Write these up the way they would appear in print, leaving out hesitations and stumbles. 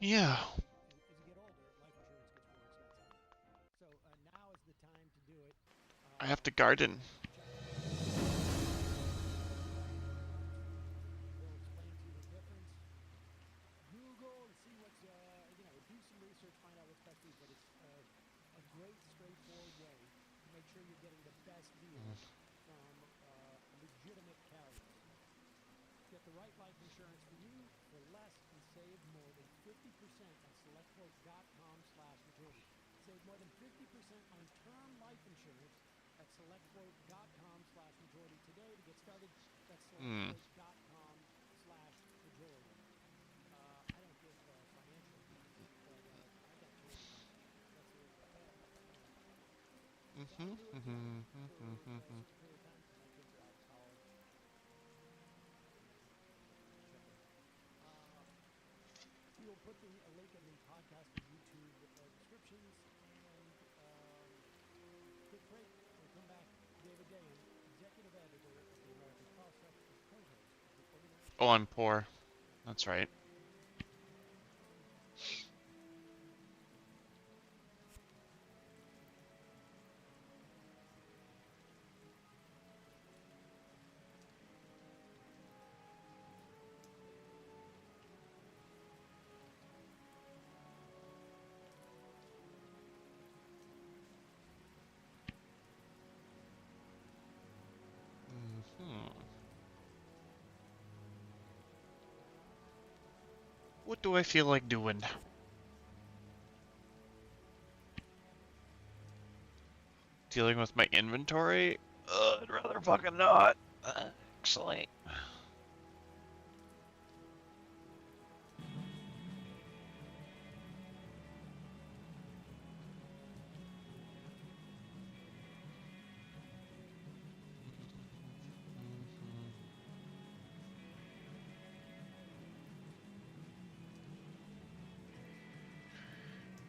Yeah. As you get older, life insurance gets more expensive. So now is the time to do it. I have to Check garden. check out grindin.com. They'll explain to you the difference. Google and see what's do some research, find out what's best for you. But it's a great, straightforward way to make sure you're getting the best deal from legitimate carriers. Get the right life insurance for you for less and save more than 50% at selectquote.com/majority. Save more than 50% on term life insurance at selectquote.com/majority today to get started. That's Hmm. selectquote.com/majority. I don't give financial advice, but I got two of my clients. That's the way to go. So I've been doing it now for a certain period of time because my kids are out of college, and check it out. Uh, we will put the a link in the podcast and YouTube descriptions. And quick break. When we come back, David Dayan, executive editor of the American Prospect and co-host of the Organized Oh, I'm Marketing poor. Podcast. That's right. Hmm. What do I feel like doing? Dealing with my inventory? I'd rather fucking not. Actually.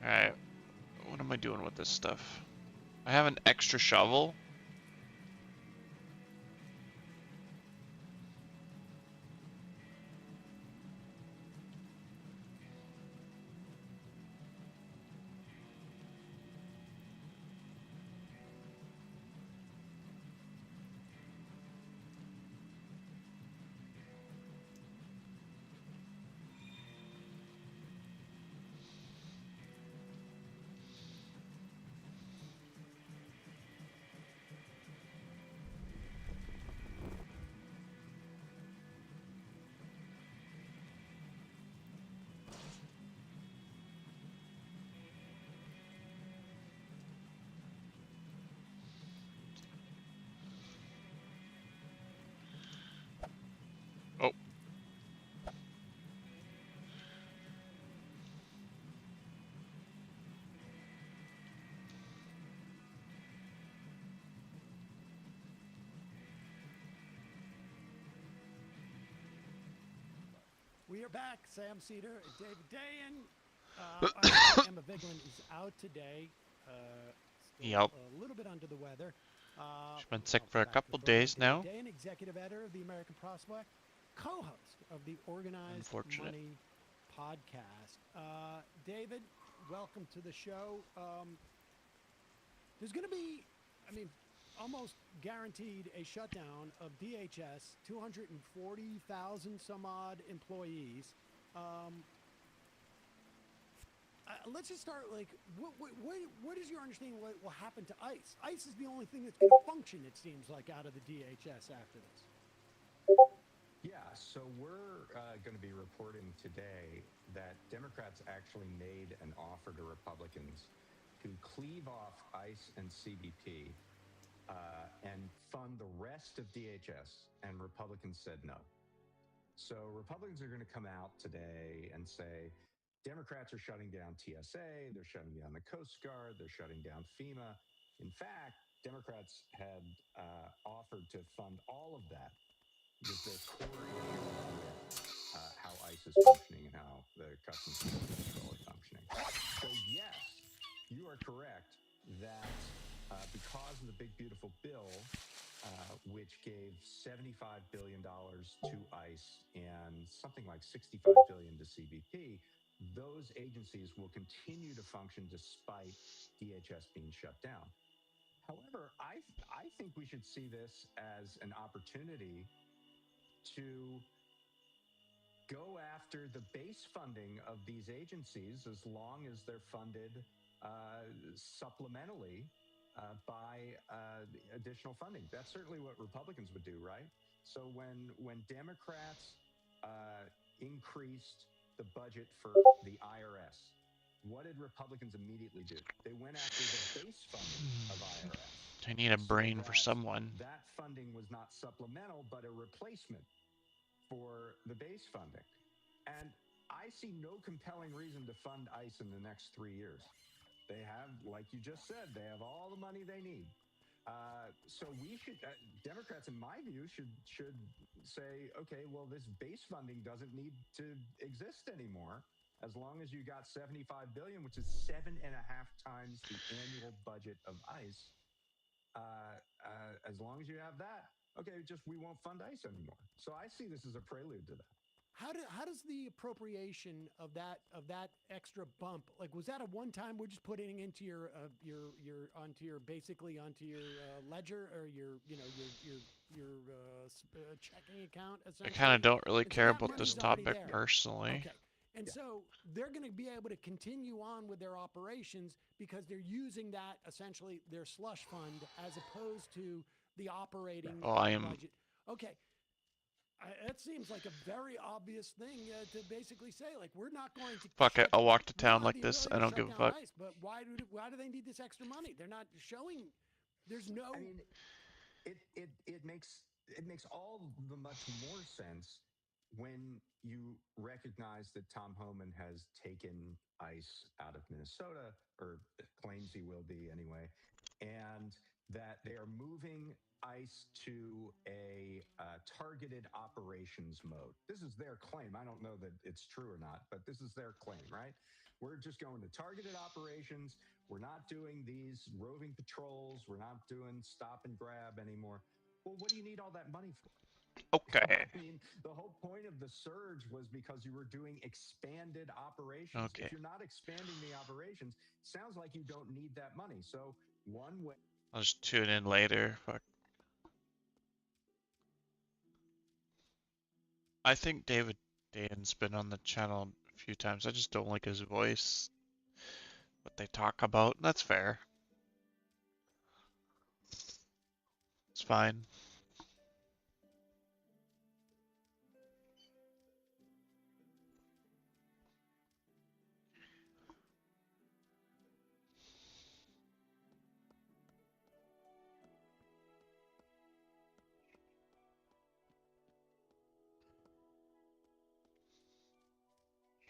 Alright, what am I doing with this stuff? I have an extra shovel. Oh, We are back. Sam Seder and David Dayan. Unfortunately, Emma Vigeland is out today. Still yep. a little bit under the weather. She's been But sick I'll for come a back to couple shortly. days David now. Dayan, executive editor of the American Prospect, co-host of the Organized Unfortunate. Money podcast. David, welcome to the show. There's going to be, I mean, almost guaranteed a shutdown of DHS, 240,000 some odd employees. Um, let's just start like what is your understanding what will happen to ICE? ICE is the only thing that's going to function, it seems like, out of the DHS after this. Yeah, so we're going to be reporting today that Democrats actually made an offer to Republicans to cleave off ICE and CBP and fund the rest of DHS, and Republicans said no. So Republicans are going to come out today and say Democrats are shutting down TSA, they're shutting down the Coast Guard, they're shutting down FEMA. In fact, Democrats had offered to fund all of that because their core issue with how ICE is functioning and how the Customs and Border Patrol are functioning. So, yes, you are correct that because of the big, beautiful bill, which gave $75 billion to ICE and something like $65 billion to CBP, those agencies will continue to function despite DHS being shut down. However, I think we should see this as an opportunity to go after the base funding of these agencies as long as they're funded supplementally by additional funding. That's certainly what Republicans would do, right? So when Democrats increased the budget for the IRS, what did Republicans immediately do? They went after the base funding of IRS. I need a So brain for someone. that funding was not supplemental, but a replacement for the base funding. And I see no compelling reason to fund ICE in the next 3 years. They have, like you just said, they have all the money they need. So we should, Democrats, in my view, should say, okay, well, this base funding doesn't need to exist anymore as long as you got 75 billion, which is 7.5 times the annual budget of ICE. As long as you have that, okay, just we won't fund ICE anymore. So I see this as a prelude to that. How does the appropriation of that extra bump, like, was that a one time? We're just putting into your basically onto your ledger or your checking account. I kind of don't really care about this money's already topic there. personally. Okay. And so they're going to be able to continue on with their operations because they're using that essentially their slush fund as opposed to the operating budget. Okay. It seems like a very obvious thing to basically say, like, we're not going to. Fuck it, I'll walk to town like this. I don't give a fuck. ICE, but why do they need this extra money? They're not showing. There's no. I mean, it makes all the much more sense when you recognize that Tom Homan has taken ICE out of Minnesota, or claims he will be anyway, and that they are moving ICE to a targeted operations mode. This is their claim. I don't know that it's true or not, but this is their claim, right? We're just going to targeted operations. We're not doing these roving patrols. We're not doing stop and grab anymore. Well, what do you need all that money for? Okay. I mean, the whole point of the surge was because you were doing expanded operations. Okay. If you're not expanding the operations, sounds like you don't need that money. So one way. I'll just tune in later. Fuck. I think David Dane's been on the channel a few times. I just don't like his voice. What they talk about. That's fair. It's fine.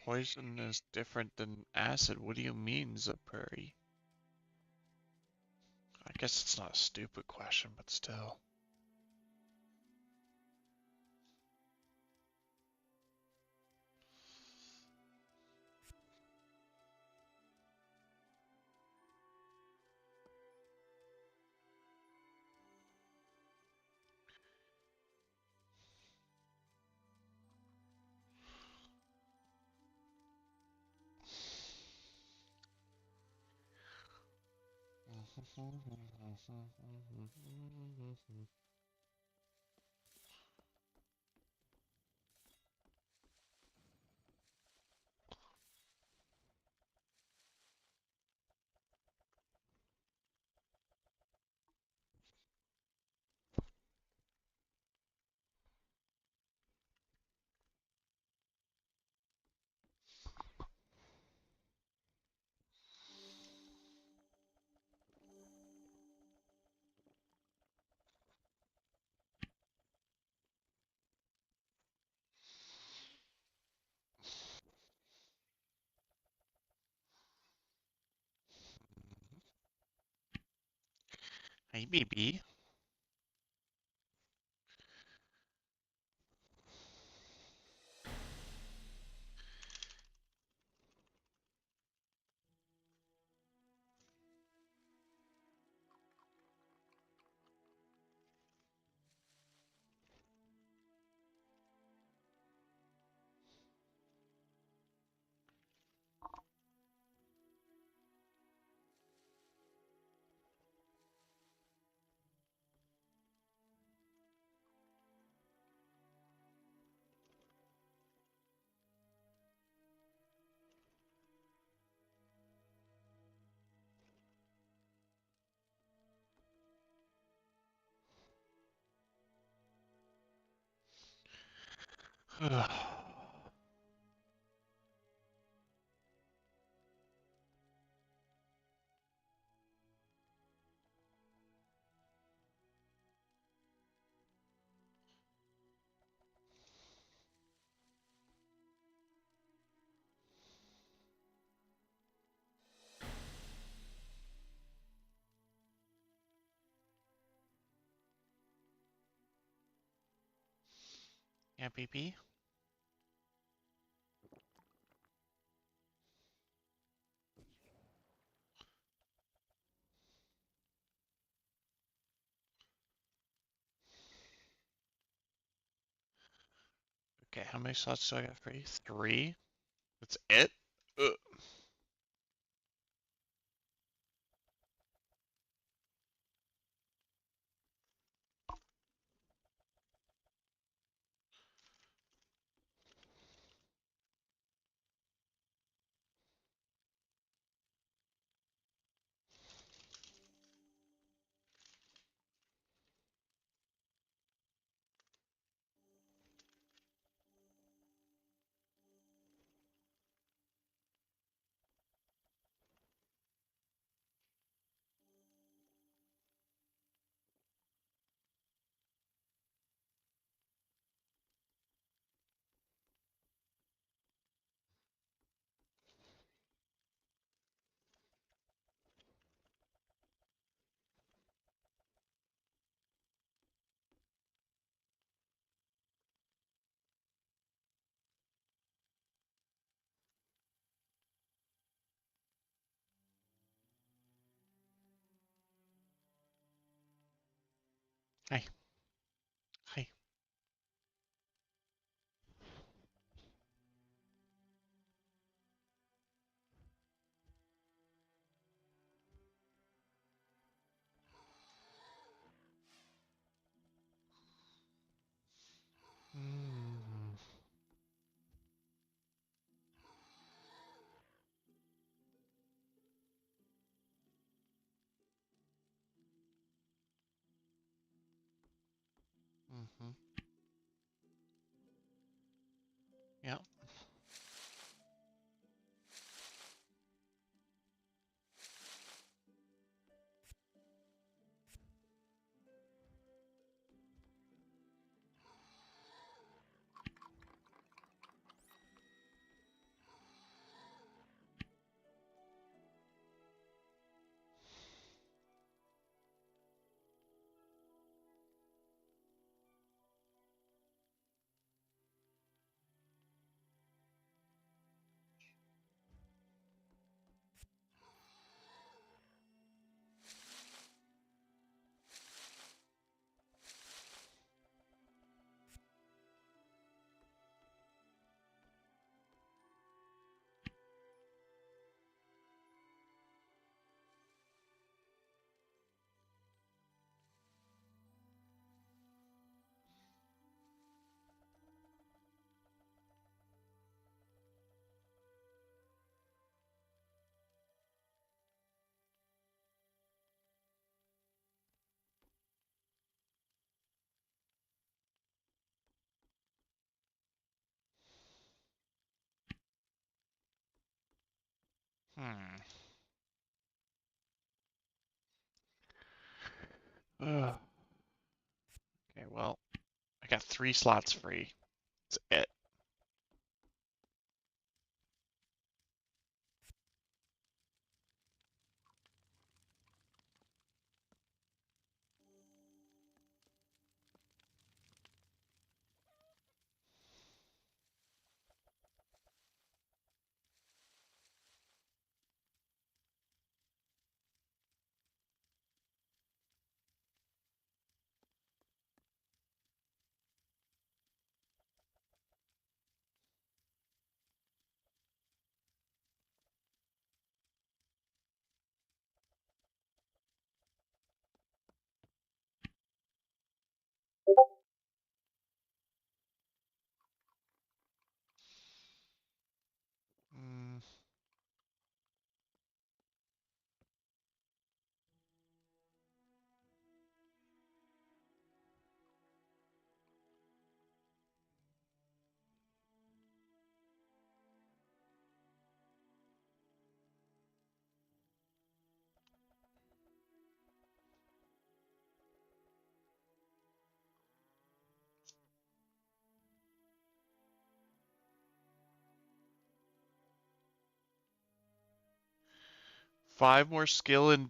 Poison is different than acid. What do you mean, Zapuri? I guess it's not a stupid question, but still. Hey, BB. Yeah, PP. Okay, how many slots do I got free? 3? That's it? Ugh. Hi. Hi. Mm. Mm-hmm. Yeah. Hmm. Ugh. Okay, well, I got 3 slots free. That's it. 5 more skill and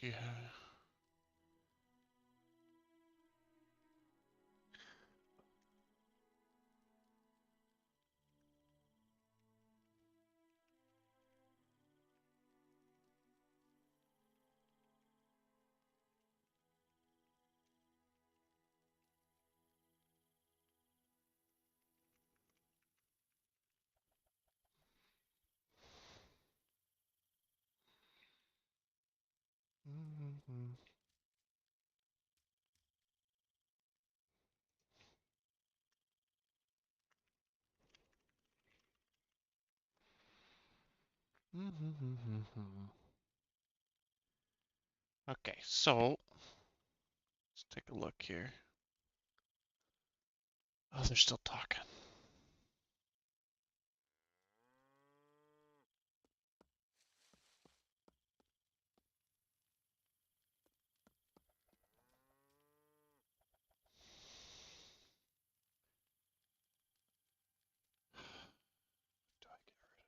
yeah. Okay, so let's take a look here. Oh, they're still talking. Do I get rid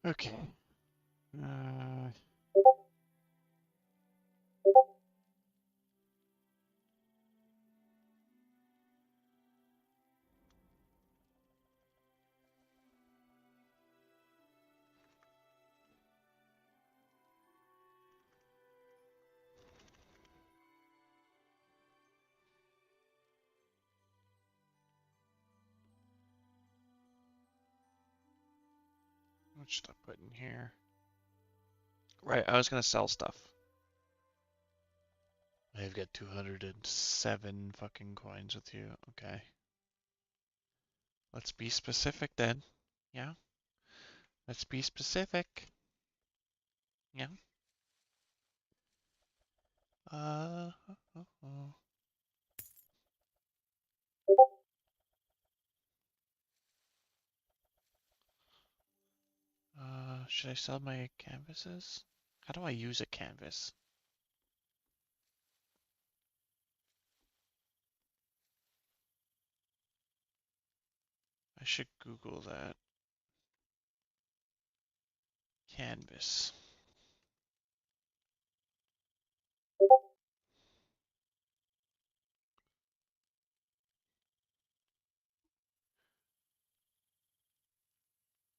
Okay. Uh, what should I put in here? Right, I was gonna sell stuff. I've got 207 fucking coins with you. Okay. Let's be specific then. Yeah. Let's be specific. Yeah. Uh, should I sell my canvases? How do I use a canvas? I should Google that. Canvas.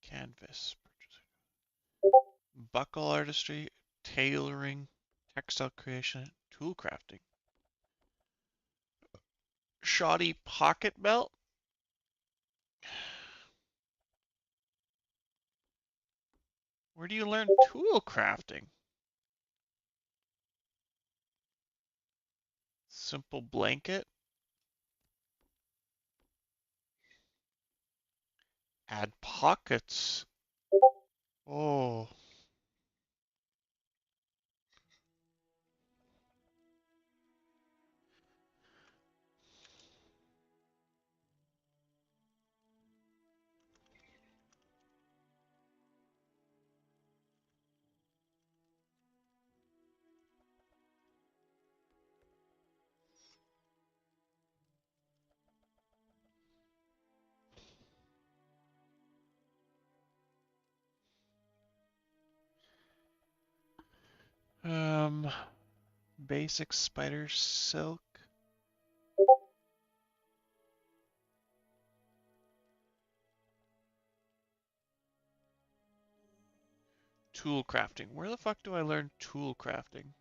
Canvas. Buckle artistry, tailoring, textile creation, tool crafting. Shoddy pocket belt? Where do you learn tool crafting? Simple blanket? Add pockets. Oh. Basic spider silk. Tool crafting. Where the fuck do I learn tool crafting?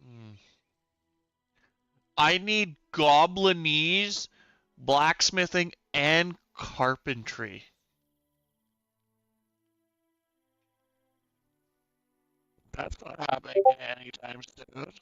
Hmm. I need goblinese, blacksmithing, and carpentry. That's not happening anytime soon.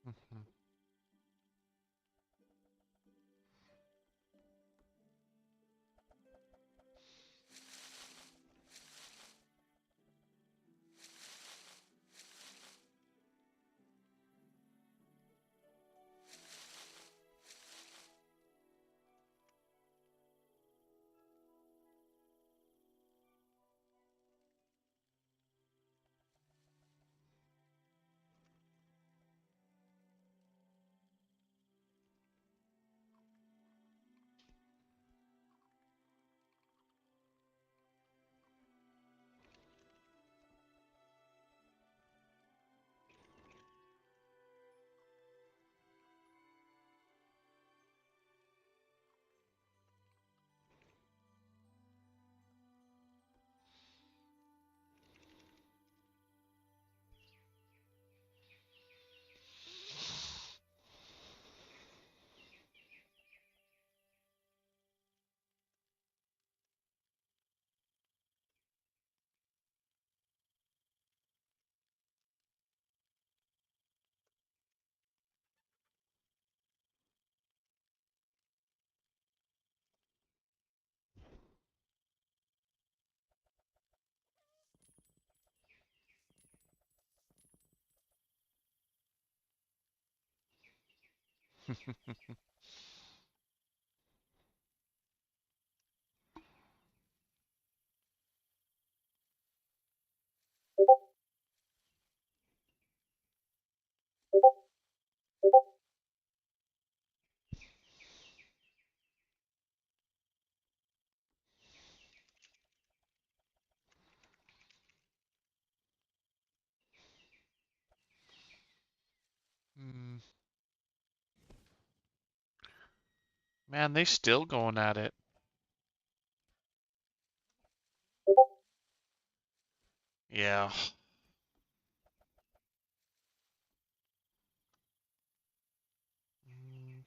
Mhm. Mm. Man, they still going at it. Yeah. Mm,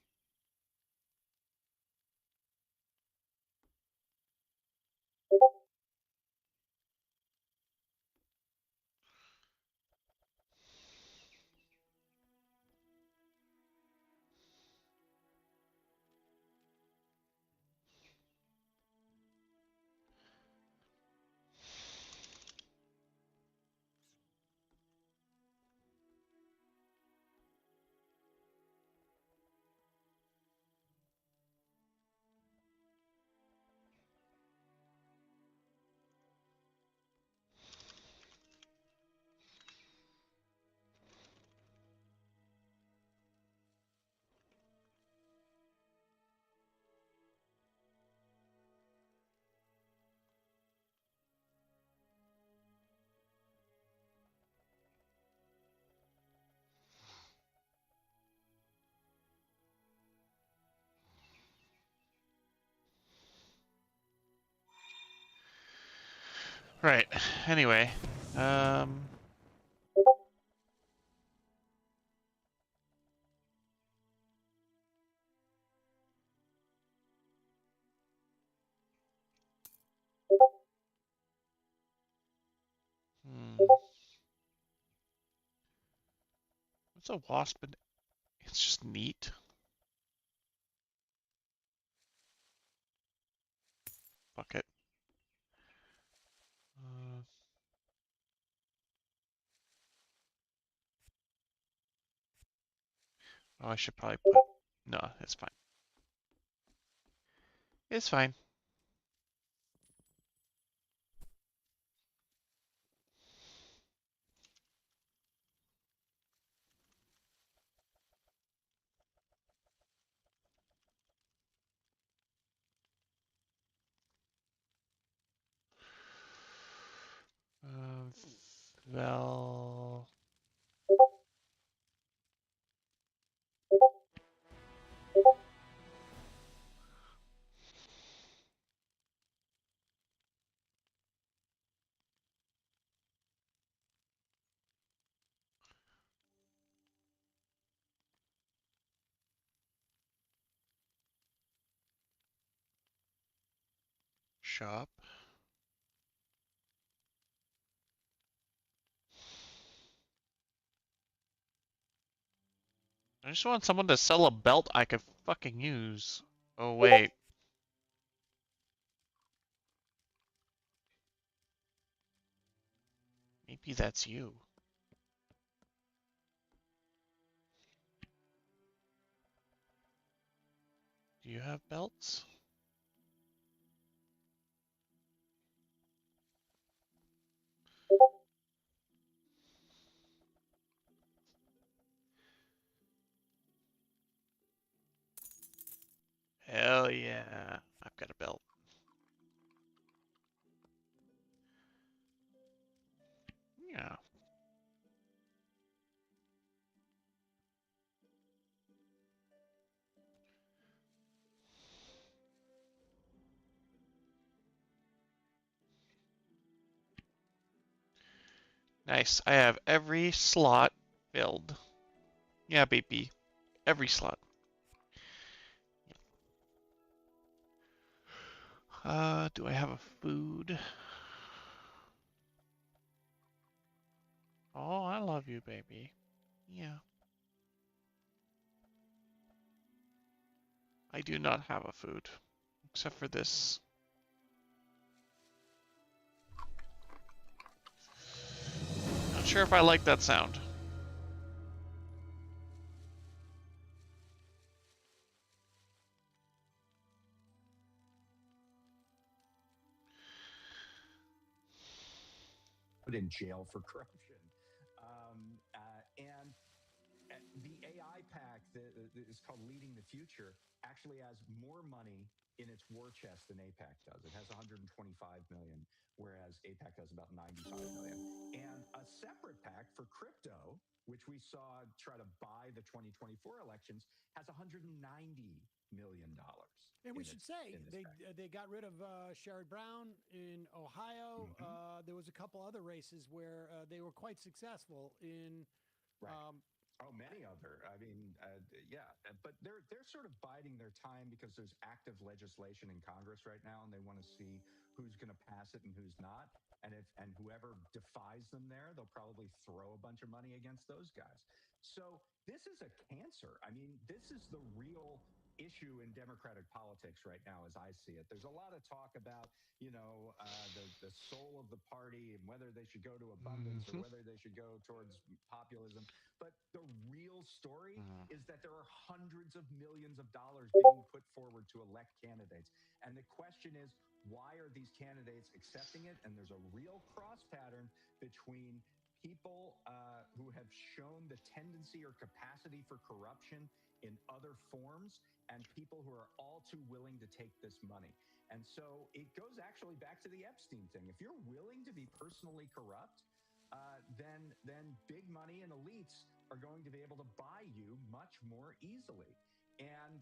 right. Anyway, um, what's a wasp? It's just neat. Fuck it. Uh, oh, I should probably put. No, it's fine. It's fine. Uh, well, shop. I just want someone to sell a belt I could fucking use. Oh wait, maybe that's you. Do you have belts? Hell yeah, I've got a belt. Yeah. Nice. I have every slot filled. Yeah, baby. Every slot. Do I have a food? Oh, I love you, baby. Yeah. I do not have a food. Except for this. Not sure if I like that sound. Put in jail for corruption. And the AI pack that is called Leading the Future actually has more money in its war chest than APAC does. It has 125 million, whereas APAC has about 95 million. And a separate pack for crypto, which we saw try to buy the 2024 elections, has 190 million. And we should say they got rid of Sherrod Brown in Ohio. There was a couple other races where they were quite successful in. Right. Many other. I mean, yeah, but they're sort of biding their time because there's active legislation in Congress right now, and they want to see who's going to pass it and who's not. And whoever defies them there, they'll probably throw a bunch of money against those guys. So this is a cancer. I mean, this is the real issue in Democratic politics right now, as I see it. There's a lot of talk about, the soul of the party and whether they should go to abundance or whether they should go towards populism. But the real story is that there are hundreds of millions of dollars being put forward to elect candidates. And the question is, why are these candidates accepting it? And there's a real cross pattern between people who have shown the tendency or capacity for corruption in other forms and people who are all too willing to take this money. And so it goes actually back to the Epstein thing. If you're willing to be personally corrupt, then big money and elites are going to be able to buy you much more easily. And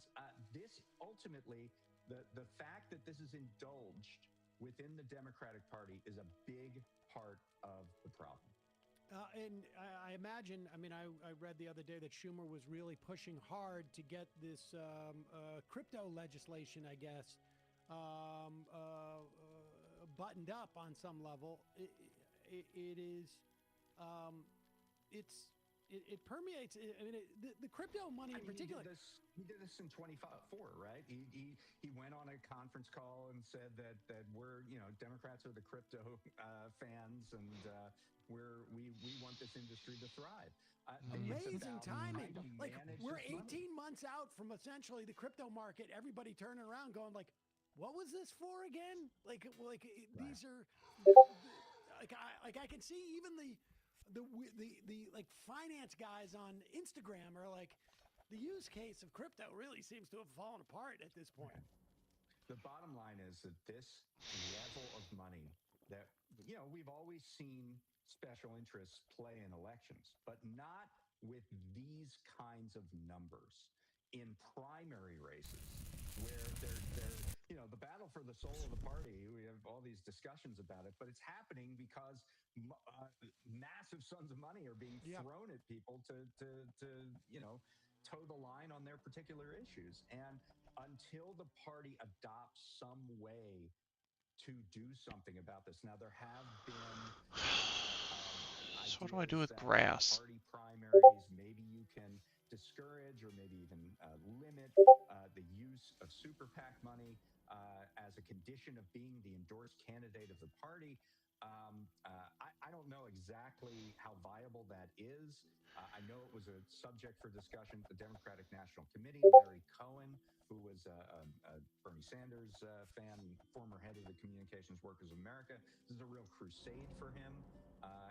this ultimately, the fact that this is indulged within the Democratic Party is a big part of the problem. And I imagine, I mean, I read the other day that Schumer was really pushing hard to get this crypto legislation, I guess, buttoned up on some level. It permeates. I mean, the crypto money in particular. He did this in 2024, right? He went on a conference call and said that we're, Democrats are the crypto fans, and we want this industry to thrive. Amazing timing! Like we're 18 months out from essentially the crypto market. Everybody turning around, going like, "What was this for again?" Like these are like I can see even the like finance guys on Instagram are like, the use case of crypto really seems to have fallen apart at this point. The bottom line is that this level of money that, we've always seen special interests play in elections, but not with these kinds of numbers in primary races where they're the battle for the soul of the party. We have all these discussions about it, but it's happening because massive sums of money are being thrown at people to toe the line on their particular issues. And until the party adopts some way to do something about this, now there have been so what do I do with grass? Party primaries, maybe you can discourage or maybe even limit the use of super PAC money as a condition of being the endorsed candidate of the party. I don't know exactly how viable that is. I know it was a subject for discussion at the Democratic National Committee. Larry Cohen, who was a Bernie Sanders fan, former head of the Communications Workers of America. This is a real crusade for him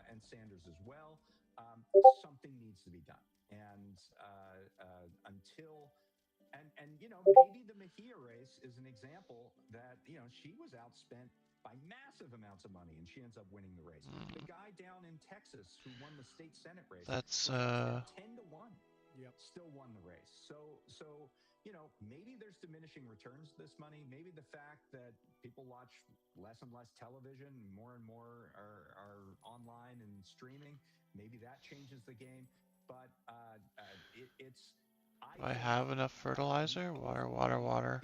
and Sanders as well. Something needs to be done. And until... And maybe the Mejia race is an example that, she was outspent by massive amounts of money, and she ends up winning the race. The guy down in Texas who won the state Senate race, that's 10-1, still won the race. So maybe there's diminishing returns to this money. Maybe the fact that people watch less and less television, more and more are online and streaming, maybe that changes the game. But it's... Do I have enough fertilizer? Water.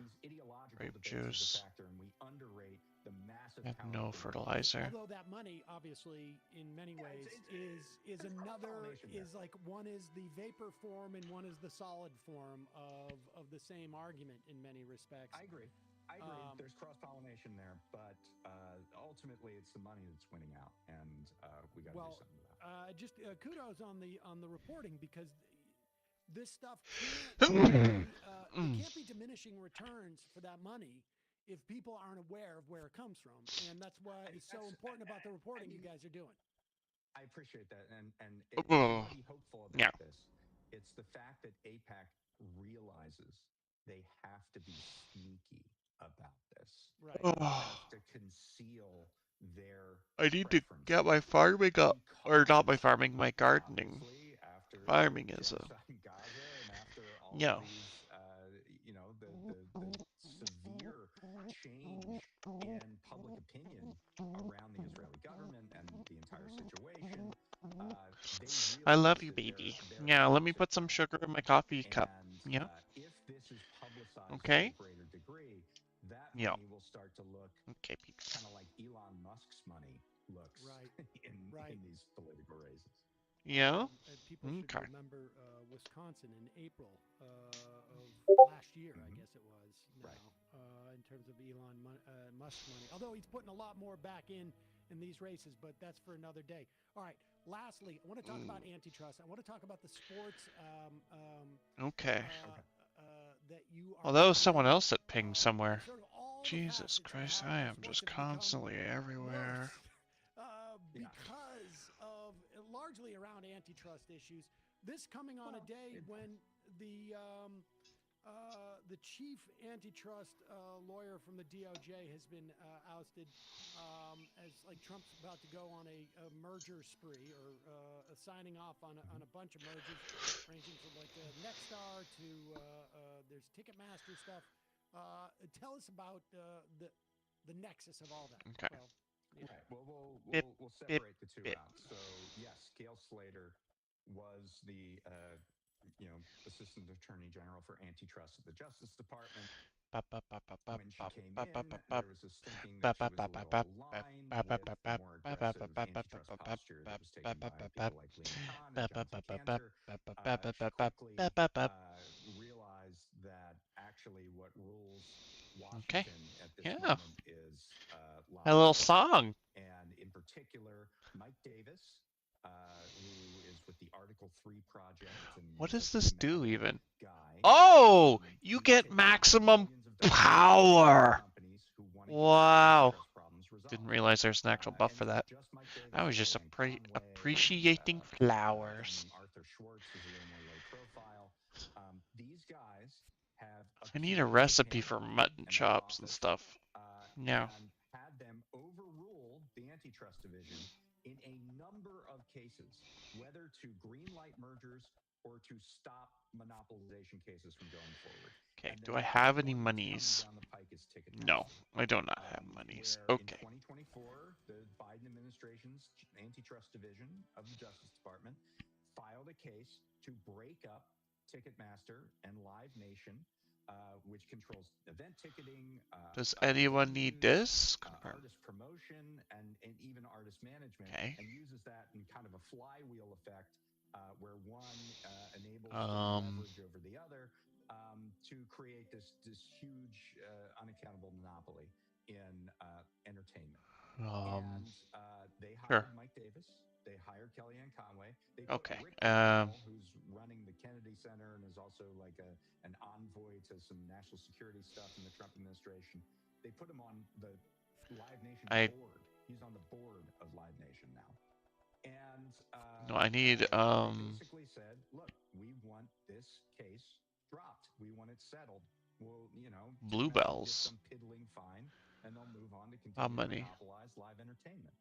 Grape juice. I have no fertilizer. Although that money, obviously, in many ways, is another, is like one is the vapor form and one is the solid form of the same argument in many respects. I agree. There's cross-pollination there, but ultimately it's the money that's winning out, and we got to do something about it. Just kudos on the reporting, because this stuff can't be diminishing returns for that money if people aren't aware of where it comes from. And that's why it's so important about the reporting you guys are doing. I appreciate that. And if anybody hopeful about this, it's the fact that AIPAC realizes they have to be sneaky about this. Right. They have to conceal their I need to get my farming up, or not my farming, my gardening. Farming is a... they I really, love this you, is baby. their Yeah, let me flagship put some product. sugar in my coffee cup. And Yeah. if this is publicized to a Okay. greater degree, that Yeah. money will start to look Okay, baby. kind of like Elon Musk's money looks Right. in Right. these political races. Yeah. And people should Okay. remember Wisconsin in April of last year, I Mm-hmm. guess it was now, Right. in terms of Musk money. Although he's putting a lot more back in these races, but that's for another day. All right. Lastly, I want to talk about antitrust. I want to talk about the sports Okay. Okay. that you Well, are that was someone covering, else that pinged and somewhere. sort of all the Jesus facets of Christ, how I am sports just have become constantly everywhere. immersed Yeah. because of largely around antitrust issues. This coming on a day when the chief antitrust lawyer from the DOJ has been ousted, as like Trump's about to go on a merger spree or signing off on a bunch of mergers, ranging from like Nexstar to there's Ticketmaster stuff. Tell us about the nexus of all that. Okay. Well, yeah. Right. Well, Bip, we'll bip, separate the two bip. out. So yes, Gail Slater was the Assistant Attorney General for Antitrust at the Justice Department. When she came in, there was this thinking that she was a little aligned with the more aggressive antitrust posture that was taken by people like Liam Kahn and John T. Cantor. She quickly realized that actually what rules Okay. Washington at this Yeah. moment is A little lobbying, song. and in particular, Mike Davis, who is with the Article 3 project and What is a does this do mad even? guy. Oh, you He's get taking maximum millions of dollars power. from companies who want to get their Wow. antitrust problems Didn't resolved. realize there's an actual buff And for it's not that. just Mike I Davis, was just Kellyanne Conway, appreciating flowers. and Arthur Schwartz is a little more low profile. These guys have I need a accumulated recipe for payback mutton and chops and profits, stuff. Yeah. and had them overrule the antitrust division in a number of cases, whether to greenlight mergers or to stop monopolization cases from going forward. Okay, And the do I next have any one that's coming monies? down the pike is No, Ticketmaster, I do not have monies. where in Okay. 2024, the Biden administration's antitrust division of the Justice Department filed a case to break up Ticketmaster and Live Nation, which controls event ticketing, Does artist anyone need venues, this? Confirm. artist promotion, and even artist management, Okay. and uses that in kind of a flywheel effect where one enables leverage over the other to create this huge unaccountable monopoly in entertainment. And they hired Sure. Mike Davis. They hired Kellyanne Conway. They put Okay. Rick Grenell, who's running the Kennedy Center and is also like an envoy to some national security stuff in the Trump administration. They put him on the Live Nation board. He's on the board of Live Nation now. And No, I need they basically said, look, we want this case dropped. We want it settled. Well, Bluebells. Get some piddling fine, and they'll move on to How continue to many? monopolize live entertainment.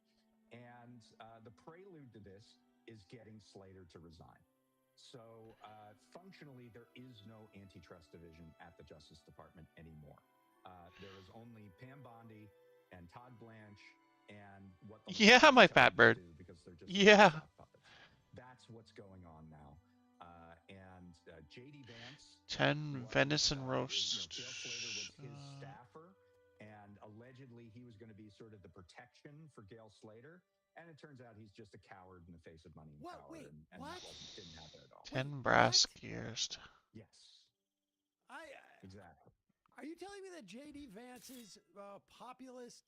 And the prelude to this is getting Slater to resign. So functionally, there is no antitrust division at the Justice Department anymore. There is only Pam Bondi and Todd Blanche and what the my fat bird. do because they're just sock puppets. That's what's going on now. And J.D. Vance, 10 venison roast. Gail Slater was his staffer, and allegedly he was going to be sort of the protection for Gail Slater. And it turns out he's just a coward in the face of money and power, Wait, and what? didn't have it at all. 10 brass gears. Yes, exactly. Are you telling me that J.D. Vance's populist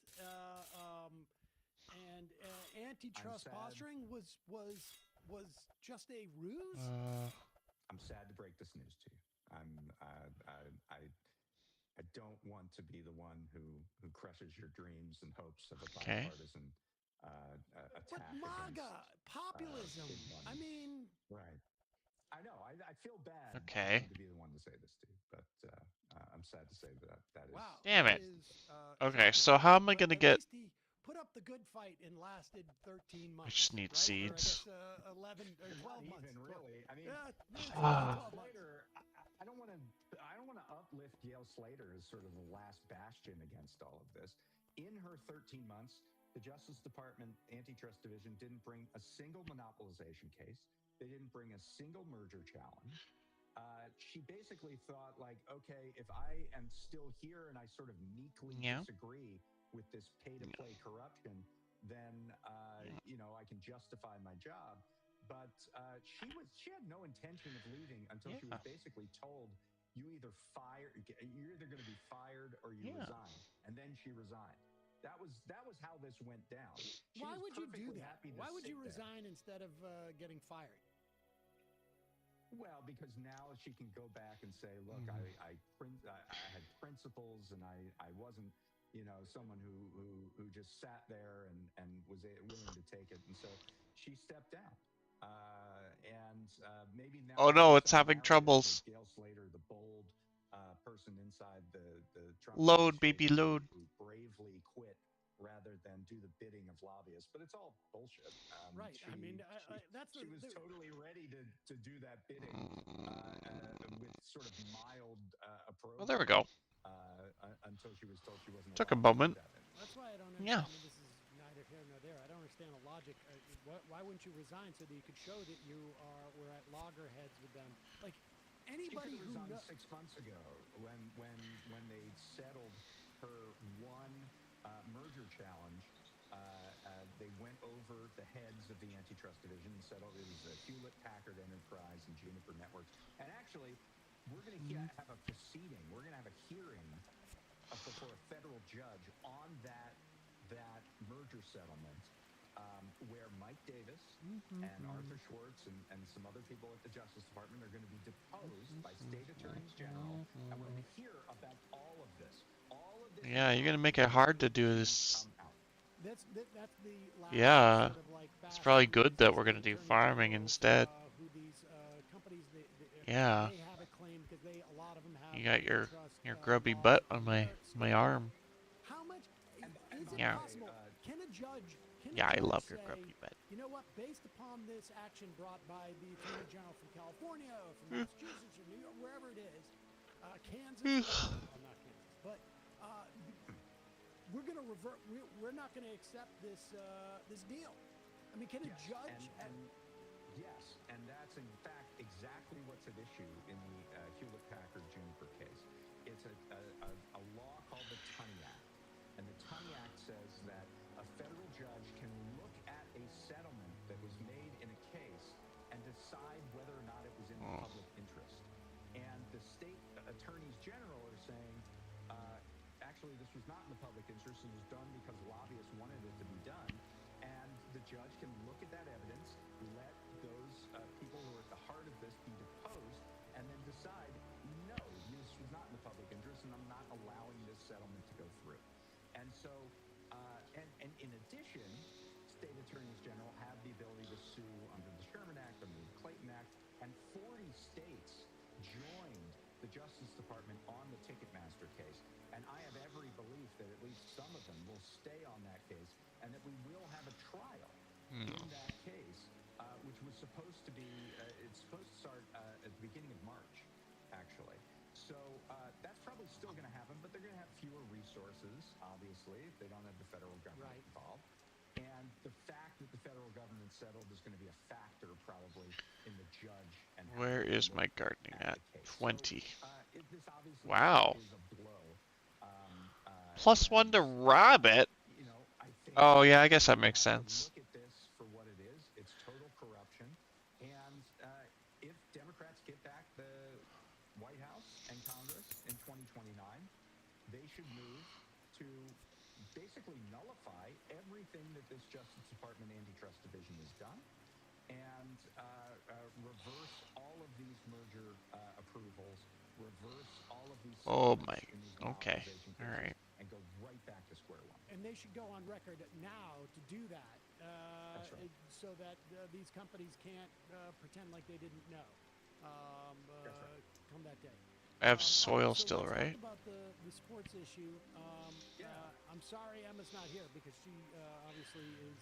and antitrust posturing was just a ruse? I'm sad to break this news to you. I don't want to be the one who crushes your dreams and hopes of a bipartisan attack. But MAGA populism. I mean, right. I know. I feel bad. Okay. To be the one to say this to you, but I'm sad to say that is. Wow. Damn it. Okay, Sad. so how am I going to get... At least he put up the good fight and lasted 13 months. I just need seeds. Or I guess, 11 or 12 months. Even really. I mean, Slater, I don't want to uplift Gail Slater as sort of the last bastion against all of this. In her 13 months, The Justice Department Antitrust Division didn't bring a single monopolization case. They didn't bring a single merger challenge. She basically thought, like, okay, if I am still here and I sort of meekly disagree with this pay-to-play corruption, then I can justify my job. But she had no intention of leaving until she was basically told, you're either going to be fired or you resign. And then she resigned. That was how this went down. Why would you do that? Why would you resign instead of getting fired? Well, because now she can go back and say, look, I had principles, and I wasn't, someone who just sat there and was willing to take it. And so she stepped down. Maybe now. Oh no, it's having troubles. Gail Slater, the bold person inside the Trump load, baby, load. Who bravely quit rather than do the bidding of lobbyists, but it's all bullshit. Right. She was totally ready to do that bidding with sort of mild approach. Well, there we go. Until she was told she wasn't. Took a moment. That's why I don't understand. I mean, this is neither here nor there. I don't understand the logic. Why wouldn't you resign so that you could show that you were at loggerheads with them? Like anybody who resigned 6 months ago when they settled her one merger challenge. They went over the heads of the antitrust division and settled. It was Hewlett Packard Enterprise and Juniper Networks. And actually, we're going to have a proceeding. We're going to have a hearing before a federal judge on that merger settlement, where Mike Davis and Arthur Schwartz and some other people at the Justice Department are going to be deposed by state attorneys general, and we're going to hear about all of this. Yeah, you're going to make it hard to do this. That's the last Yeah, sort of like it's probably good that we're going to do farming instead. Who these companies Yeah. they have a claim because a lot of them have. You got your grubby butt on my arm. How much is it Yeah. possible? Can a judge? Yeah, I love your say, grubby butt. You know what? Based upon this action brought by the Attorney General from California, or from Massachusetts, or New York, wherever it is, Kansas, well, not Kansas, but we're going to revert. We're not going to accept this deal. I mean, can a judge? Yes, and that's in fact exactly what's at issue in the Hewlett Packard Juniper case. It's a law called the Tunney Act, and the Tunney Act says that a federal judge can look at a settlement that was made in a case and decide whether or not it was in the public interest. And the state attorneys general are saying, actually, this was not in the public interest. It was done because lobbyists wanted it to be done. And the judge can look at that evidence, let those people who are at the heart of this be deposed, and then decide, no, this was not in the public interest, and I'm not allowing this settlement to go through. And so, and in addition, state attorneys general have the ability to sue under the Sherman Act, under the Clayton Act, and 40 states joined the Justice Department on the Ticketmaster case. And I have every belief that at least some of them will stay on that case, and that we will have a trial in that case, which was supposed to be, it's supposed to start at the beginning of March, actually. So that's probably still going to happen, but they're going to have fewer resources, obviously, if they don't have the federal government involved. And the fact that the federal government settled is going to be a factor, probably, in the judge. And where is my gardening at? 20. So, this obviously Wow. is a blow. +1 to Rabbit. I think Oh yeah, I guess that makes sense. Look at this for what it is. It's total corruption. And if Democrats get back the White House and Congress in 2029, they should move to basically nullify everything that this Justice Department Antitrust Division has done, and reverse all of these merger approvals, reverse all of these. Oh my. Okay. All right. And go right back to square one. And they should go on record now to do that, That's right. so that these companies can't pretend like they didn't know come that day. I have soil so still, let's right? talk about the sports issue. I'm sorry Emma's not here because she obviously is,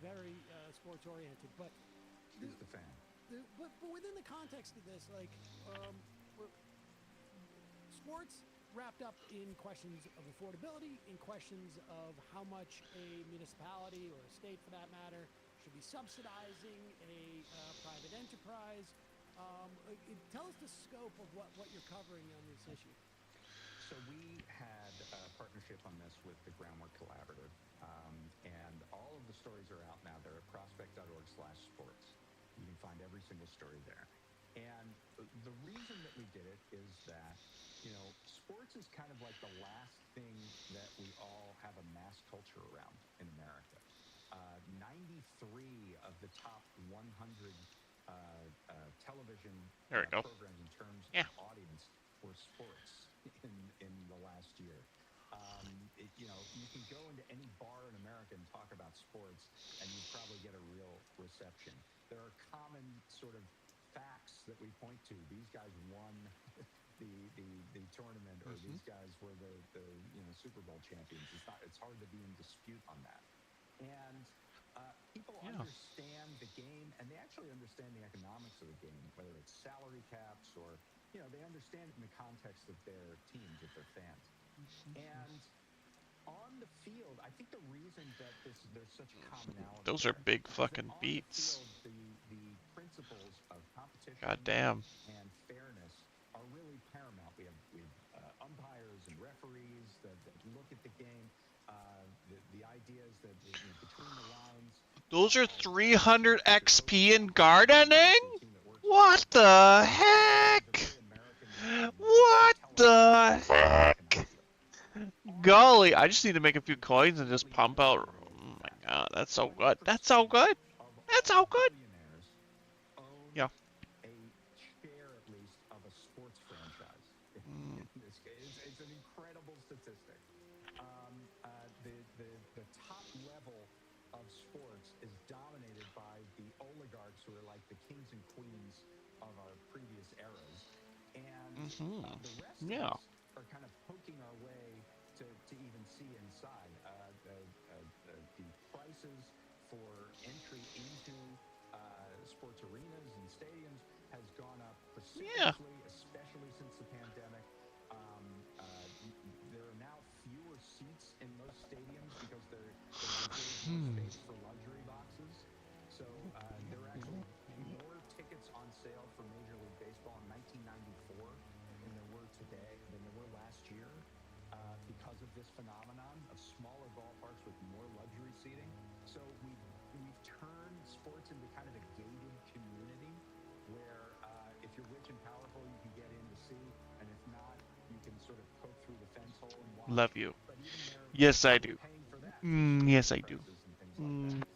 very sports oriented. But She's the fan. But within the context of this, like, sports wrapped up in questions of affordability, in questions of how much a municipality or a state, for that matter, should be subsidizing a private enterprise. Tell us the scope of what you're covering on this issue. So we had a partnership on this with the Groundwork Collaborative, and all of the stories are out now. They're at prospect.org/sports. You can find every single story there. And the reason that we did it is that, sports is kind of like the last thing that we all have a mass culture around in America. 93 of the top 100 television There we go. programs in terms Yeah. of audience were sports in the last year. You can go into any bar in America and talk about sports, and you probably get a real reception. There are common sort of facts that we point to. These guys won the tournament, or these guys were the Super Bowl champions. It's hard to be in dispute on that. And people understand the game, and they actually understand the economics of the game, whether it's salary caps or, they understand it in the context of their teams, of their fans. And on the field, I think the reason that there's such commonality. Those are big fucking beats. The principles of competition Goddamn. and fairness are really paramount. We have umpires and referees that look at the game. The ideas that between the lines. Those are 300 XP in gardening? What the heck? What the heck? Golly, I just need to make a few coins and just pump out. Oh my god, that's so good. That's so good. That's so good. Yeah. A share, at least, of a sports franchise. In this case, it's an incredible statistic. The top level of sports is dominated by the oligarchs, who are like the kings and queens of our previous eras, and the rest of us are kind of poking our way to even see inside. The prices for entry into sports arenas and stadiums has gone up precipitously, especially since the pandemic. There are now fewer seats in most stadiums because they're reserving more space for luxury boxes. So there are actually more tickets on sale for Major League Baseball in 1994 than there were today, than there were last year, because of this phenomenon of smaller ballparks with more luxury seating. So we've turned sports into kind of a gated community where if you're rich and powerful, you can get in to see, and if not, you can sort of poke through the fence hole and watch. Love you. Yes, I do. Yes, I do.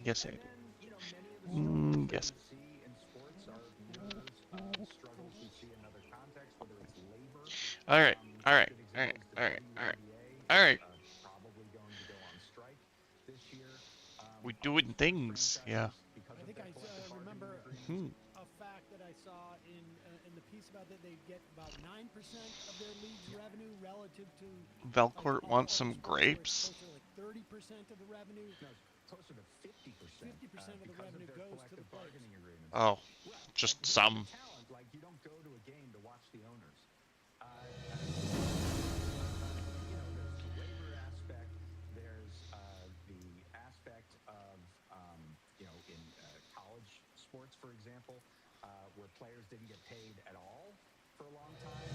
Yes, I do. Yes. All right. All right. All right. All right. All right. All right. Probably going to go on strike this year. We're doing things. Yeah. I think I remember a fact that I saw in the piece about that they get about 9% of their league's revenue relative to. Valcourt wants some grapes. Closer to like 30% of the revenue. No, closer to 50%. 50% of the revenue goes to the players. Oh, just some. Talent, like you don't go to a game to watch the owners. There's the labor aspect. There's the aspect of, in college sports, for example, where players didn't get paid at all for a long time.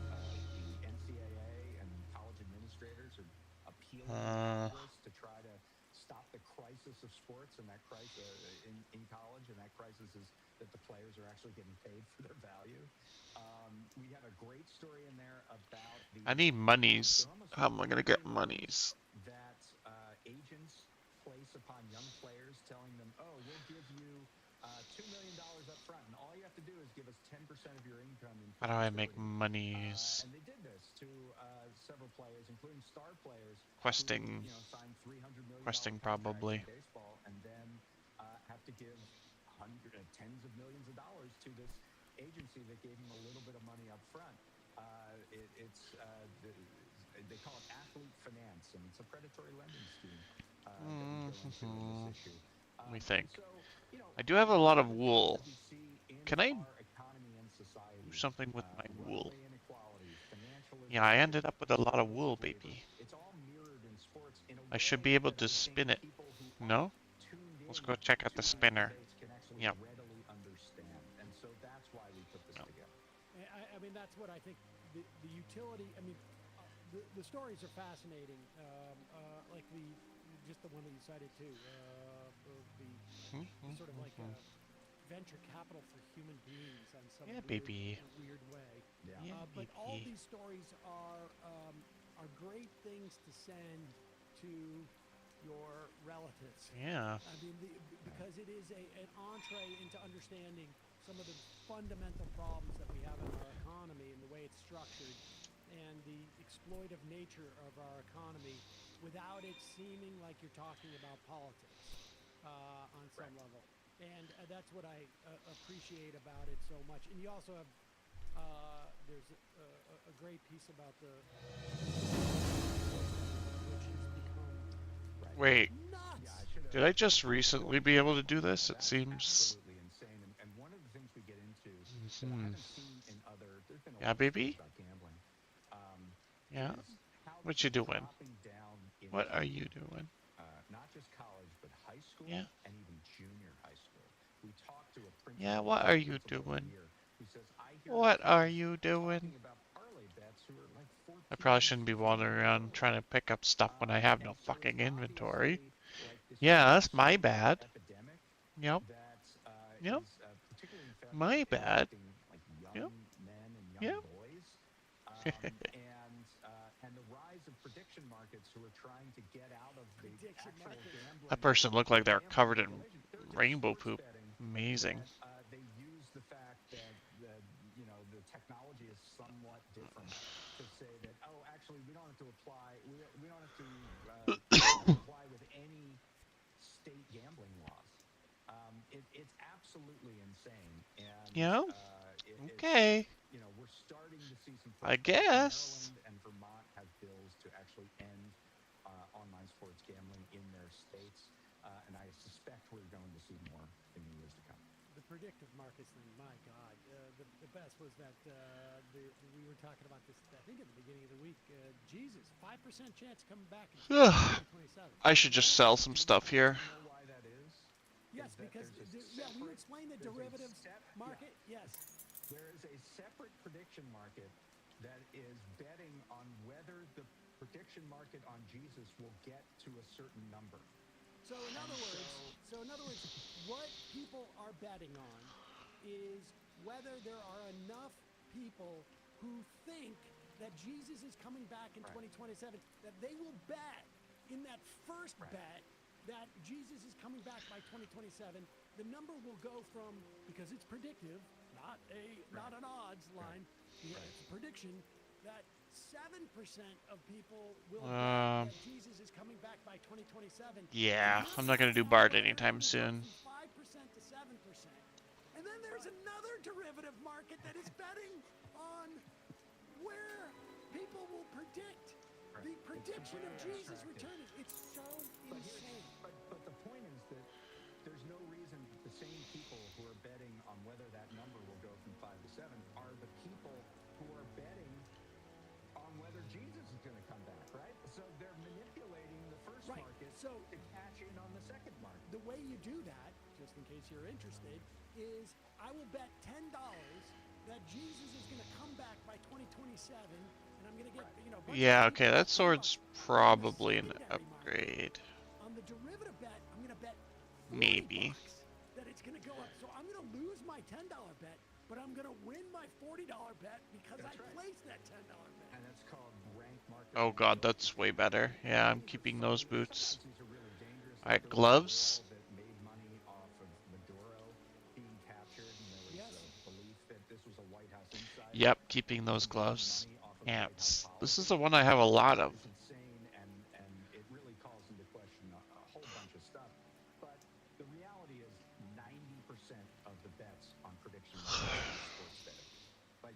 The NCAA and college administrators are appealing to Congress to try to stop the crisis of sports and that crisis in college, and that crisis is that the players are actually getting paid for their value. We have a great story in there about I need monies. How am I gonna get monies? That agents place upon young players, telling them, "Oh, we'll give you $2 million up front, and all you have to do is give us 10% of your income." How do I make monies? And they did this to several players, including star players. Questing. Who, signed $300 million Questing probably. in baseball, and then have to give tens of millions of dollars to this agency that gave them a little bit of money up front. They call it athlete finance, and it's a predatory lending scheme that we go into in this issue. We think. So, I do have a lot of wool. Can I do something with my wool? Yeah, I ended up with a lot of wool, baby. It's all mirrored in sports in a I should way be able that to I think spin it. people who No? aren't tuned Let's in go check out to the the United spinner. States can actually Yep. readily understand. And so that's why we put this Yep. together. I mean, that's what I think the utility. I mean, the stories are fascinating. Like just the one that you cited too. The sort of like venture capital for human beings on some Yeah, baby. weird way. Yeah. Yeah, But all baby. these stories are great things to send to your relatives. Yeah. I mean, because it is an entree into understanding some of the fundamental problems that we have in our economy and the way it's structured and the exploitive nature of our economy without it seeming like you're talking about politics on some level. And that's what I appreciate about it so much. And you also have, there's a great piece about the, which has become Wait, nuts. did I just recently be able to do this? It seems. Absolutely insane. And one of the things we get into that I haven't seen in other, there's been a Yeah, lot of stories baby? about gambling. Yeah. Is how What this you is doing? dropping down What are into you doing? not just college, but high school Yeah. and even junior high school. We talked to a Yeah, principal what a are few you months ago doing? here who says, I hear What are kids you doing? talking about parlay bets who are like 14 I probably and shouldn't be 15 wandering years around old. trying to pick up stuff when I have And no so it's fucking inventory. obviously like this Yeah, huge that's my sort of bad. epidemic Yep. that Yep. is particularly My bad. infecting like young Yep. men and young Yep. boys, and the rise of prediction markets who are trying to get out of the Prediction actual markets. gambling. That person looked like they're gambling covered in regulation. There's rainbow sports poop. betting Amazing. that they use the fact that the technology is somewhat different to say that, oh, actually we don't have to apply we don't have to comply with any state gambling laws. It's absolutely insane, and Yeah. it's Okay. we're starting to see some I pushback. guess. Maryland and Vermont have bills to actually end online sports gambling in their states, and I suspect we're going to see more in the years to come. The predictive markets thing, my God, the best was that we were talking about this, I think, at the beginning of the week. Jesus, 5% chance coming back in 2027. I should just sell some stuff here. Do you know why that is? Yes, because will you explain the derivatives market? Yes. There is a separate prediction market that is betting on whether the prediction market on Jesus will get to a certain number. So in other words, what people are betting on is whether there are enough people who think that Jesus is coming back in 2027 that they will bet in that first bet that Jesus is coming back by 2027. The number will go from, because it's predictive, not an odds line, it's a prediction, that 7% of people will bet that Jesus is coming back by 2027. Yeah, I'm not gonna do Bart anytime soon. 5% to 7%. And then there's another derivative market that is betting on where people will predict the prediction of Jesus returning. It's so insane. But the point is that there's no reason that the same people who are betting on whether that number will go from 5 to 7 are the people who are betting on whether Jesus is going to come back, right? So they're manipulating the first market to cash in on the second market. The way you do that, just in case you're interested, is I will bet $10 that Jesus is going to come back by 2027, and I'm going to get, Yeah, okay, that sword's probably an upgrade. On the derivative bet, I'm going to bet Maybe. that it's going to go up. So I'm going to lose my $10 bet, but I'm going to win my $40 bet because I placed that $10 bet. And it's called rank market. Oh god, that's way better. Yeah, I'm keeping those boots. Alright, gloves. That made money off of Maduro being captured, and there was a belief that this was a White House insider. Yep, keeping those gloves. Pants. This is the one I have a lot of. It's insane, and it really calls into question a whole bunch of stuff. But the reality is 90% of the bets on prediction markets are sports betting. Like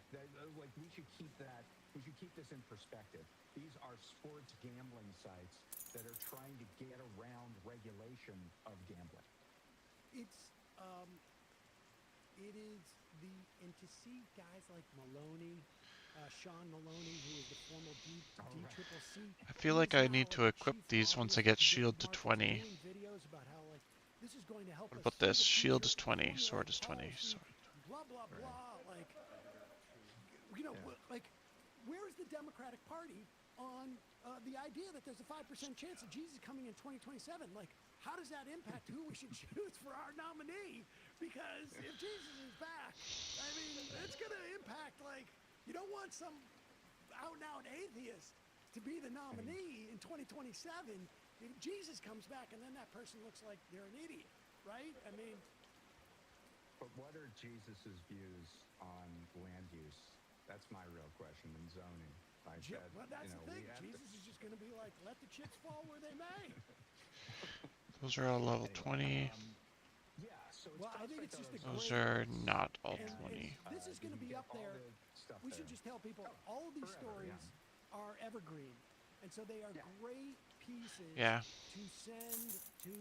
we should keep this in perspective. These are sports gambling sites that are trying to get around regulation of gambling. It is and to see guys like Maloney Sean Maloney, who is the former D-Triple-C. I feel He like is I now need to the equip chief these once I lobbyist get for big shield to markets, 20. doing videos about how like this is going to help What us about see this? the Shield future, is 20, formulate sword is 20, policy, sword. blah blah blah. Like, you know, like, where is the Democratic Party on the idea that there's a 5% chance of Jesus coming in 2027? Like, how does that impact who we should choose for our nominee? Because if Jesus is back, I mean, it's going to impact, like, you don't want some out-and-out atheist to be the nominee in 2027. If Jesus comes back and then that person looks like they're an idiot, right? I mean, But what are Jesus's views on land use? That's my real question. And zoning. Like that, well, that's you know, the thing. we have Jesus is just going to be like, let the chips fall where they may. Those are all level Anyway, 20. yeah, so it's Well, I think it's just a Those great. are not all And 20. this is going to be up there. We should just tell people all of these stories are evergreen, and so they are great pieces Yeah. to send to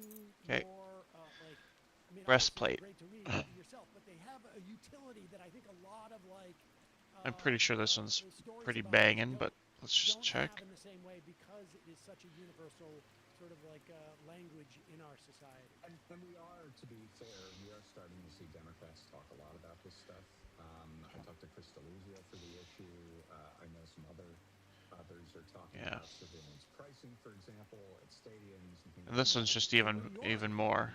Okay. your like. I mean, Breastplate. obviously they're great to read yourself, but they have a utility that I think a lot of like. I'm pretty sure this one's stories pretty about this banging, but let's just don't check. have in the same way because it is such a universal sort of like language in our society. And we are, to be fair, we are starting to see Democrats talk a lot about this stuff. I talked to Chris Deluzio for the issue. I know some others are talking about surveillance pricing, for example, at stadiums and things. And this one's just even more.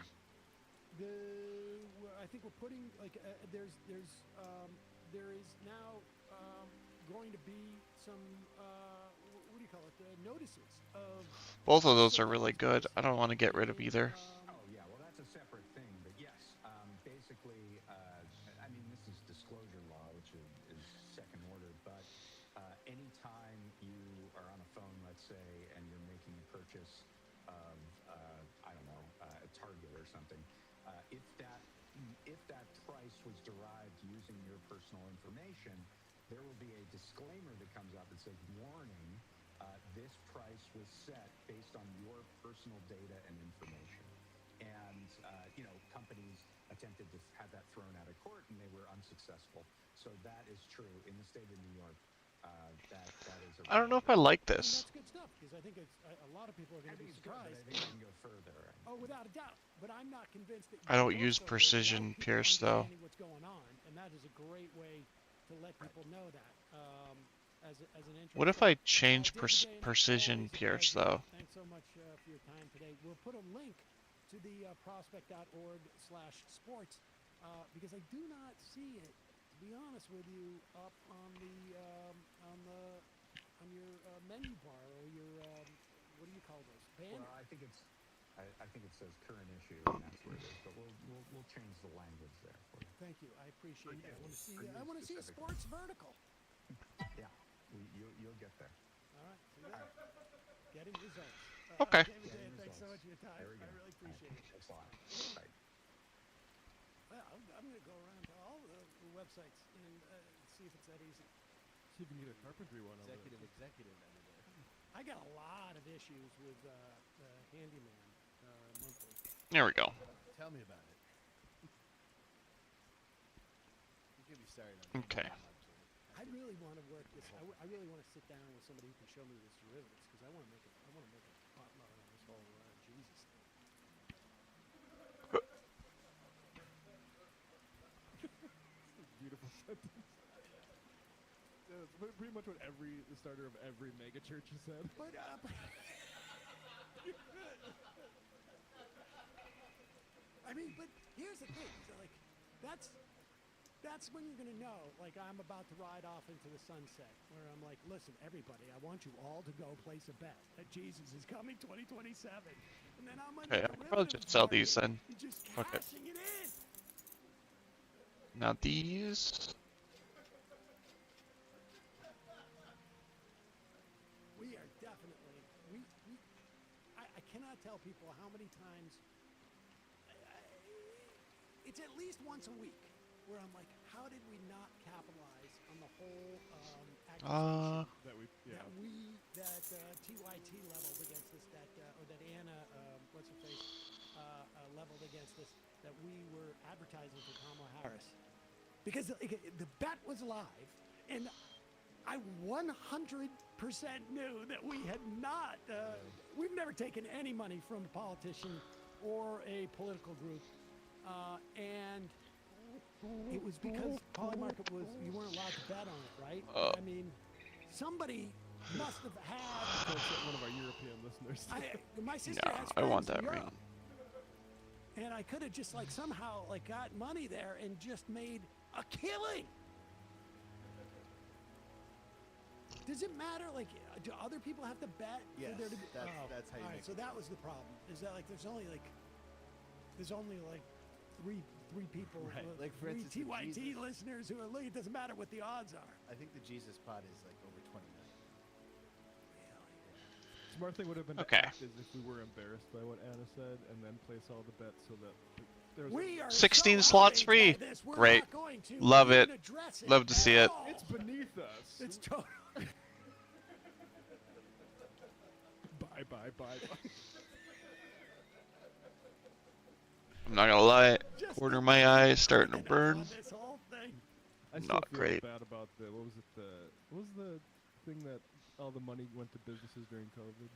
I think we're putting like there is now going to be some what do you call it notices of Both of those are really good. I don't want to get rid of either. Oh yeah, well that's a separate thing, but yes, basically, I mean this is disclosure law, which is second order, but anytime you are on a phone, let's say, and you're making a purchase of I don't know, a Target or something, if that price was derived using your personal information, there will be a disclaimer that comes out that says, warning, this price was set based on your personal data and information. And, you know, companies attempted to have that thrown out of court and they were unsuccessful. So that is true in the state of New York. That is a I don't know if I like and this. that's good stuff because I think it's a lot of people are going to be surprised. Good, but I think we can go further. Oh, without a doubt. But I'm not convinced that. I don't use precision pierce though. What's going on, and that is a great way to let people know that. As an intro. What if I change precision pierce though? Thanks so much for your time today. We'll put a link to the prospect.org/sports because I do not see it. To be honest with you, up on your menu bar or your what do you call those? Banner. Well, I think it says current issue, and that's where it is. But we'll change the language there for you. Thank you. I appreciate that. I want to see sports vertical. Yeah, you'll get there. All right. See that? Getting results. Okay. Thanks so much for your time. I really appreciate it. Thanks a lot. Right. Well, I'm going to go around to all the websites and see if it's that easy. See if you can get a carpentry one over there. Executive editor. I got a lot of issues with the Handyman monthly. There we go. Tell me about it. You can be started on Okay. I really want to work this. I really want to sit down with somebody who can show me this derivatives because I want to make a potluck on this whole Jesus thing. Beautiful sentence. That's pretty much what the starter of every mega church has said. But I mean, but here's the thing. So like, that's when you're gonna know. Like, I'm about to ride off into the sunset, where I'm like, listen, everybody, I want you all to go place a bet that Jesus is coming 2027, and then I'm on Okay, the I'll probably just sell these then. just Okay. cashing it in. Now these. We are definitely I cannot tell people how many times it's at least once a week where I'm like, how did we not capitalize on the whole accusation that TYT leveled against us, or that Anna what's her face leveled against us, that we were advertising for Kamala Harris, because the bet was live, and I 100% knew that we had not, we've never taken any money from a politician or a political group. And it was because Polymarket was, you weren't allowed to bet on it, right? I mean, somebody must have had. One of our European listeners. My sister No, has I friends want in that Europe. ring. And I could have just like somehow like got money there and just made a killing. Does it matter? Like, do other people have to bet? Yes, for there to be, that's how you all right, make so it. that was the problem. Is that like there's only like three people, Right, like, for three instance, the TYT Jesus- listeners who are like, it doesn't matter what the odds are. I think the Jesus pot is like over 20 million. Smart thing would have been Okay. to act as if we were embarrassed by what Anna said, and then place all the bets so that there was. We are 16 so slots outraged free. by this, we're Great. not going to Love even it. address it Love to at see it. all. It's beneath us. It's totally. Bye. I'm not gonna lie. Just Corner my eyes starting to on burn. this whole thing. I still Not feel great. bad about what was the thing that all the money went to businesses during COVID?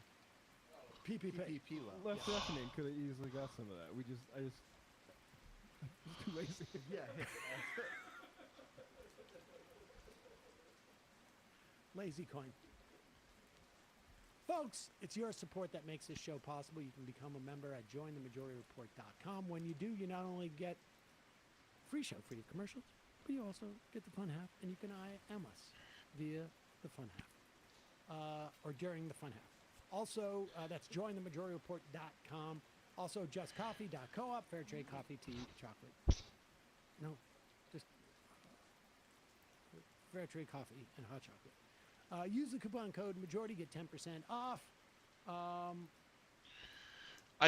PPP. PPP loan. Left Reckoning could have easily got some of that. I just too lazy. Yeah. Lazy coin. Folks, it's your support that makes this show possible. You can become a member at jointhemajorityreport.com. When you do, you not only get free show free of commercials, but you also get the fun half, and you can IM us via the fun half, or during the fun half. Also, that's jointhemajorityreport.com. Also, justcoffee.coop, fair trade coffee, tea, chocolate. No, just fair trade coffee and hot chocolate. Use the coupon code majority, get 10% off. I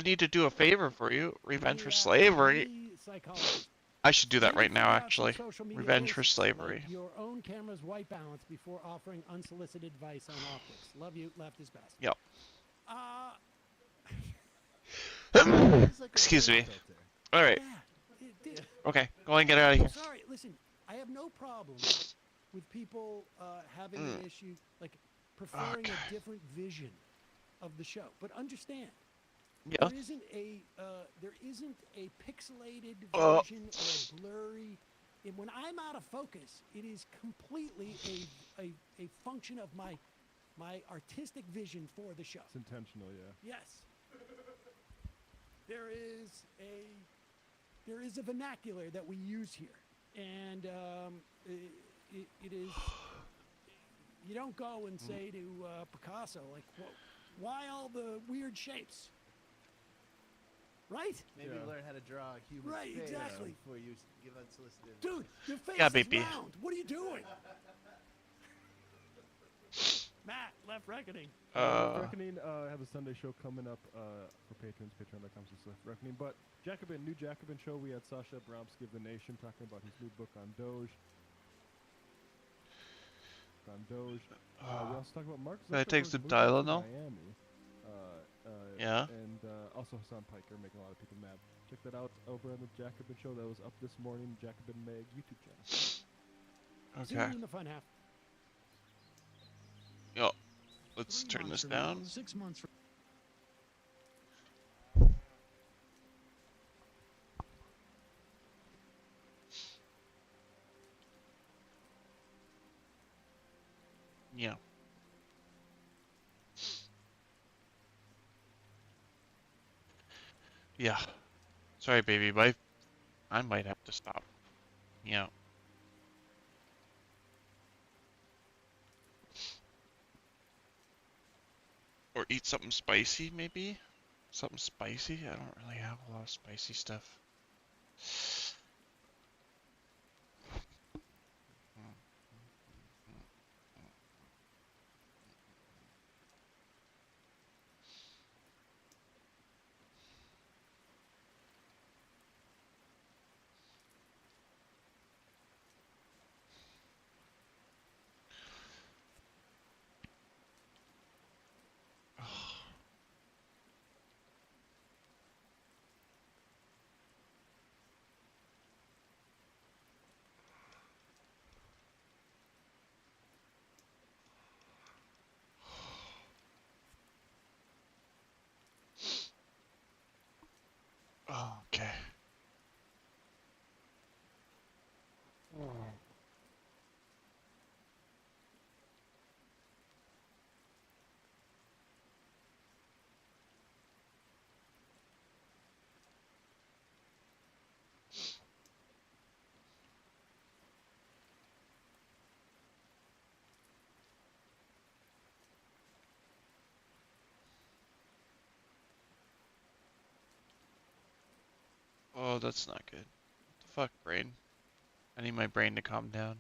need to do a favor for you. Revenge for the slavery. psychologist. I should do that Maybe right now, figure out some actually. social media Revenge for basics, slavery. like your own camera's white balance before offering unsolicited advice on optics. Love you. Left is best. Yep. Excuse me. All right. Yeah, it did. Okay. Go and get out of here. Sorry. Listen, I have no problem with people having an issue, like preferring Okay. a different vision of the show. But understand, Yeah. there isn't a pixelated Oh. version or a blurry. And when I'm out of focus, it is completely a function of my artistic vision for the show. It's intentional, yeah. Yes. There is a vernacular that we use here, and it is. You don't go and say to Picasso like, "Why all the weird shapes?" Right? Maybe Yeah. learn how to draw a human Right, face exactly. before you give unsolicited. Dude, your face Yeah, is baby. round. What are you doing? Matt, Left Reckoning. Reckoning have a Sunday show coming up for patrons, patreon.com/Reckoning. But new Jacobin show, we had Sasha Abramsky of The Nation talking about his new book on Doge. We also talk about Mark Can I take Zuckerberg's some move to Tylenol? Miami. Yeah. And also Hassan Piker making a lot of people mad. Check that out over on the Jacobin show. That was up this morning, Jacobin Meg YouTube channel. See you Okay. in the fun half. Yo. Let's 3 turn months this from now, down. 6 months from Yeah. Yeah. Sorry, baby. I might have to stop. Yeah. Or eat something spicy, maybe? Something spicy? I don't really have a lot of spicy stuff. Oh, that's not good. What the fuck, brain? I need my brain to calm down.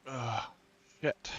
Ugh, shit.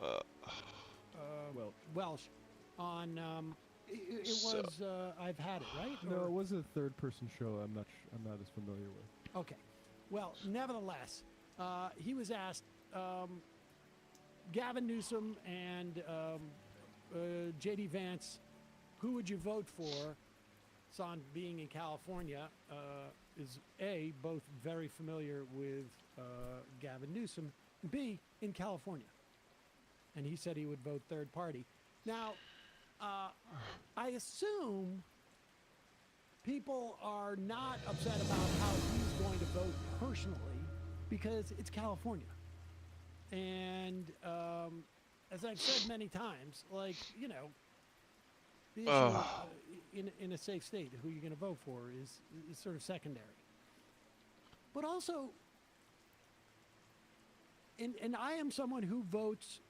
Uh, Well, Welsh on it So- was I've had it, right? no, Or- it was a third-person show. I'm not as familiar with. Okay. Well, nevertheless, he was asked, Gavin Newsom and J.D. Vance, who would you vote for? Son being in California is A, both very familiar with Gavin Newsom, and B, in California. And he said he would vote third party. Now, I assume people are not upset about how he's going to vote personally because it's California. And as I've said many times, like, you know, the issue in a safe state, who you're going to vote for is sort of secondary. But also, and I am someone who votes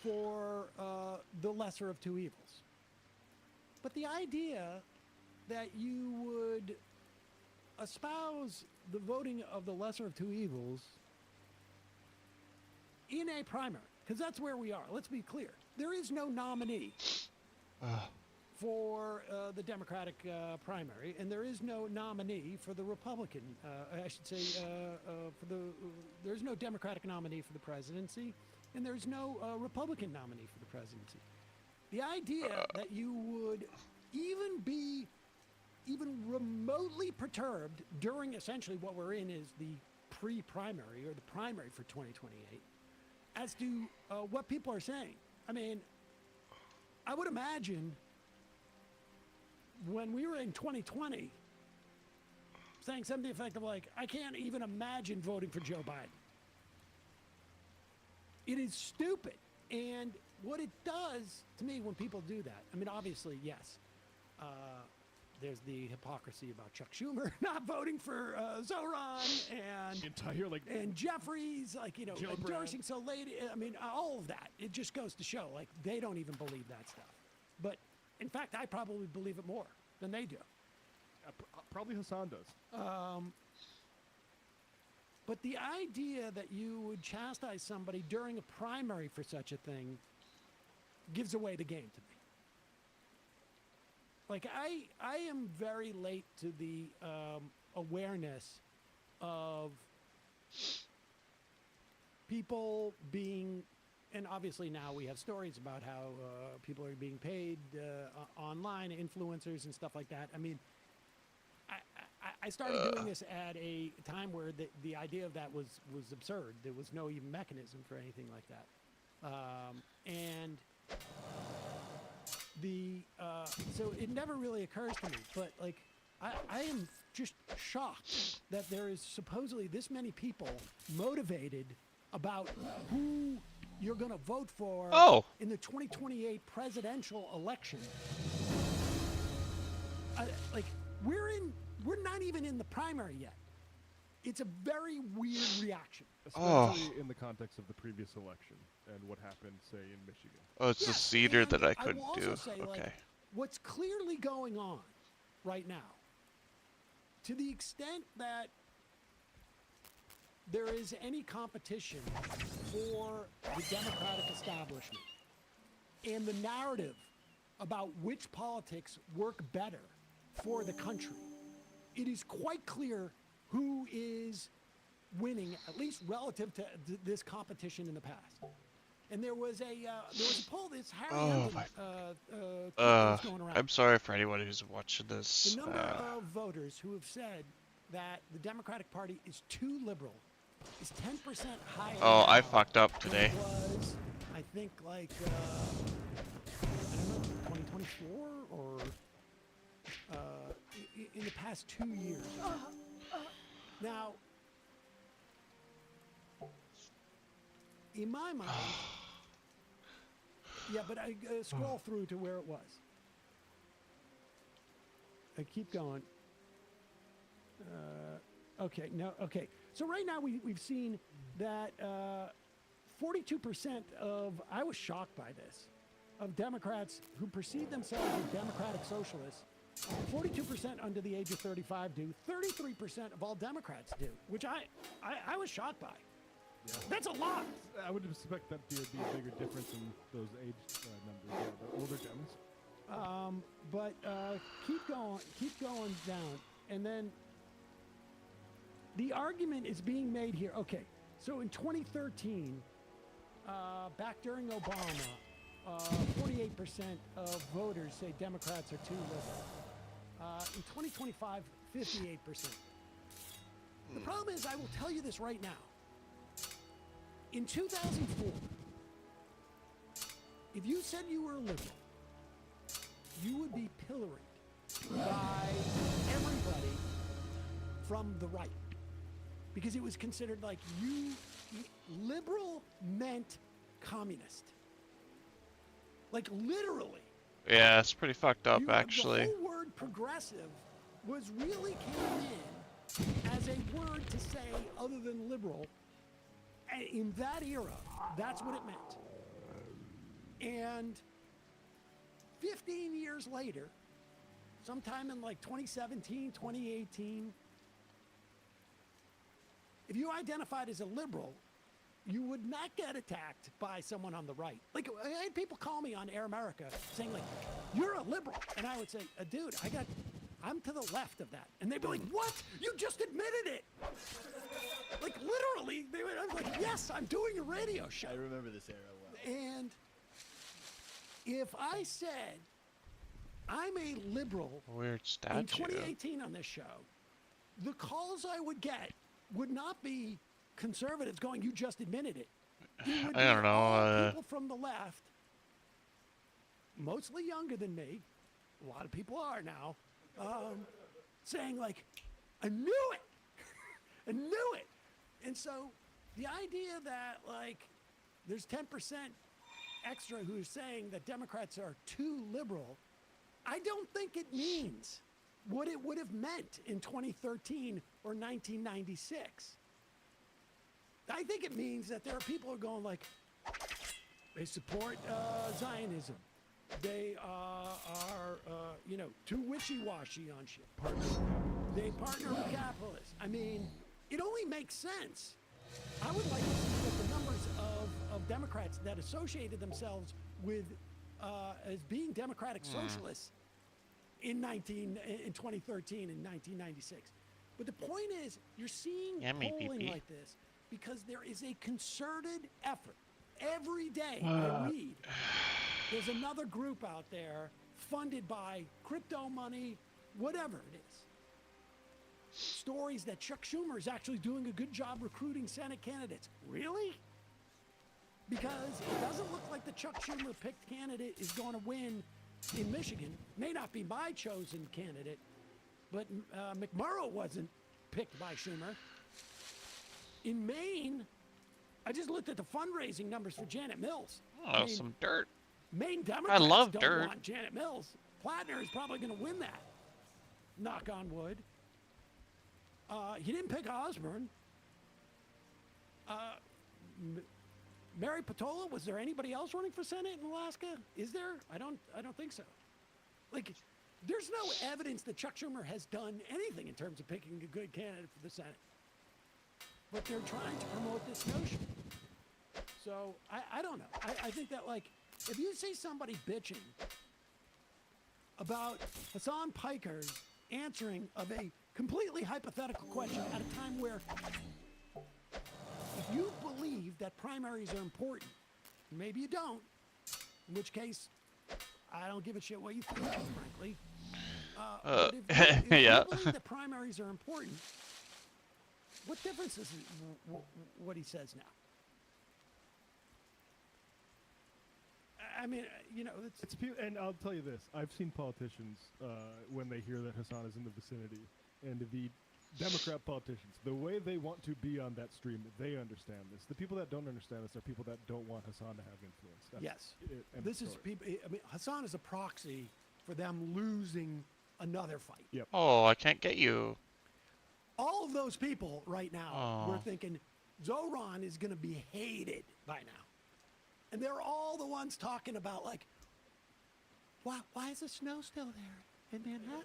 for the lesser of two evils. But the idea that you would espouse the voting of the lesser of two evils in a primary, because that's where we are. Let's be clear. There is no nominee for the Democratic primary, and there is no nominee for the Republican. I should say, there's no Democratic nominee for the presidency, and there's no Republican nominee for the presidency. The idea that you would even be remotely perturbed during essentially what we're in is the pre-primary or the primary for 2028 as to what people are saying. I mean, I would imagine when we were in 2020 saying something to the effect of like, I can't even imagine voting for Joe Biden. It is stupid. And what it does to me when people do that, I mean, obviously, yes, there's the hypocrisy about Chuck Schumer not voting for Zoran and Entire and Jeffries, like, you know, Joe endorsing so late. I mean, all of that. It just goes to show, like, they don't even believe that stuff. But in fact, I probably believe it more than they do. probably Hassan does. But the idea that you would chastise somebody during a primary for such a thing gives away the game to me. Like I am very late to the awareness of people being, and obviously now we have stories about how people are being paid online, influencers and stuff like that. I mean, I started doing this at a time where the idea of that was absurd. There was no even mechanism for anything like that. And so it never really occurs to me, but like I am just shocked that there is supposedly this many people motivated about who you're going to vote for in the 2028 presidential election. Like we're not even in the primary yet. It's a very weird reaction. Especially in the context of the previous election and what happened, say, in Michigan. Oh, it's the Seder that I couldn't do. Say, okay. Like, what's clearly going on right now, to the extent that there is any competition for the Democratic establishment and the narrative about which politics work better for the country, it is quite clear who is winning, at least relative to this competition in the past. And there was a poll. This Harry Hamlin was going around. I'm sorry for anyone who's watching this. The number of voters who have said that the Democratic Party is too liberal is 10% higher. Oh, now I fucked up today. than it was, I think, like I don't know, 2024 or in the past 2 years. Now, in my mind, yeah, but I scroll through to where it was. I keep going. Okay, no, okay. So right now we've seen that 42% of, I was shocked by this, of Democrats who perceive themselves as democratic socialists, 42% under the age of 35 do, 33% of all Democrats do, which I was shocked by. Yeah. That's a lot. I would expect that there would be a bigger difference in those age numbers, the older Dems. But keep going down. And then the argument is being made here. Okay, so in 2013, back during Obama, 48% of voters say Democrats are too liberal. In 2025, 58%. The problem is, I will tell you this right now. In 2004, if you said you were a liberal, you would be pilloried by everybody from the right. Because it was considered like liberal meant communist. Like literally. Yeah, it's pretty fucked up, actually. The whole word progressive was really came in as a word to say other than liberal. And in that era, that's what it meant. And 15 years later, sometime in like 2017, 2018, if you identified as a liberal, you would not get attacked by someone on the right. Like, I had people call me on Air America saying, like, you're a liberal. And I would say, dude, I'm to the left of that. And they'd be like, what? You just admitted it. Like, literally, I was like, yes, I'm doing a radio show. I remember this era well. And if I said I'm a liberal Weird statue. in 2018 on this show, the calls I would get would not be conservatives going, you just admitted it. It would I don't be know. all people from the left, mostly younger than me, a lot of people are now, saying like, I knew it. I knew it. And so the idea that like there's 10% extra who's saying that Democrats are too liberal, I don't think it means what it would have meant in 2013 or 1996. I think it means that there are people who are going like, they support Zionism. They are, too wishy-washy on shit. They partner with capitalists. I mean, it only makes sense. I would like to see that the numbers of Democrats that associated themselves with as being democratic socialists in 2013 and 1996. But the point is, you're seeing Yummy polling pee-pee. like this because there is a concerted effort. Every day I read, there's another group out there funded by crypto money, whatever it is. Stories that Chuck Schumer is actually doing a good job recruiting Senate candidates. Really? Because it doesn't look like the Chuck Schumer picked candidate is going to win in Michigan. May not be my chosen candidate, but McMurrow wasn't picked by Schumer. In Maine, I just looked at the fundraising numbers for Janet Mills. Oh, I mean, some dirt. Maine Democrats love don't dirt. want Janet Mills. Plattner is probably going to win that. Knock on wood. He didn't pick Osborne. Mary Patola, was there anybody else running for Senate in Alaska? Is there? I don't think so. Like, there's no evidence that Chuck Schumer has done anything in terms of picking a good candidate for the Senate. But they're trying to promote this notion. So, I don't know. I think that, like, if you see somebody bitching about Hassan Piker's answering of a completely hypothetical question at a time where if you believe that primaries are important, maybe you don't, in which case, I don't give a shit what you think, frankly. But if Yeah. you believe that primaries are important, what difference does what he says now? I mean, you know, It's and I'll tell you this: I've seen politicians when they hear that Hassan is in the vicinity, and the Democrat politicians, the way they want to be on that stream, they understand this. The people that don't understand this are people that don't want Hassan to have influence. That's yes, end this of is story. people. I mean, Hassan is a proxy for them losing another fight. Yep. Oh, I can't get you. All of those people right now, Oh. we're thinking Zoran is going to be hated by now. And they're all the ones talking about, like, why is the snow still there in Manhattan?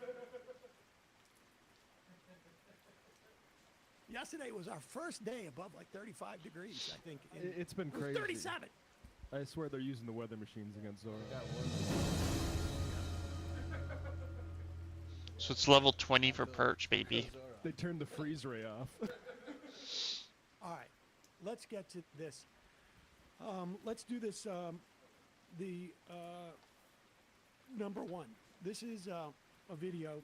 Yesterday was our first day above, like, 35 degrees, I think. It's been It was crazy. 37. I swear they're using the weather machines against Zoran. So it's level 20 for perch, baby. They turned the freeze ray off. All right, let's get to this. Let's do this. Number one. This is a video.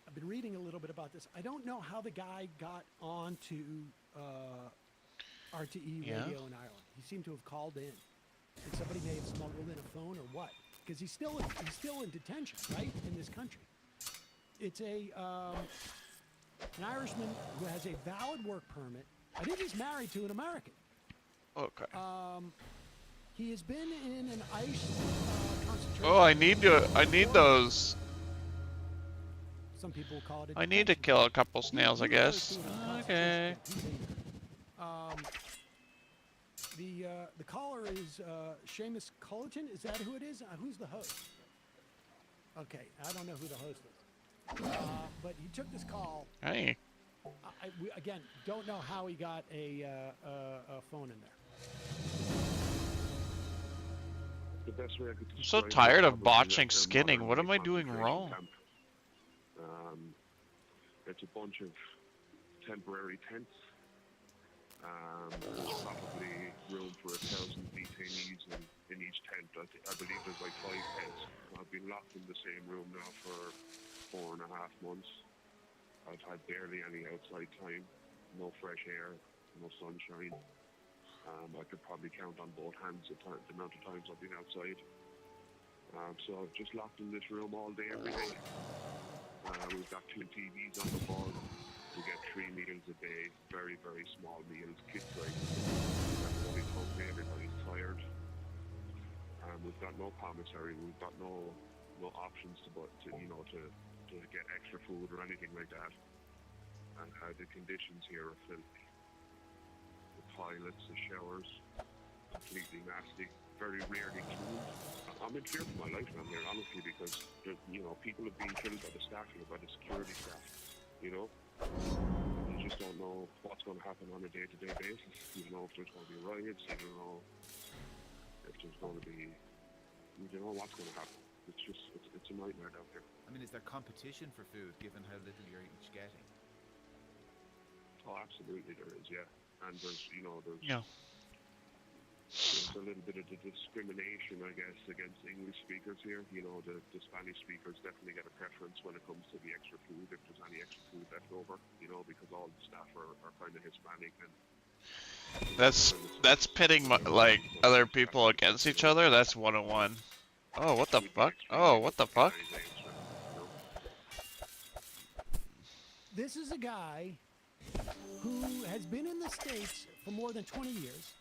I've been reading a little bit about this. I don't know how the guy got onto RTE Yeah? radio in Ireland. He seemed to have called in, and somebody may have smuggled in a phone or what? Because he's still in detention, right, in this country. It's an Irishman who has a valid work permit. I think he's married to an American. Okay. He has been in an ICE concentration. Oh, I need those. Some people call it a I need to detention kill a camp. couple snails, I He refers guess. to it as a Okay. concentration camp. He's in there. The caller is Seamus Cullerton. Is that who it is? Who's the host? Okay, I don't know who the host is. But he took this call. Hey. We, again, don't know how he got a phone in there. I'm so tired of botching skinning. What am I doing wrong? It's a bunch of temporary tents. There's probably room for 1,000 detainees in each tent. I believe there's like 5 tents. I've been locked in the same room now for 4.5 months. I've had barely any outside time, no fresh air, no sunshine. I could probably count on both hands the amount of times I've been outside. So I've just locked in this room all day, every day. We've got 2 TVs on the wall. We get 3 meals a day, very, very small meals, kid size. Everybody's hungry, everybody's tired. We've got no commissary, we've got no options to get extra food or anything like that. And the conditions here are filthy. The toilets, the showers, completely nasty, very rarely cleaned. I'm in fear for my life down here, honestly, because people have been killed by the staff here, by the security staff. You just don't know what's going to happen on a day-to-day basis. You don't know if there's going to be riots. You don't know if there's going to be. You don't know what's going to happen. It's just it's a nightmare down here. I mean, is there competition for food given how little you're each getting? Oh, absolutely there is, yeah. And there's Yeah. there's a little bit of the discrimination, I guess, against English speakers here. The Spanish speakers definitely get a preference when it comes to the extra food, if there's any extra food left over, because all the staff are kind of Hispanic and That's pitting like other people against each other. That's 101. Oh, what the we'd be fuck? extremely Oh, what the fuck? disorganized, This is a guy who has been in the States for more than 20 years,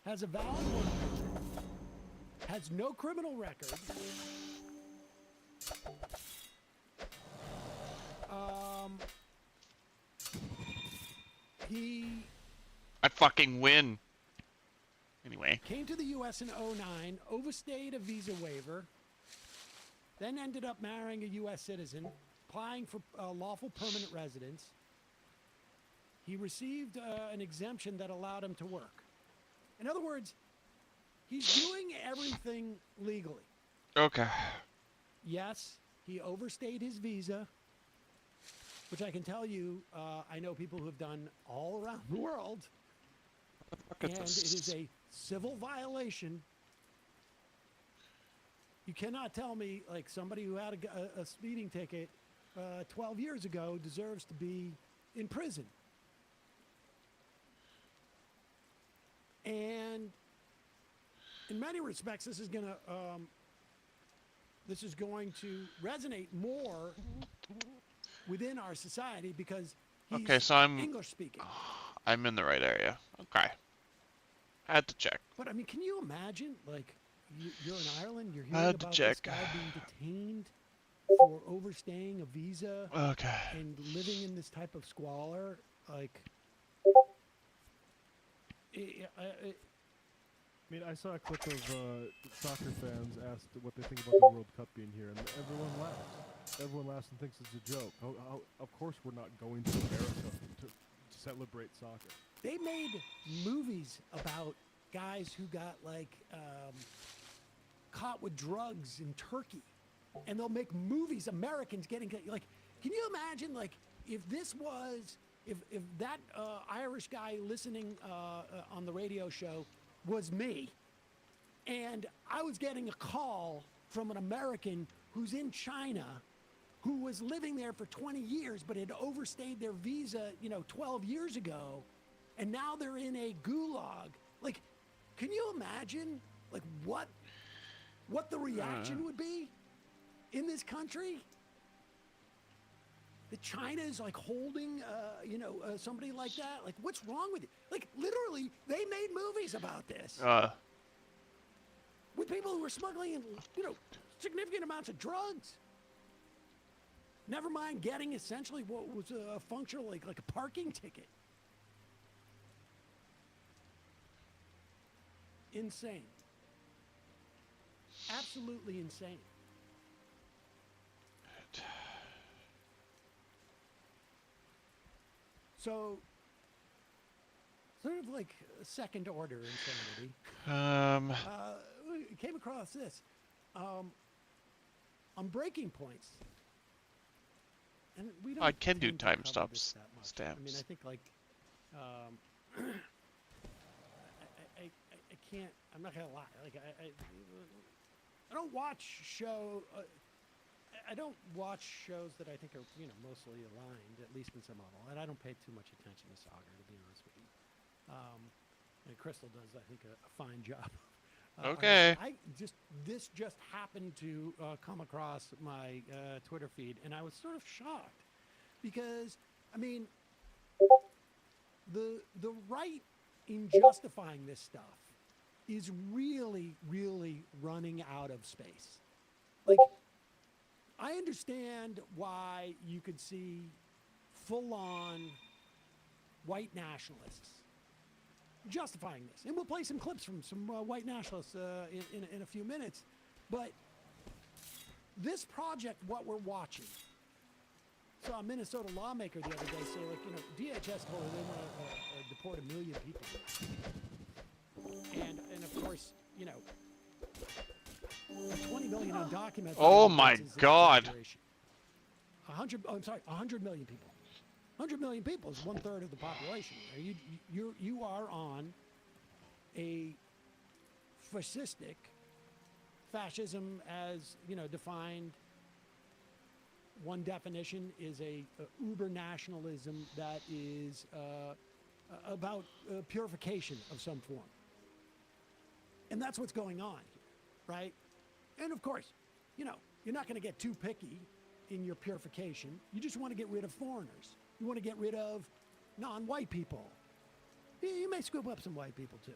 has a valid work permit, has no criminal record, he I fucking win. Anyway. came to the U.S. in 2009, overstayed a visa waiver, then ended up marrying a U.S. citizen, applying for lawful permanent residence. He received an exemption that allowed him to work. In other words, he's doing everything legally. Okay. Yes, he overstayed his visa, which I can tell you, I know people who have done all around the world, Look and at it this. is a civil violation. You cannot tell me, like, somebody who had a speeding ticket 12 years ago deserves to be in prison. And in many respects, this is going to resonate more within our society because he's Okay, so I'm English speaking. I'm in the right area. Okay. I had to check. But I mean, can you imagine, like, you're in Ireland, you're I hearing had to about check. this guy being detained for overstaying a visa Okay. and living in this type of squalor, like. I mean, I saw a clip of soccer fans asked what they think about the World Cup being here, and everyone laughs. Everyone laughs and thinks it's a joke. Of course we're not going to America to celebrate soccer. They made movies about guys who got, like, caught with drugs in Turkey. And they'll make movies, Americans getting, like, can you imagine, like, if this was, if that Irish guy listening on the radio show was me, and I was getting a call from an American who's in China, who was living there for 20 years but had overstayed their visa, 12 years ago, and now they're in a gulag. Like, can you imagine, like, what the reaction would be in this country? That China is, like, holding, somebody like that? Like, what's wrong with it? Like, literally, they made movies about this. With people who were smuggling in, significant amounts of drugs. Never mind getting essentially what was a functional, like a parking ticket. Insane. Absolutely insane. So, sort of like a second order insanity. We came across this. On breaking points. And we don't I can do tend to time cover stops, this that much. stamps. I mean, I think, like, I can't, I'm not gonna lie. Like, I don't watch I don't watch shows that I think are, mostly aligned, at least in some level. And I don't pay too much attention to soccer, to be honest with you. And Crystal does, I think, a fine job. Okay. This just happened to come across my Twitter feed, and I was sort of shocked because, I mean, the right in justifying this stuff is really, really running out of space. Like, I understand why you could see full-on white nationalists justifying this. And we'll play some clips from some white nationalists in a few minutes. But this project, what we're watching, saw a Minnesota lawmaker the other day say, like, DHS told her they want to deport 1 million people. And of course, But 20 million undocumented. Oh my is an God. exaggeration. 100 million people. 100 million people is 1/3 of the population. You are on a fascistic fascism, as defined. One definition is a uber nationalism that is about purification of some form, and that's what's going on here, right? And of course, you're not going to get too picky in your purification. You just want to get rid of foreigners. You want to get rid of non-white people. You may scoop up some white people too.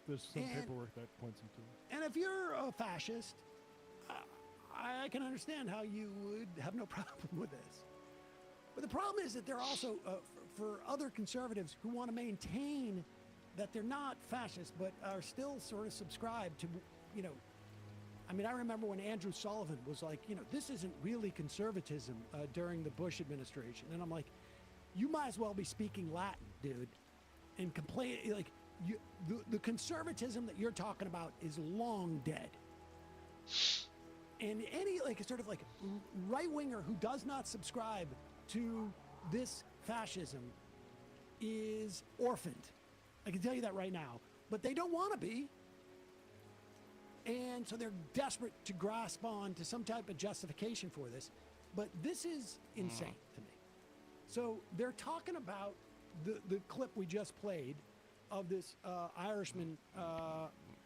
There's some paperwork that points him to. And if you're a fascist, I can understand how you would have no problem with this. But the problem is that there are also, for other conservatives who want to maintain that they're not fascist, but are still sort of subscribed to, I remember when Andrew Sullivan was like, this isn't really conservatism during the Bush administration. And I'm like, you might as well be speaking Latin, dude, and complain. Like, the conservatism that you're talking about is long dead. And any sort of right-winger who does not subscribe to this fascism is orphaned. I can tell you that right now. But they don't want to be. And so they're desperate to grasp on to some type of justification for this. But this is insane to me. So they're talking about the clip we just played of this Irishman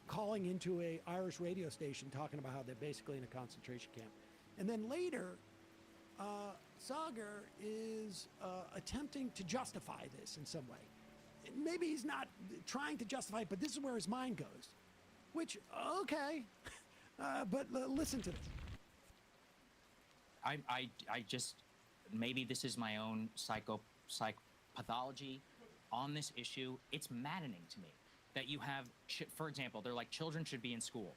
calling into a Irish radio station talking about how they're basically in a concentration camp. And then later, Sagar is attempting to justify this in some way. Maybe he's not trying to justify it, but this is where his mind goes. Which, okay, but listen to this. I just, maybe this is my own psychopathology on this issue. It's maddening to me that you have, for example, they're like, children should be in school.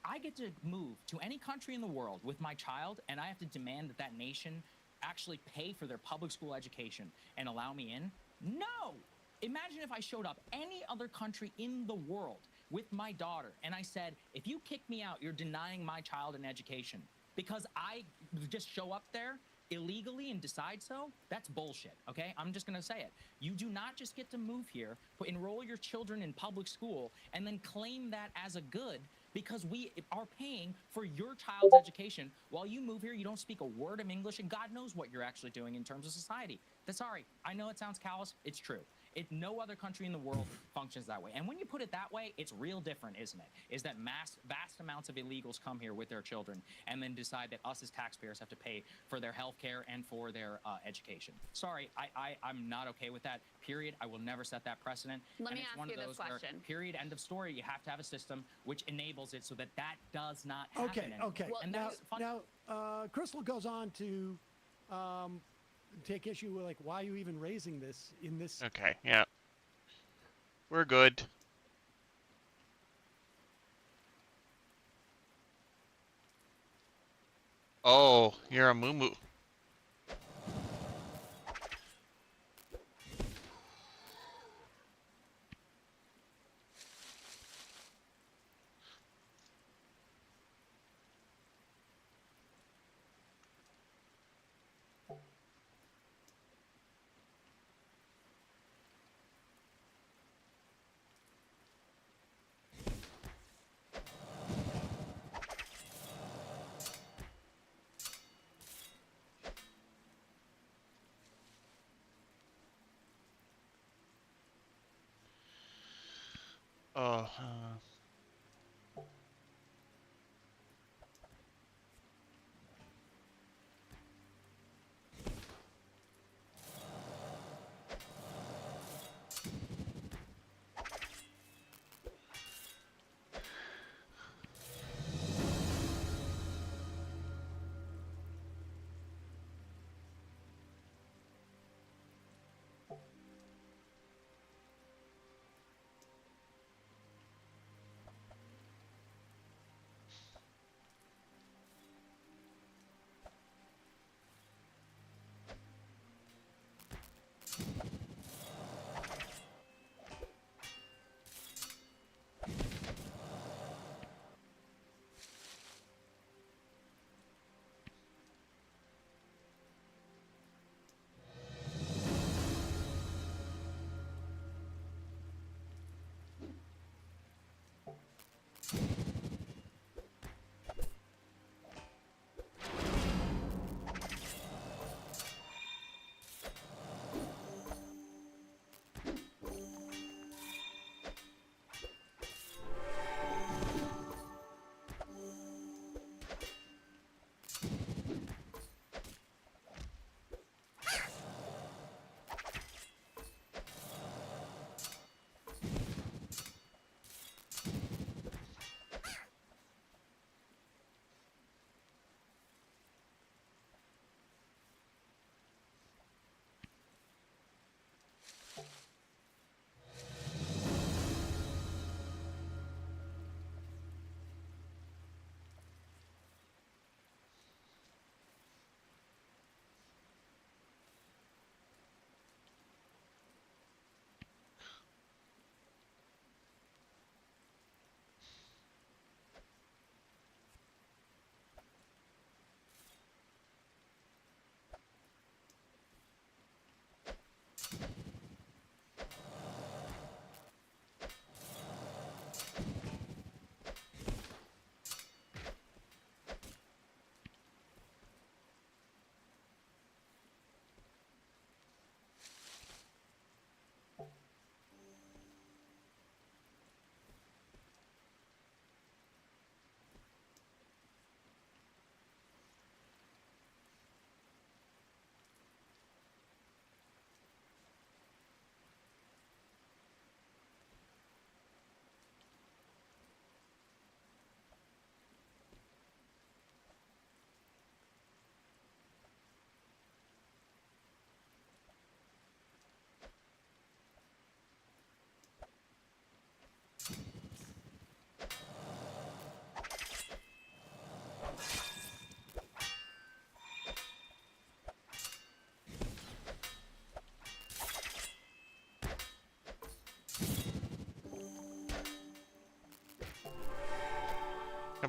I get to move to any country in the world with my child, and I have to demand that that nation actually pay for their public school education and allow me in? No! Imagine if I showed up any other country in the world with my daughter and I said, if you kick me out, you're denying my child an education because I just show up there illegally and decide so. That's bullshit, okay? I'm just gonna say it. You do not just get to move here, enroll your children in public school, and then claim that as a good because we are paying for your child's education. While you move here, you don't speak a word of English, and God knows what you're actually doing in terms of society. Sorry, I know it sounds callous. It's true. No other country in the world functions that way. And when you put it that way, it's real different, isn't it? Is that vast amounts of illegals come here with their children and then decide that us as taxpayers have to pay for their health care and for their education. Sorry, I'm not okay with that, period. I will never set that precedent. Let me ask you this question. Period, end of story. You have to have a system which enables it so that that does not happen anymore. Okay. Well, now, Crystal goes on to take issue with why are you even raising this in this? Okay, yeah. We're good. Oh, you're a moo-moo. Oh,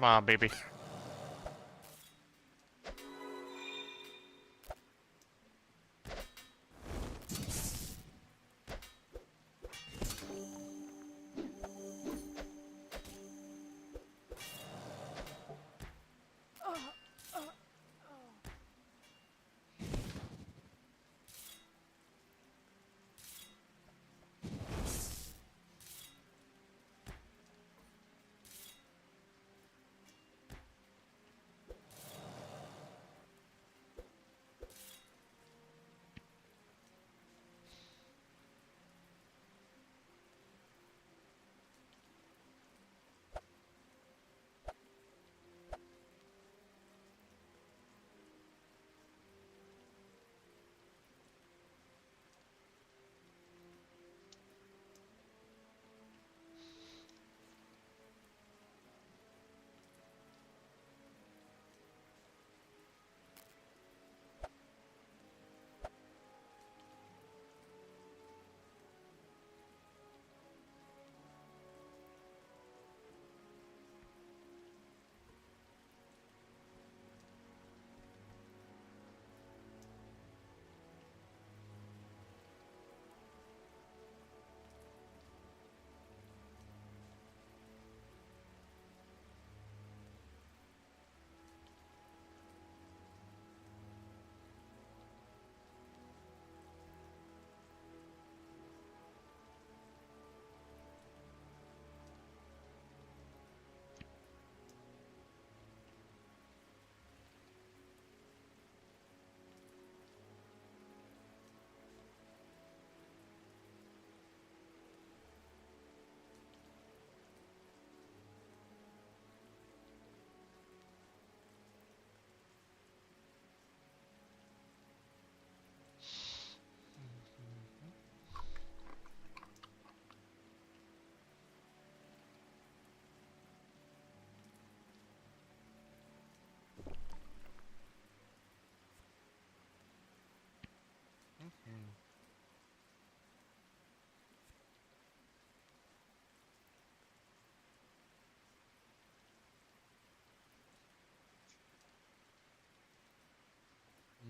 Come on, baby.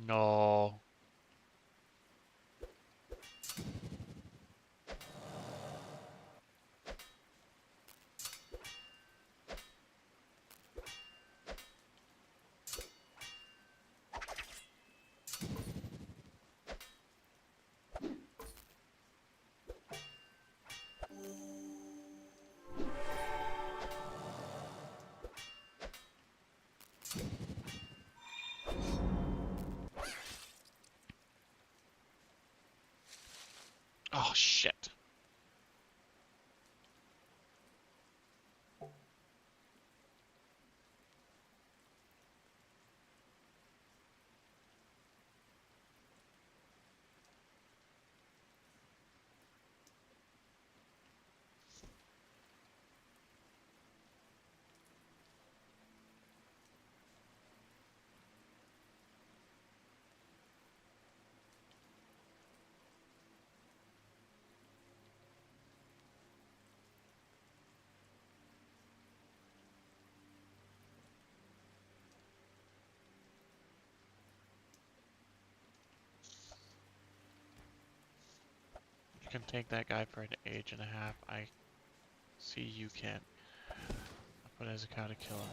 No. Oh, shit. You can take that guy for an age and a half. I see you can't. I'll put as a cow to kill him.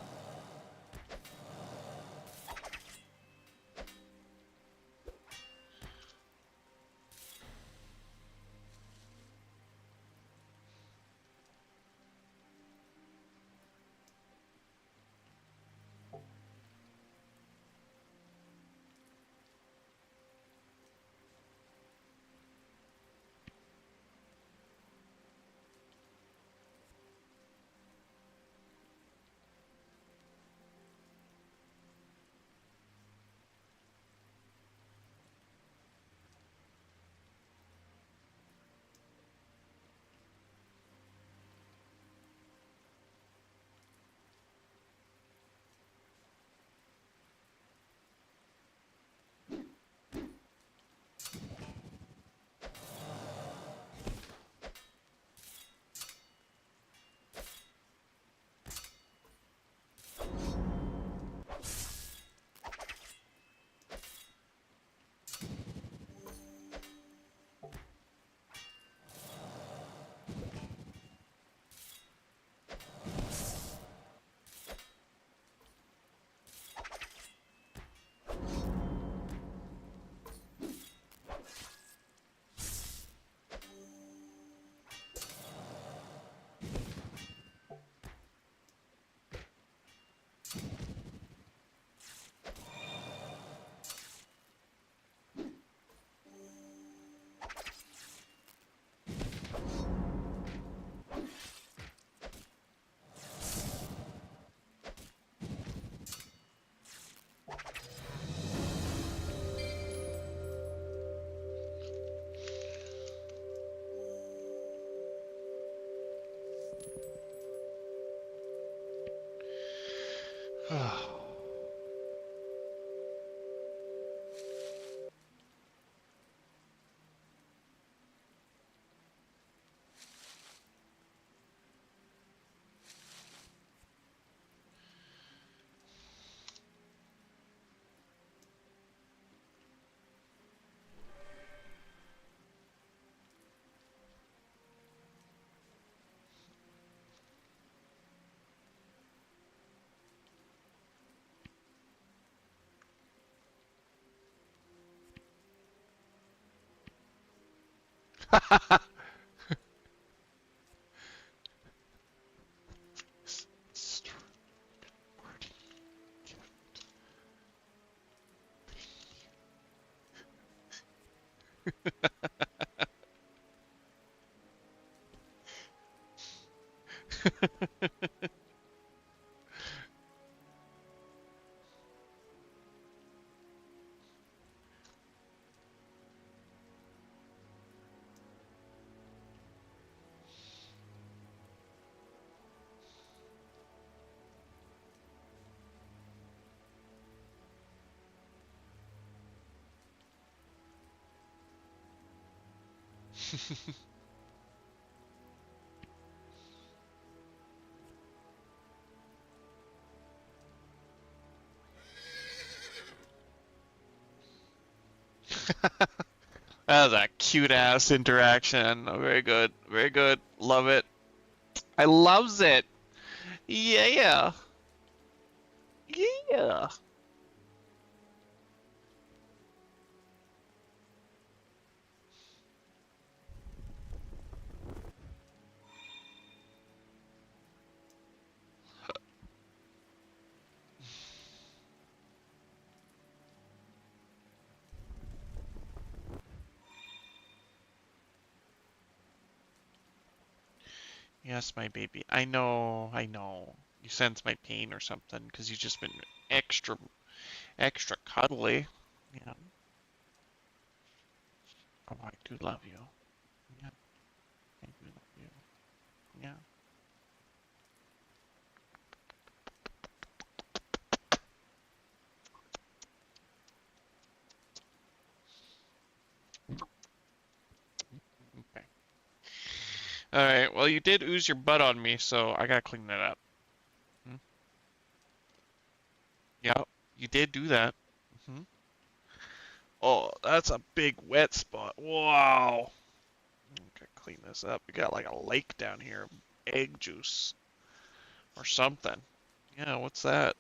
That was a cute ass interaction. Very good. Very good. Love it. I loves it. Yeah. Yeah. Yes, my baby. I know, I know. You sense my pain or something because you've just been extra, extra cuddly. Yeah. Oh, I do love you. Yeah, I do love you. Yeah. Okay. All right. Well, you did ooze your butt on me, so I gotta clean that up. Hmm? Yeah, you did do that. Hmm. Oh, that's a big wet spot. Wow. Okay, clean this up. We got like a lake down here, egg juice or something. Yeah, what's that?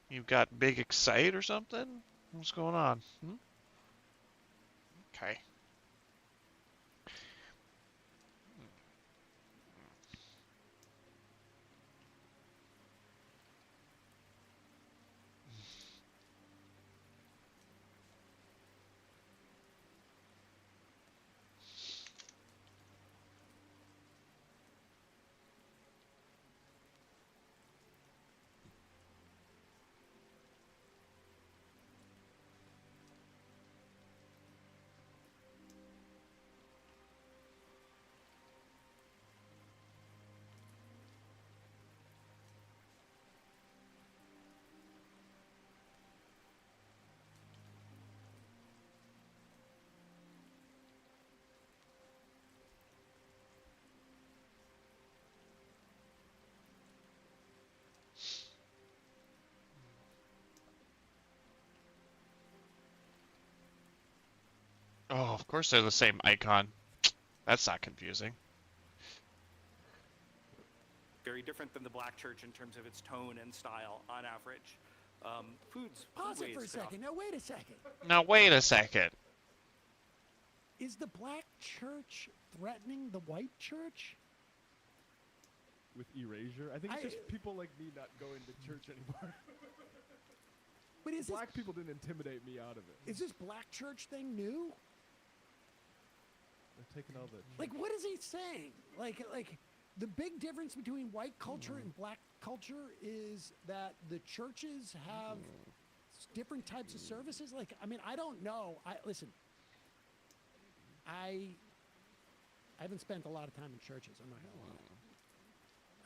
You've got big excite or something? What's going on? Hmm? Okay. Oh, of course they're the same icon. That's not confusing. Very different than the black church in terms of its tone and style on average. Pause it foodways for a could often- second. Now, wait a second. Now, wait a second. Is the black church threatening the white church? With erasure, I think it's just people like me not going to church anymore. But is Black people didn't intimidate me out of it. this black church thing new? They're taking all the. Like, what is he saying? Like the big difference between white culture and black culture is that the churches have different types of services. Like, I mean, I don't know. Listen. I haven't spent a lot of time in churches. I'm not gonna lie.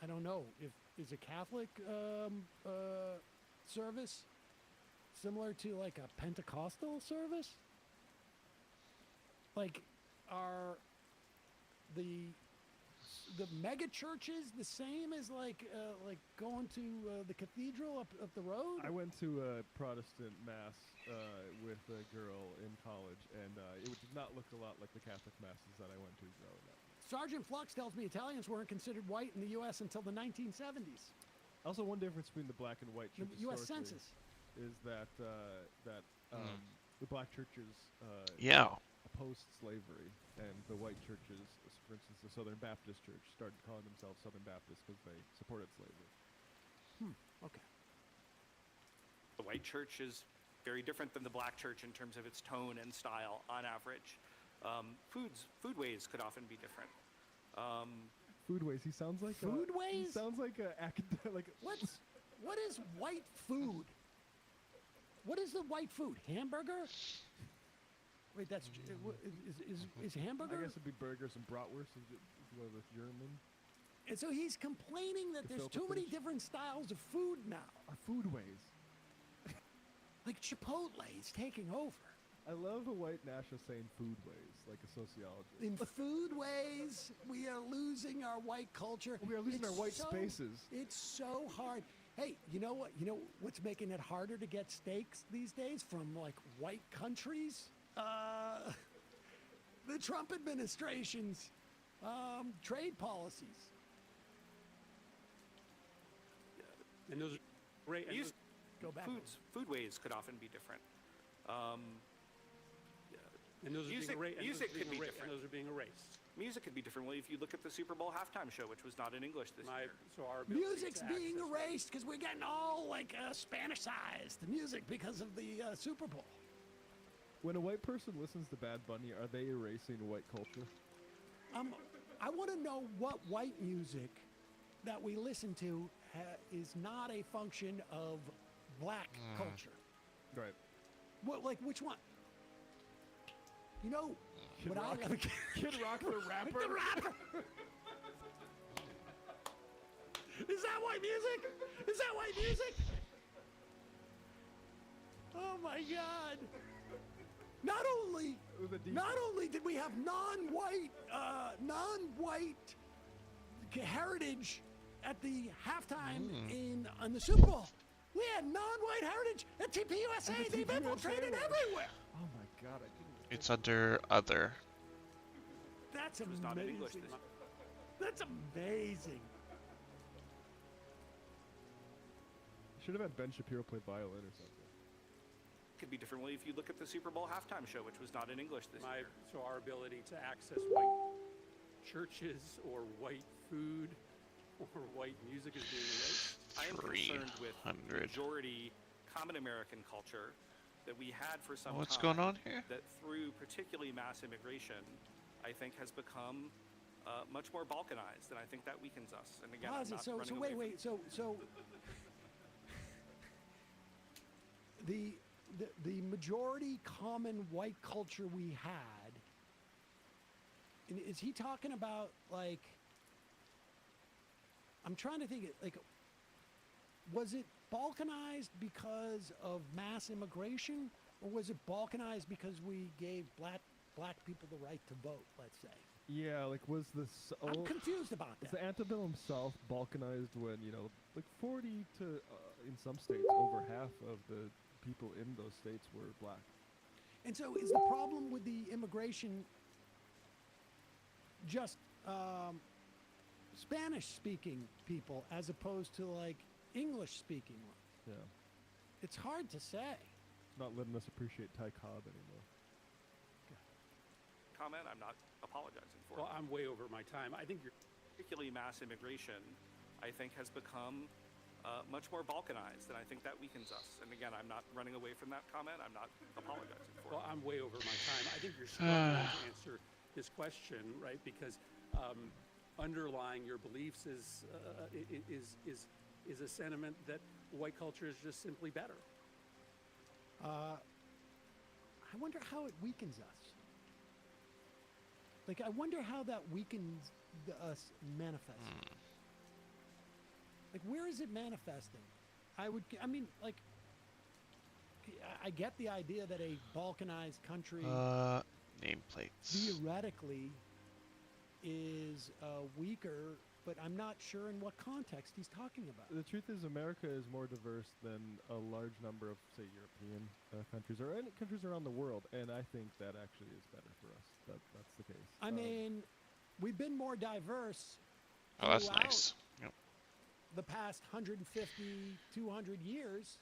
I don't know if is a Catholic service similar to like a Pentecostal service. Like, are the mega churches the same as like going to the cathedral up the road? I went to a Protestant mass with a girl in college, and it did not look a lot like the Catholic masses that I went to growing up. Sergeant Flux tells me Italians weren't considered white in the U.S. until the 1970s. Also, one difference between the black and white church The U.S. Census. is that the black churches Yeah. post-slavery, and the white churches, for instance, the Southern Baptist Church, started calling themselves Southern Baptists because they supported slavery. Okay. The white church is very different than the black church in terms of its tone and style on average. Foodways could often be different. Foodways. He sounds like He Foodways? sounds like a academic. What is white food? What is the white food? Hamburger? Wait, that's is hamburger? I guess it'd be burgers and bratwurst. Is one of the German. And so he's complaining that there's too many different styles of food now. Our foodways. Like Chipotle is taking over. I love a white nationalist saying foodways, like a sociologist. In foodways, we are losing our white culture. We are losing our white spaces. It's so hard. Hey, you know what? You know what's making it harder to get steaks these days from like white countries? The Trump administration's trade policies. And those are great. Go back. Foodways could often be different. And those music could be different. And those are being erased. Music could be different. Well, if you look at the Super Bowl halftime show, which was not in English this year. So our ability Music's to being access erased because we're getting all like Spanishized the music because of the Super Bowl. When a white person listens to Bad Bunny, are they erasing white culture? I want to know what white music that we listen to is not a function of black culture. Right. What, like, which one? You know, Kid what Rock, I like. Kid Rock, the rapper. The rapper. Is that white music? Is that white music? Oh my God! Not only did we have non-white heritage at the halftime on the Super Bowl, we had non-white heritage at TPUSA. They've infiltrated everywhere. Oh my God! I didn't. It's under other. That's It was not in English amazing. this year. That's amazing. Should have had Ben Shapiro play violin or something. Could be different. Well, if you look at the Super Bowl halftime show, which was not in English this year. So our ability to access white churches or white food or white music is being erased. I am concerned with 300. majority common American culture that we had for some What's time. going on here? That through particularly mass immigration, I think has become much more balkanized, and I think that weakens us. And again, I'm not So running away wait. So the majority common white culture we had. Is he talking about like? I'm trying to think. Like, was it balkanized because of mass immigration, or was it balkanized because we gave black people the right to vote? Let's say. Yeah, like was this? I'm confused about Was that. the antebellum South balkanized when like 40 to in some states over half of the people in those states were black. And so is the problem with the immigration just Spanish-speaking people as opposed to like English-speaking ones? Yeah. It's hard to say. It's not letting us appreciate Ty Cobb anymore. comment. I'm not apologizing for Well, it. I'm way over my time. I think you're. Particularly mass immigration, I think, has become much more balkanized, and I think that weakens us. And again, I'm not running away from that comment. I'm not apologizing for Well, it. I'm way over my time. I think you're struggling to answer this question, right? Because underlying your beliefs is a sentiment that white culture is just simply better. I wonder how it weakens us. Like, I wonder how that weakens us manifest. Like, where is it manifesting? I get the idea that a balkanized country Nameplates. theoretically is weaker, but I'm not sure in what context he's talking about. The truth is, America is more diverse than a large number of, say, European countries or any countries around the world, and I think that actually is better for us. That's the case. I mean, we've been more diverse Oh, that's throughout nice. Yep. the past 150, 200 years.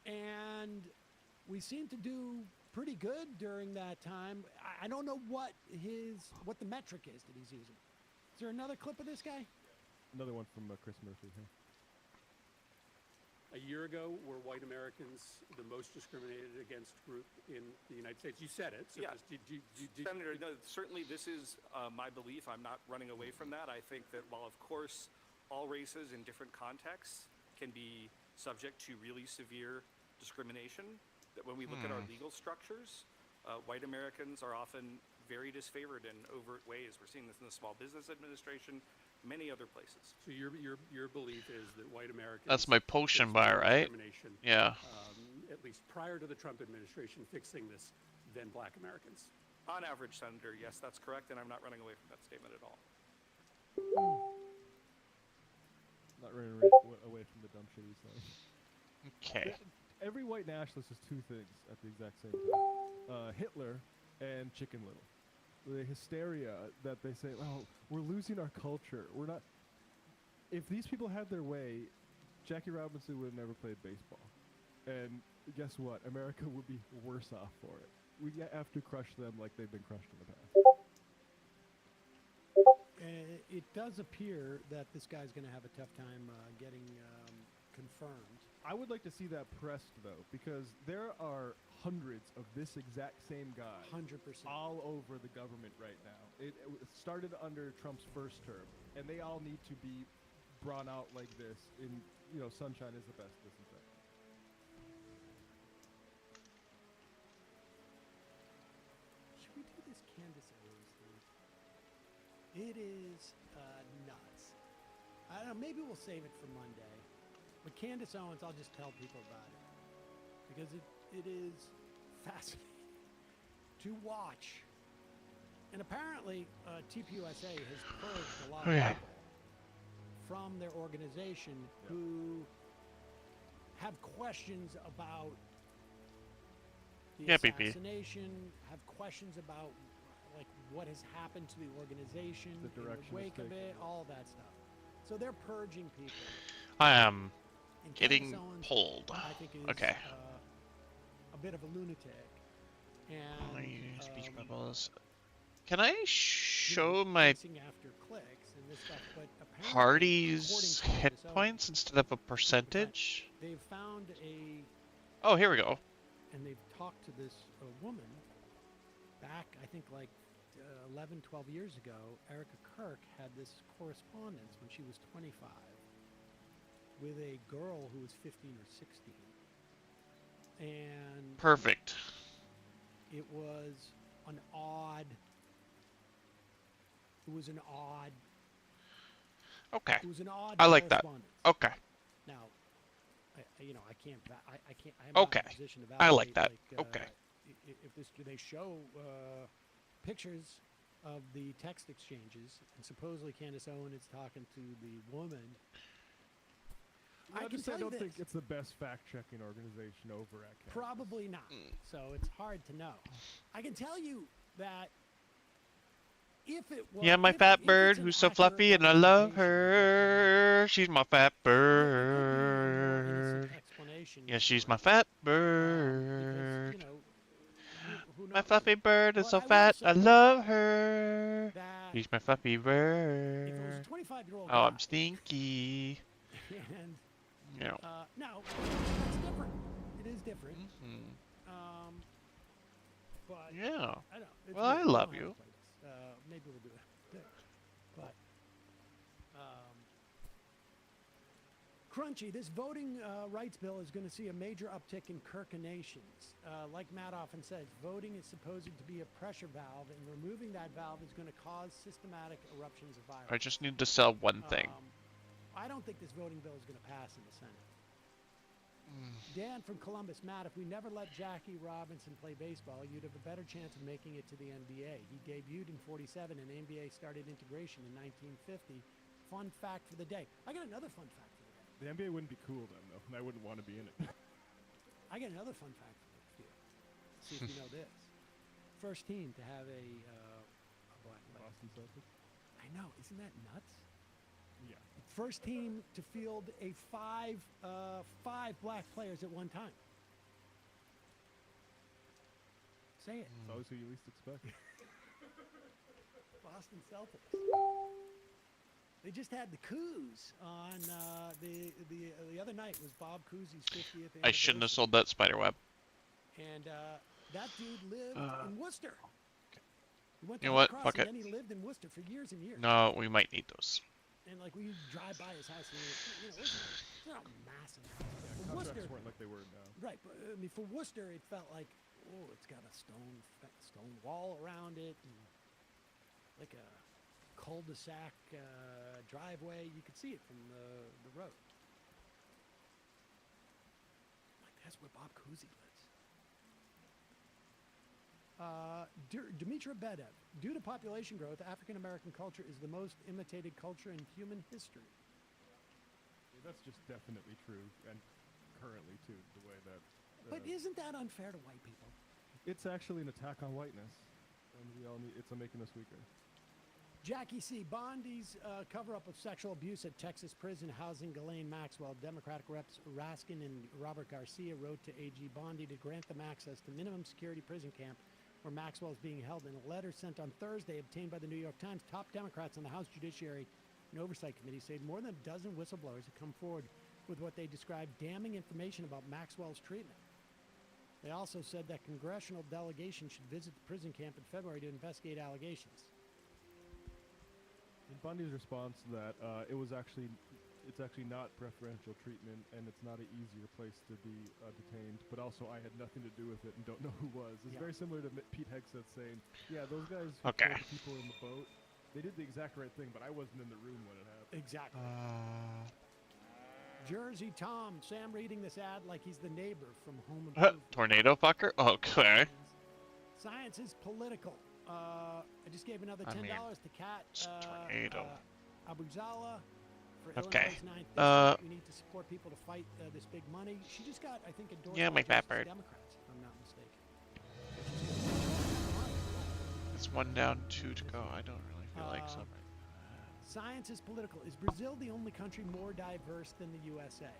And we seem to do pretty good during that time. I don't know what the metric is that he's using. Is there another clip of this guy? Another one from Chris Murphy here. A year ago, were white Americans the most discriminated against group in the United States? You said it. So Yeah. Senator, no, certainly this is my belief. I'm not running away from that. I think that while, of course, all races in different contexts can be subject to really severe discrimination, that when we look at our legal structures, white Americans are often very disfavored in overt ways. We're seeing this in the Small Business Administration, many other places. so your belief is that white Americans. That's my potion face bar, more right? discrimination, Yeah. At least prior to the Trump administration fixing this, than Black Americans. On average, Senator, yes, that's correct, and I'm not running away from that statement at all. Not running away from the dumb shit he's saying. Okay. Every white nationalist is two things at the exact same time. Hitler and Chicken Little. The hysteria that they say, oh, we're losing our culture. We're not... If these people had their way, Jackie Robinson would have never played baseball. And guess what? America would be worse off for it. We have to crush them like they've been crushed in the past. It does appear that this guy's going to have a tough time getting confirmed. I would like to see that pressed, though, because there are hundreds of this exact same guy 100%. all over the government right now. It started under Trump's first term, and they all need to be brought out like this. Sunshine is the best disinfectant. Should we do this Candace Owens thing? It is nuts. I don't know, maybe we'll save it for Monday. But Candace Owens, I'll just tell people about it. Because it is fascinating to watch. And apparently, TPUSA has purged a lot of people from their organization who have questions about the assassination, have questions about like what has happened to the organization, The in direction the it's wake of taken. it, all that stuff. So they're purging people. I am And getting Candace Owens, pulled. I think is Okay. a bit of a lunatic. And Speech bubbles. Can I you know, show my chasing after clicks and this stuff, but apparently, party's according to hit Candace Owens, points instead of a percentage? they've found Oh, here we go. and they've talked to this woman back, I think, like 11, 12 years ago. Erica Kirk had this correspondence when she was 25 with a girl who was 15 or 16. And Perfect. it was an odd. Okay. It was an odd. I like that. correspondence. Okay. Now, I can't. I can't. I'm not Okay. in a position to I like validate, that. Okay. If this, do they show pictures of the text exchanges, and supposedly Candace Owens is talking to the woman. I can tell you don't this. think it's the best fact-checking organization over at Candace. Probably not. So it's hard to know. I can tell you that if it was. Yeah, my fat bird who's so fluffy and I love her. She's my fat bird. Yeah, she's my fat bird. My fluffy bird is so fat, I love her. She's my fluffy If it was bird. a 25-year-old Oh, guy, I'm stinky. and Yeah. no, it's different. It is different. But Yeah. I don't. It's Well, I weird. We love don't have you. to play this. Maybe we'll do it. But Crunchy, this voting rights bill is going to see a major uptick in Kirkinations. Like Matt often says, voting is supposed to be a pressure valve, and removing that valve is going to cause systematic eruptions of violence. I just need to sell one thing. I don't think this voting bill is going to pass in the Senate. Dan from Columbus, Matt, if we never let Jackie Robinson play baseball, you'd have a better chance of making it to the NBA. He debuted in 47 and NBA started integration in 1950. Fun fact for the day. I got another fun fact for the day. The NBA wouldn't be cool then, though, and I wouldn't want to be in it. I got another fun fact for you. See if you know this. First team to have a black player. Boston Celtics? I know. Isn't that nuts? Yeah. First team to field a five black players at one time. Say it. It's always who you least expect. Boston Celtics. They just had the Coos on the other night was Bob Cousy's 50th anniversary. I shouldn't have sold that spider web. And that dude lived in Worcester. He went to You know what? Cross, Fuck and it. then he lived in Worcester for years and years. No, we might need those. And like we drive by his house, and it's not massive. Yeah, For contracts Worcester, weren't like they were now. right? But I mean, for Worcester, it felt like it's got a stone wall around it, and like a cul-de-sac driveway. You could see it from the road. Like that's where Bob Cousy lives. Dmitry Bedev. Due to population growth, African American culture is the most imitated culture in human history. Yeah, that's just definitely true, and currently too, the way that. But isn't that unfair to white people? It's actually an attack on whiteness, and we all need. It's making us weaker. Jackie C. Bondi's cover-up of sexual abuse at Texas prison housing Ghislaine Maxwell. Democratic reps Raskin and Robert Garcia wrote to AG Bondi to grant them access to minimum security prison camp where Maxwell is being held. In a letter sent on Thursday, obtained by the New York Times, top Democrats on the House Judiciary and Oversight Committee said more than a dozen whistleblowers have come forward with what they described damning information about Maxwell's treatment. They also said that congressional delegation should visit the prison camp in February to investigate allegations. In Bundy's response to that, it's actually not preferential treatment, and it's not an easier place to be detained. But also, I had nothing to do with it and don't know who was. It's very similar to Pete Hegseth saying, "Yeah, those guys who killed the people in the boat, they did the exact right thing, but I wasn't in the room when it happened." Exactly. Jersey Tom, Sam reading this ad like he's the neighbor from Home Improvement. Tornado fucker? Okay. Science is political. I just gave another $10 to Kat Abuzala for Illinois' 9th district. We need to support people to fight this big money. She just got, I think, endorsed by Justice Democrats, if I'm not mistaken. It's 1 down, 2 to go. I don't really feel like something. Science is political. Is Brazil the only country more diverse than the USA?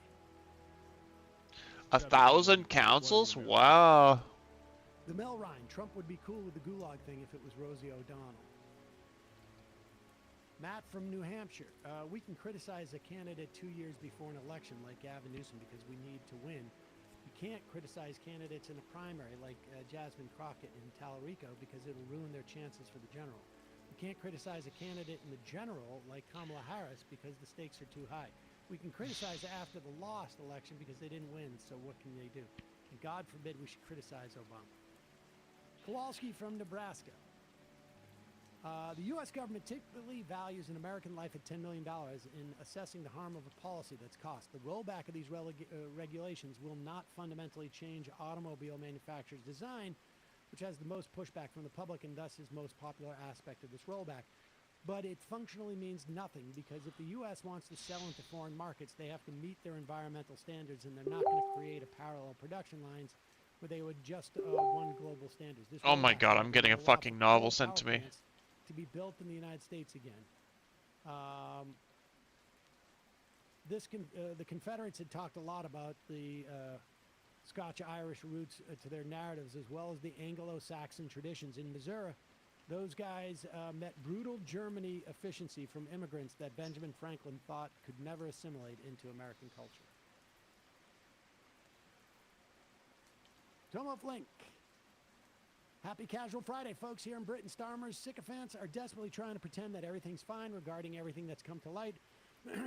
1,000 councils? Wow. The Mel Ryan, Trump would be cool with the gulag thing if it was Rosie O'Donnell. Matt from New Hampshire. We can criticize a candidate 2 years before an election like Gavin Newsom because we need to win. You can't criticize candidates in a primary like Jasmine Crockett in Tallarico because it'll ruin their chances for the general. You can't criticize a candidate in the general like Kamala Harris because the stakes are too high. We can criticize after the lost election because they didn't win, so what can they do? And God forbid we should criticize Obama. Kowalski from Nebraska. The U.S. government typically values an American life at $10 million in assessing the harm of a policy that's cost. The rollback of these regulations will not fundamentally change automobile manufacturers' design, which has the most pushback from the public and thus is most popular aspect of this rollback. But it functionally means nothing because if the U.S. wants to sell into foreign markets, they have to meet their environmental standards, and they're not going to create a parallel production lines where they would just one global standards. This Oh my god, I'm getting a fucking novel sent to me. To be built in the United States again. The Confederates had talked a lot about the Scotch-Irish roots to their narratives, as well as the Anglo-Saxon traditions. In Missouri, those guys met brutal Germany efficiency from immigrants that Benjamin Franklin thought could never assimilate into American culture. Tomo Flink. Happy Casual Friday, folks. Here in Britain, Starmer's sycophants are desperately trying to pretend that everything's fine regarding everything that's come to light.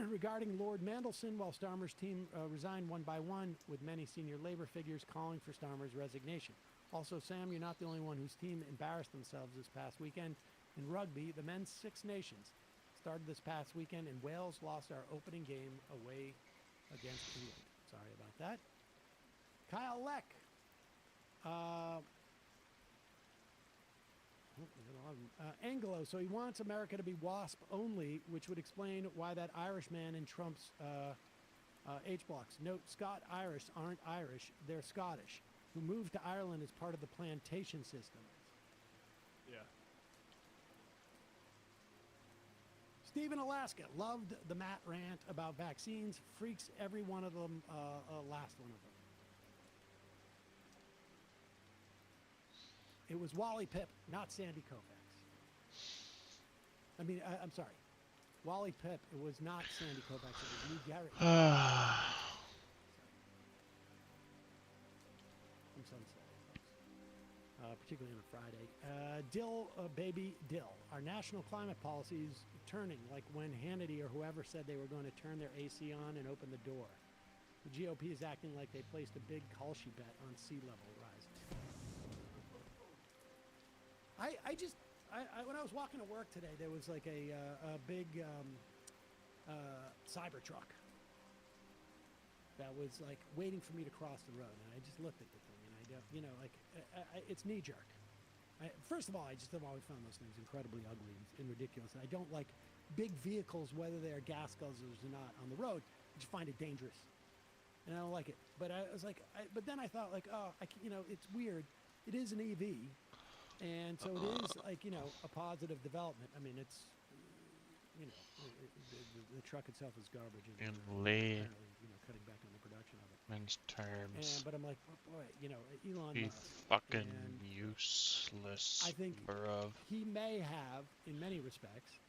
Regarding Lord Mandelson, while Starmer's team resigned one by one, with many senior labor figures calling for Starmer's resignation. Also, Sam, you're not the only one whose team embarrassed themselves this past weekend. In rugby, the men's Six Nations started this past weekend, and Wales lost our opening game away against England. Sorry about that. Kyle Leck. Anglo, so he wants America to be WASP only, which would explain why that Irish man in Trump's H-blocks. Note, Scot-Irish aren't Irish, they're Scottish, who moved to Ireland as part of the plantation system. Yeah. Steve in Alaska loved the Matt rant about vaccines. Freaks every one of them, last one of them. It was Wally Pipp, not Sandy Koufax. I mean, I'm sorry. Wally Pipp, it was not Sandy Koufax. It was Lou Gehrig. I'm so sorry, folks. Particularly on a Friday. Dill, baby Dill. Our national climate policy is turning, like when Hannity or whoever said they were going to turn their AC on and open the door. The GOP is acting like they placed a big Kalshi bet on sea level rise. When I was walking to work today, there was like a big Cybertruck that was like waiting for me to cross the road, and I just looked at the thing, and I don't, you know, like it's knee jerk. First of all, I just have always found those things incredibly ugly and ridiculous. And I don't like big vehicles, whether they are gas guzzlers or not, on the road. I just find it dangerous, and I don't like it. But I was like, but then I thought, like, oh, you know, it's weird. It is an EV, and so it is like, you know, a positive development. I mean, it's, you know, the truck itself is garbage, and lay apparently, you know, cutting back on the production of it. men's terms. But I'm like, boy, you know, Elon Be Musk. fucking and useless, I think bruv. he may have, in many respects,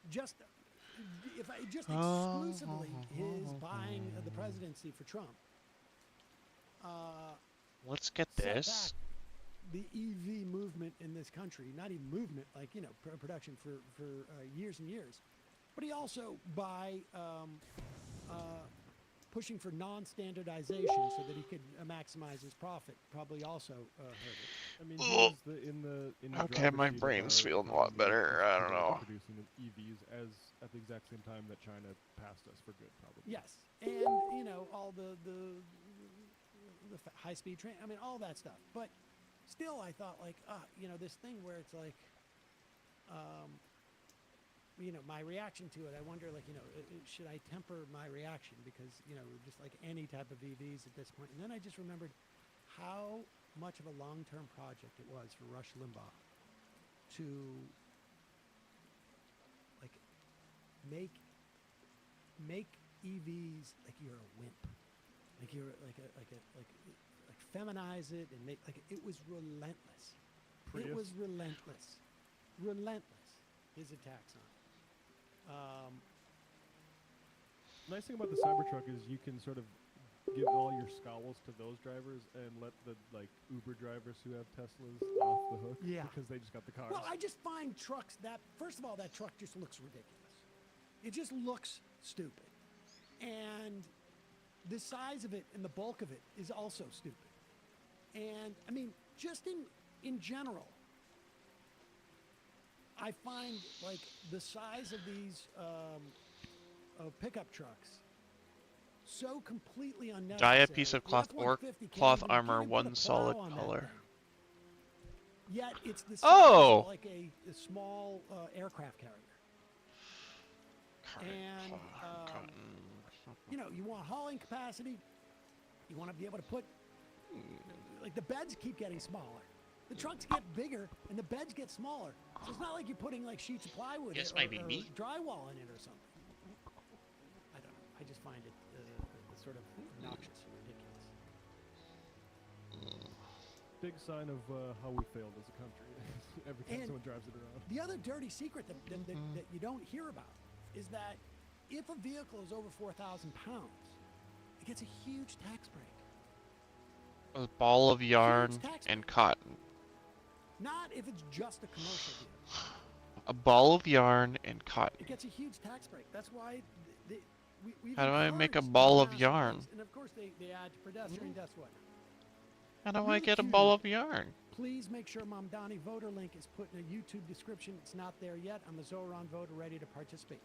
just exclusively his buying of the presidency for Trump. Let's get set this. back the EV movement in this country. Not even movement, like, you know, production for years and years. But he also, by pushing for non-standardization so that he could maximize his profit, probably also hurt it. I mean, he was in the Okay, my driver's seat brain's of feeling a our lot better. I don't know. producing EVs at the exact same time that China passed us for good, probably. Yes, and you know, all the high-speed train. I mean, all that stuff. But still, I thought, like, you know, this thing where it's like, you know, my reaction to it, I wonder, like, you know, should I temper my reaction? Because, you know, just like any type of EVs at this point. And then I just remembered how much of a long-term project it was for Rush Limbaugh to, like, make EVs like you're a wimp. Like you're like feminize it and make, like, it was relentless. Prius? It was relentless. His attacks on it. Nice thing about the Cybertruck is you can sort of give all your scowls to those drivers and let the, like, Uber drivers who have Teslas off the hook. Yeah. Because they just got the cars. Well, I just find trucks that, first of all, that truck just looks ridiculous. It just looks stupid. And the size of it and the bulk of it is also stupid. And, I mean, just in general, I find, like, the size of these pickup trucks so completely unnecessary. Dye a piece of The cloth or F-150 can't cloth even- armor, can't even one put a solid plow on that color. thing. Yet it's the size Oh! of like a small aircraft carrier. And you know, you want hauling capacity. You want to be able to put, like, the beds keep getting smaller. The trucks get bigger and the beds get smaller. So it's not like you're putting, like, sheets of plywood Yes, or my baby. drywall in it or something. I don't know. I just find it sort of obnoxious and ridiculous. Big sign of how we failed as a country. Every time And someone drives it around. The other dirty secret that you don't hear about is that if a vehicle is over 4,000 pounds, it gets a huge tax break. A ball of yarn tax and break. cotton. Not if it's just a commercial vehicle. A ball of yarn and cotton. It gets a huge tax break. That's why we've How do I make a encouraged ball of massive yarn? things. And of course they add to pedestrian deaths, whatnot. How do I Really get a cute. ball of yarn? Please make sure Mamdani voter link is put in a YouTube description. It's not there yet. I'm a Zoran voter ready to participate.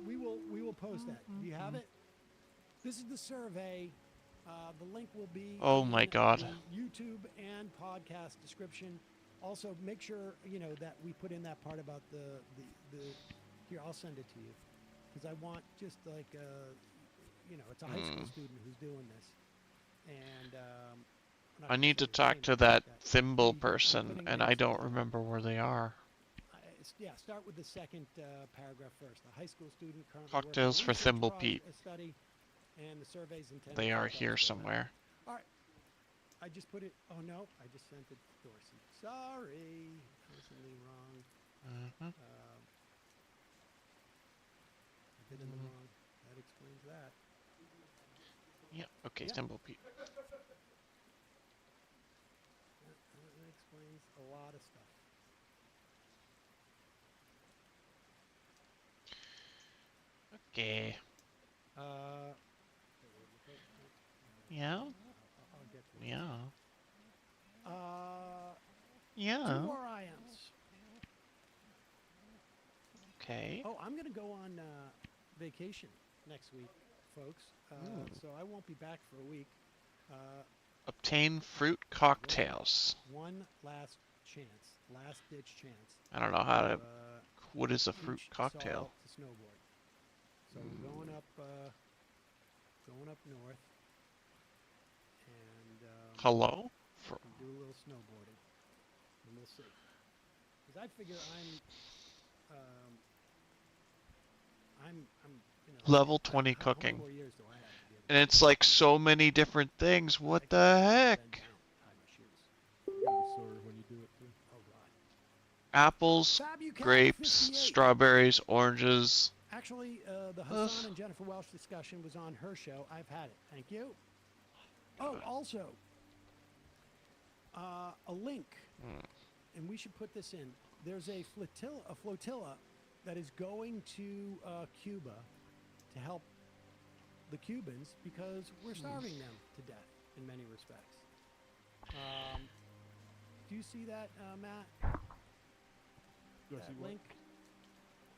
We will post that. Do you have it? This is the survey. The link will be Oh in my God. the YouTube and podcast description. Also, make sure, you know, that we put in that part about the here, I'll send it to you, because I want just like you know, it's a high school student who's doing this, and I'm not I need to sure his talk name to is that like thimble I'm person, putting and links I to don't the- remember where they are. Yeah, start with the second paragraph first. A high school student currently Cocktails working on for a Thimble research Pete. study, and the survey's intended They to are help here fill that. somewhere. All right. I just put it. Oh no, I just sent it to Dorsey. Sorry, I was in the wrong. Mhm. A bit in the wrong. That explains that. Yeah. Okay. Yeah. Simple Pete. That explains a lot of stuff. Okay. Yeah. I'll get to it. Yeah. Two Yeah. more IMs. Okay. Oh, I'm gonna go on vacation next week, folks. So I won't be back for a week. Obtain fruit cocktails. One last chance, last ditch chance. I don't know how to. Uh, What is a fruit teach us cocktail? all to snowboard. So we're going up north, and Hello? do a little snowboarding, and we'll see. Because I figure I'm Level 20 how many cooking. more years do I have to be able to And it's like so many different things. What the heck? bend down, tie my shoes? You're gonna be sore when you do it too. Oh God. Apples, Fabucat grapes, 58. strawberries, oranges. Actually, the Ugh. Hassan and Jennifer Welsh discussion was on her show. I've had it. Thank you. Oh, also, a link, and we should put this in. There's a flotilla that is going to Cuba to help the Cubans because we're starving them to death in many respects. Do you see that, Matt? Do I That see what? link?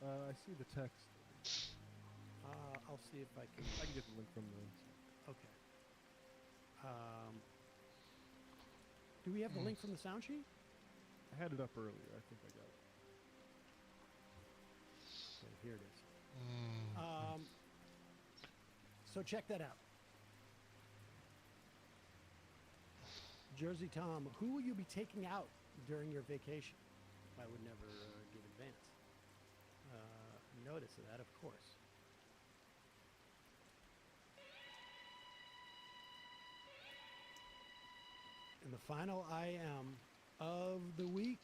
I see the text. I'll see if I can. I can get the link from the. Okay. Do we have the link from the sound sheet? I had it up earlier. I think I got it. Okay, here it is. So check that out. Jersey Tom, who will you be taking out during your vacation? I would never give advance. Notice of that, of course. And the final IM of the week,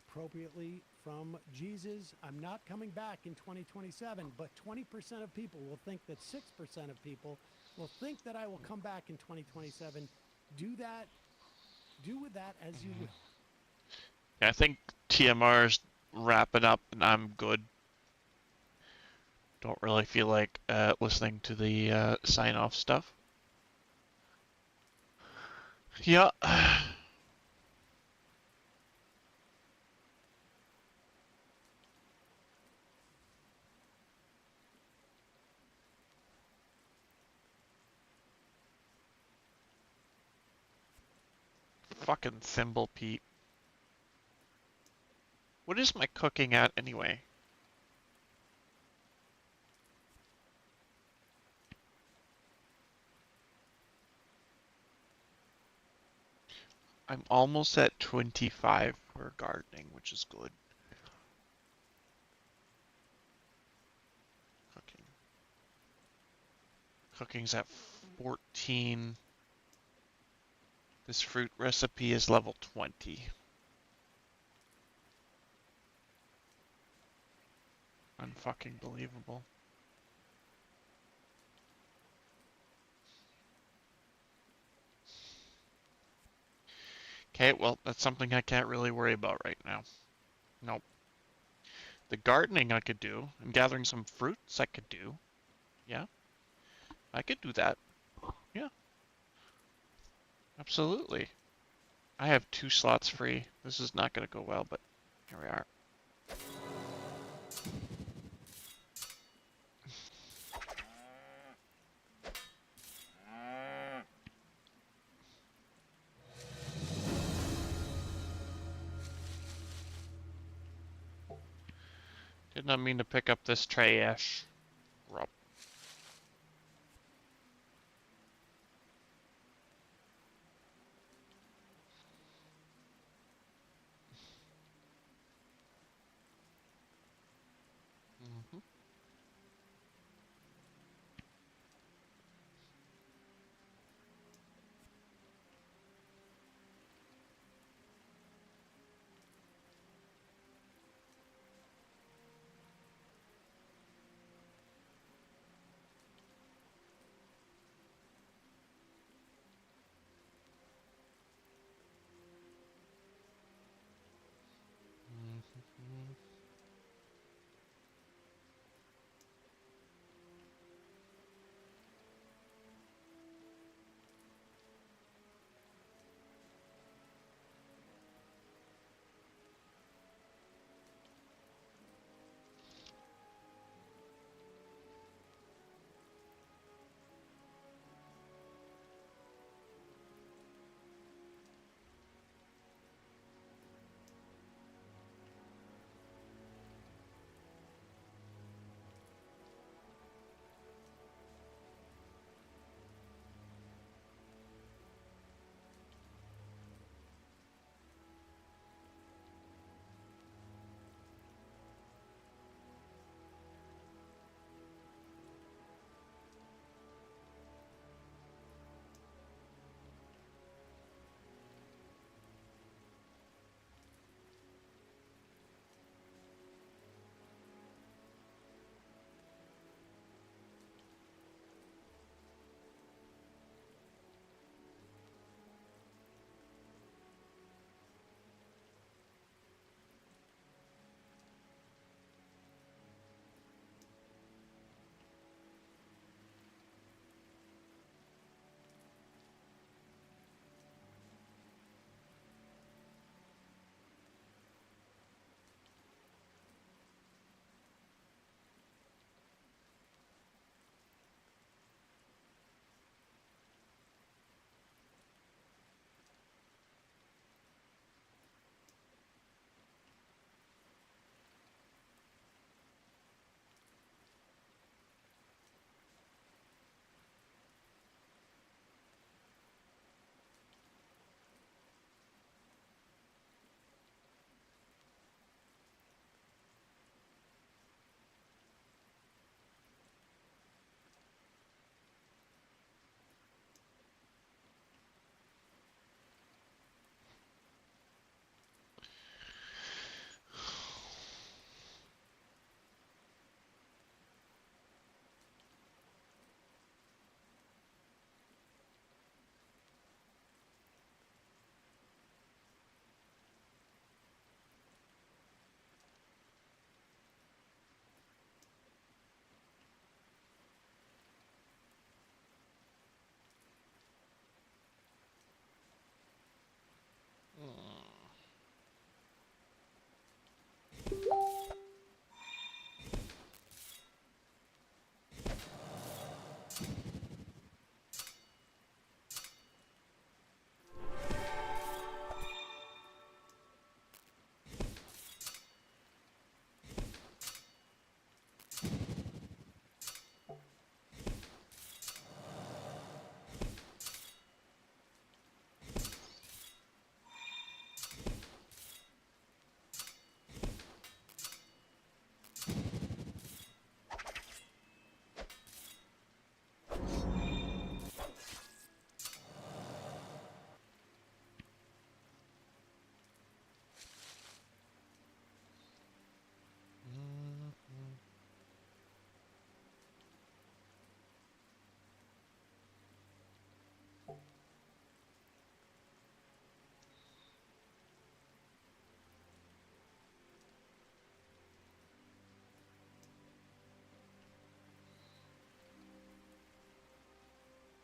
appropriately from Jesus. I'm not coming back in 2027, but 20% of people will think that 6% of people will think that I will come back in 2027. Do with that as you will. I think TMR's wrapping up and I'm good. Don't really feel like listening to the sign-off stuff. Yeah. Fucking Thimble Pete. What is my cooking at anyway? I'm almost at 25 for gardening, which is good. Cooking. Cooking's at 14. This fruit recipe is level 20. Unfucking believable. Okay, well, that's something I can't really worry about right now. Nope. The gardening I could do, and gathering some fruits I could do. Yeah. I could do that. Yeah. Absolutely. I have 2 slots free. This is not going to go well, but here we are. Did not mean to pick up this trash. Rob. Mm-hmm.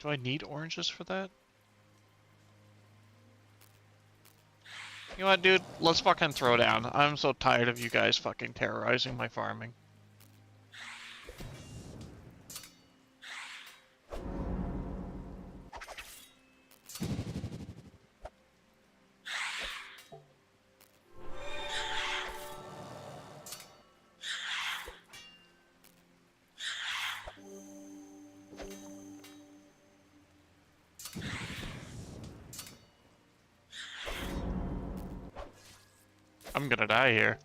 Do I need oranges for that? You know what, dude? Let's fucking throw down. I'm so tired of you guys fucking terrorizing my farming. I'm gonna die here.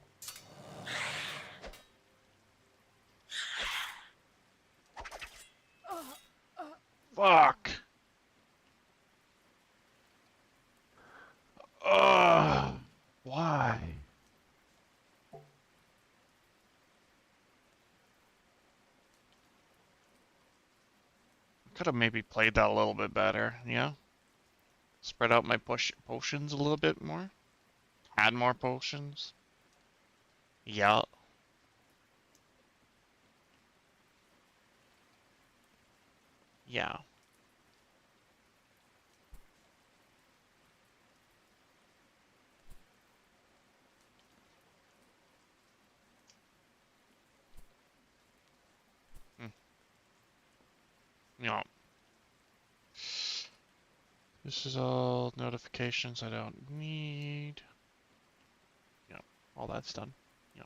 Fuck! Ugh! Why? Could have maybe played that a little bit better, yeah? Spread out my potions a little bit more? Add more potions? Yeah. Yeah. Hmm. Yeah. This is all notifications I don't need. Yeah, all that's done. Yeah.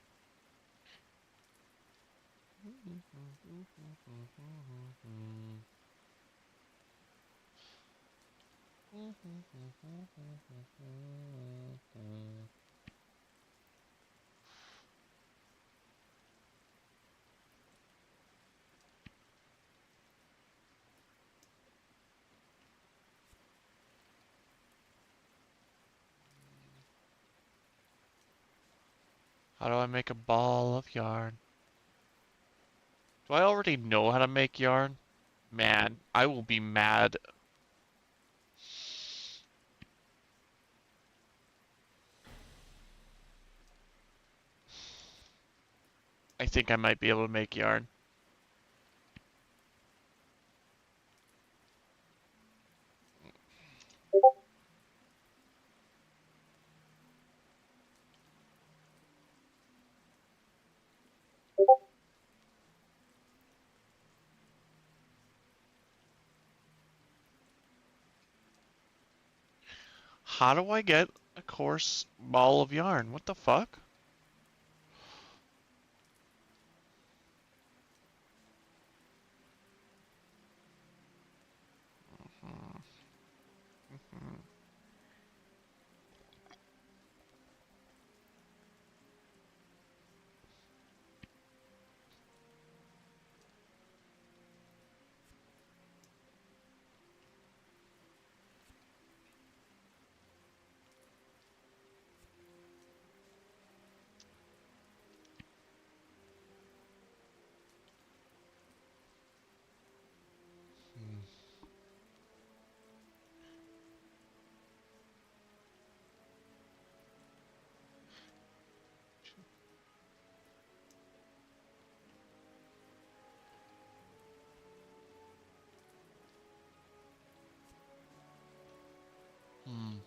How do I make a ball of yarn? Do I already know how to make yarn? Man, I will be mad. I think I might be able to make yarn. How do I get a coarse ball of yarn? What the fuck? Hmm.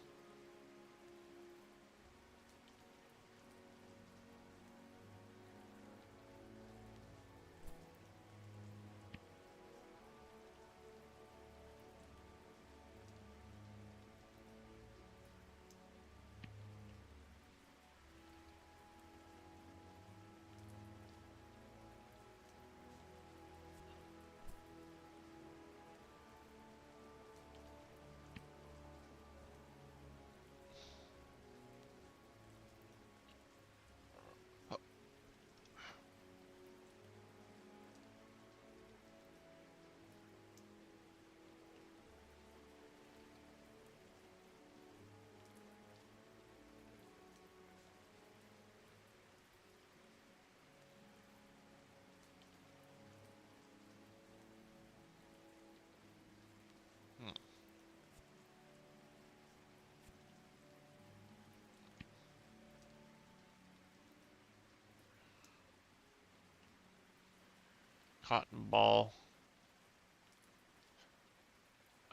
Cotton ball.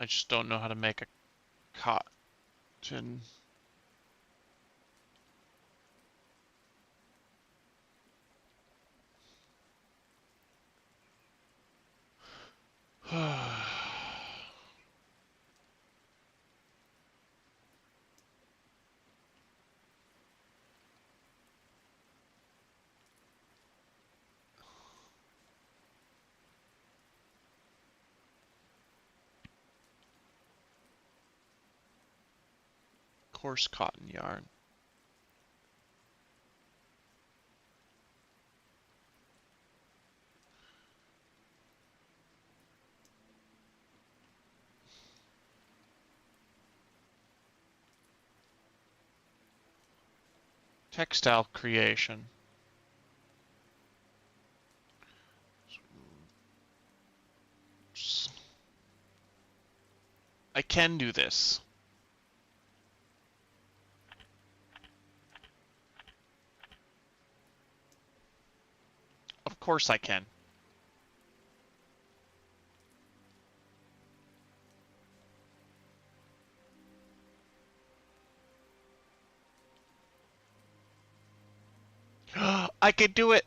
I just don't know how to make a cotton. Coarse cotton yarn. Textile creation. I can do this. Of course I can. I could do it.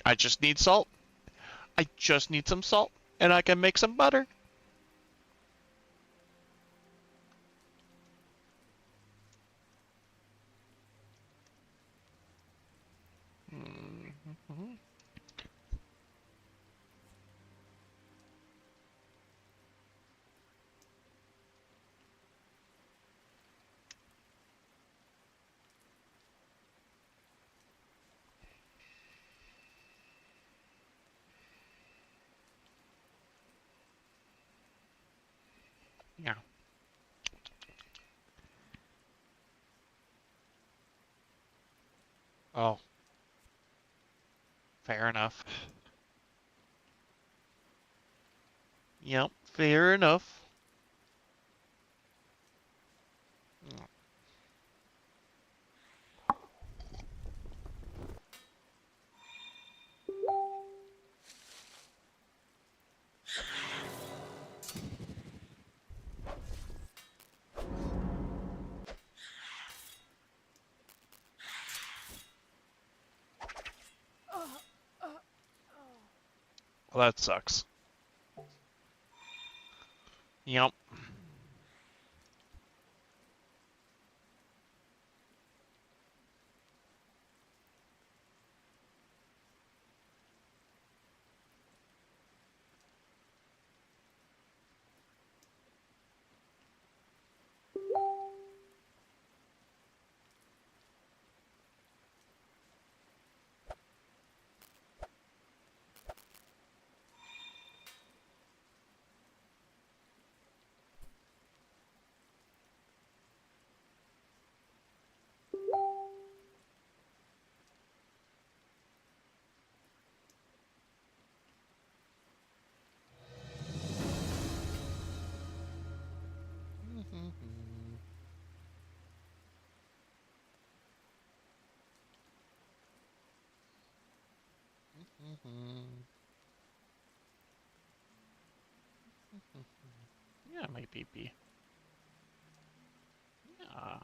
I just need salt. I just need some salt, and I can make some butter. Yeah. Oh, fair enough. Yep, fair enough. Well, that sucks. Yep. Yeah, maybe. Yeah.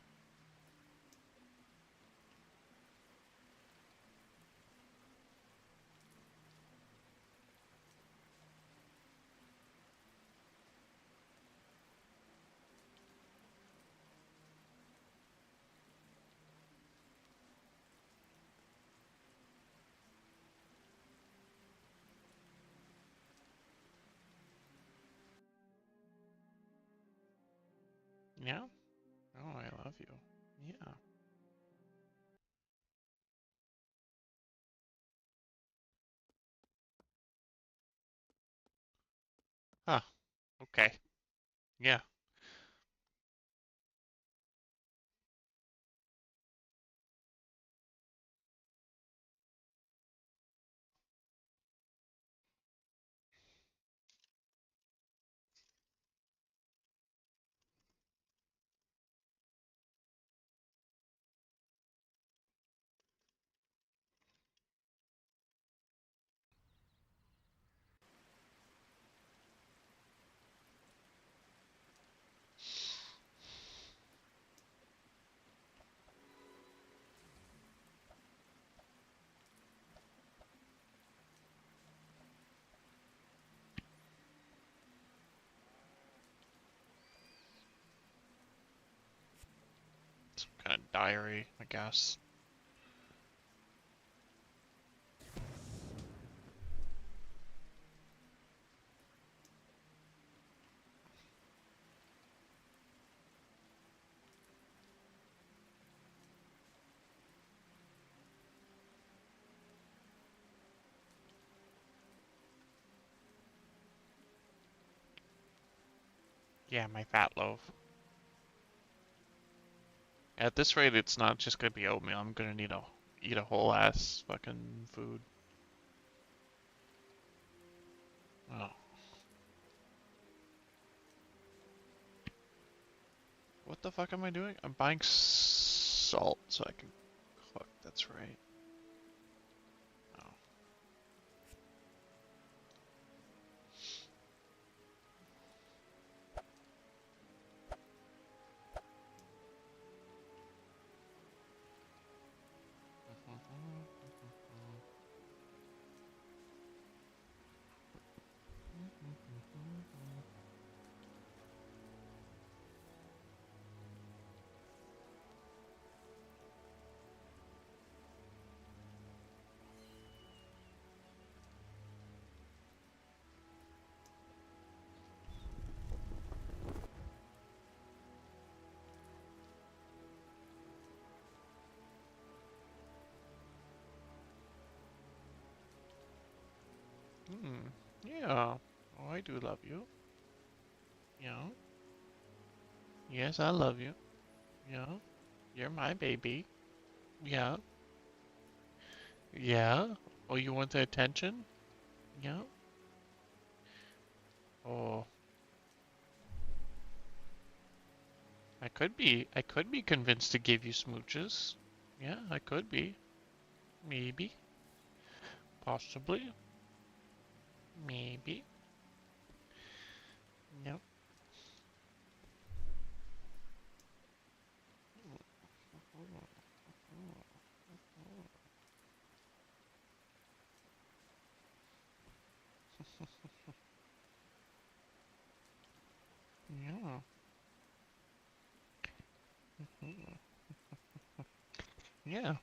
Yeah? Oh, I love you. Yeah. Huh. Okay. Yeah. some kind of diary, I guess. Yeah, my fat loaf. At this rate, it's not just gonna be oatmeal. I'm gonna need to eat a whole ass fucking food. Oh. What the fuck am I doing? I'm buying salt so I can cook. That's right. Oh. Yeah. Oh, I do love you. Yeah. Yes, I love you. Yeah. You're my baby. Yeah. Yeah. Oh, you want the attention? Yeah. Oh, I could be convinced to give you smooches. Yeah, I could be. Maybe. Possibly. Maybe. Yep. Yeah. Yeah.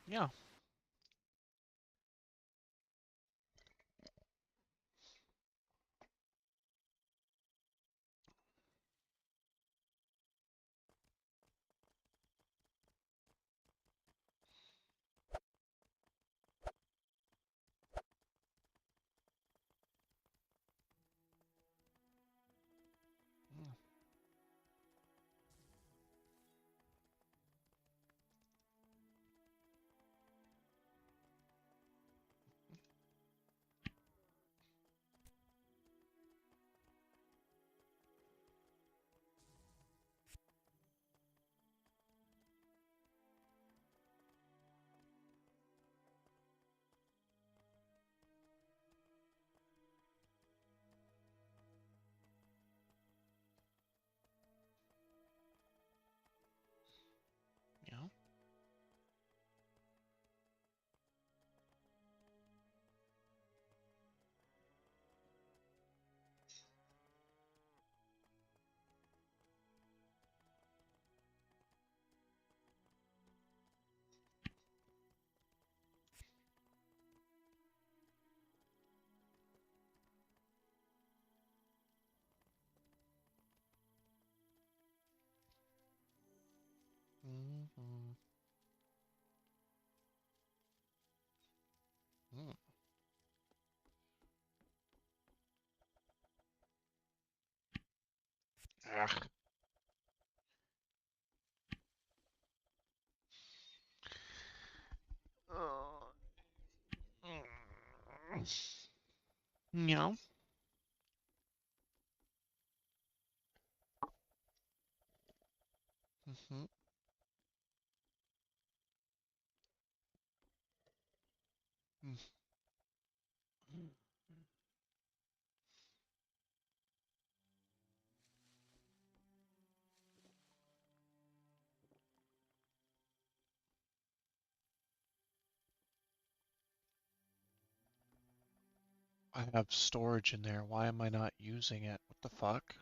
Yeah. Yeah. Mm-hmm. Mm. Ugh. Uh, mm. Yeah. Mm-hmm. I have storage in there. Why am I not using it? What the fuck?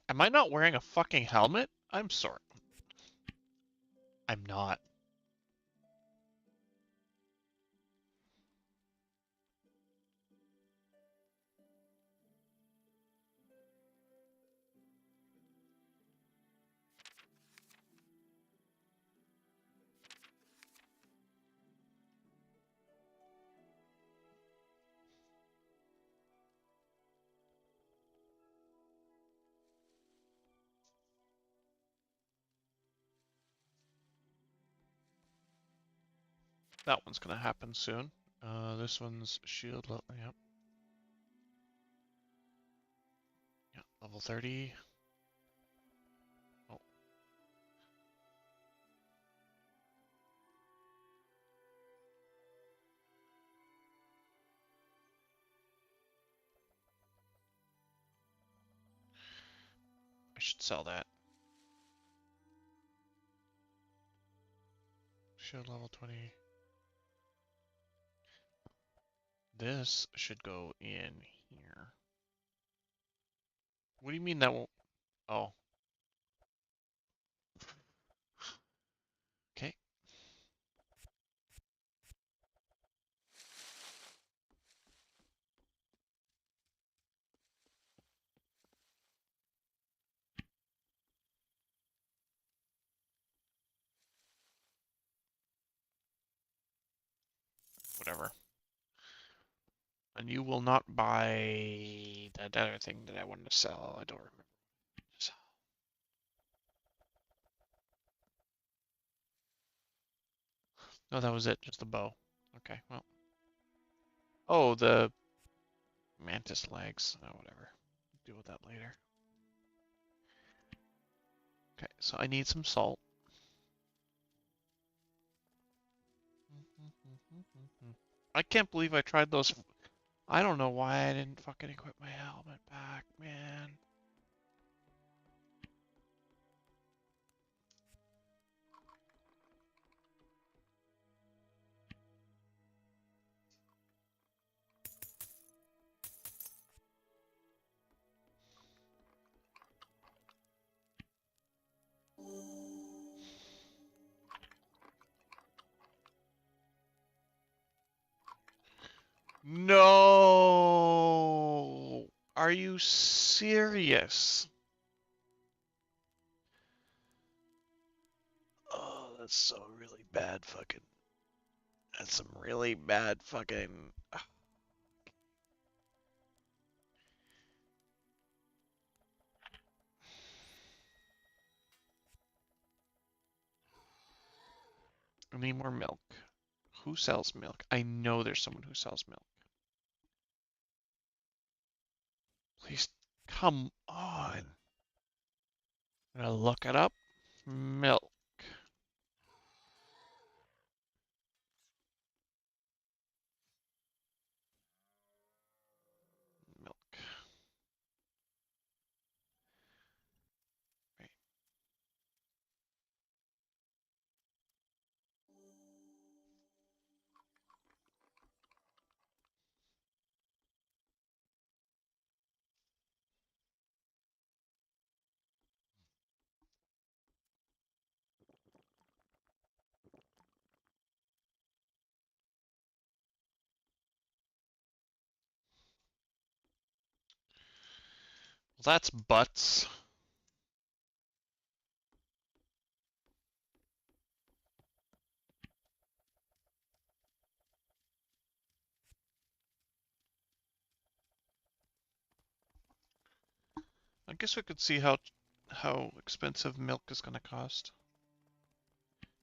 Am I not wearing a fucking helmet? I'm sorry. I'm not. That one's gonna happen soon. This one's shield level. Yep. Yeah, level 30. Oh, I should sell that. Shield level 20. This should go in here. What do you mean that won't? Oh. Okay. Whatever. And you will not buy that other thing that I wanted to sell. I don't remember. No, that was it. Just the bow. Okay, well. Oh, the mantis legs. Oh, whatever. Deal with that later. Okay, so I need some salt. I can't believe I tried those. I don't know why I didn't fucking equip my helmet back, man. No! Are you serious? Oh, that's so really bad fucking. That's some really bad fucking. I need more milk. Who sells milk? I know there's someone who sells milk. Please, come on. I'm gonna look it up. Milk. Milk. Right. Well, that's butts. guess we could see how expensive milk is gonna cost.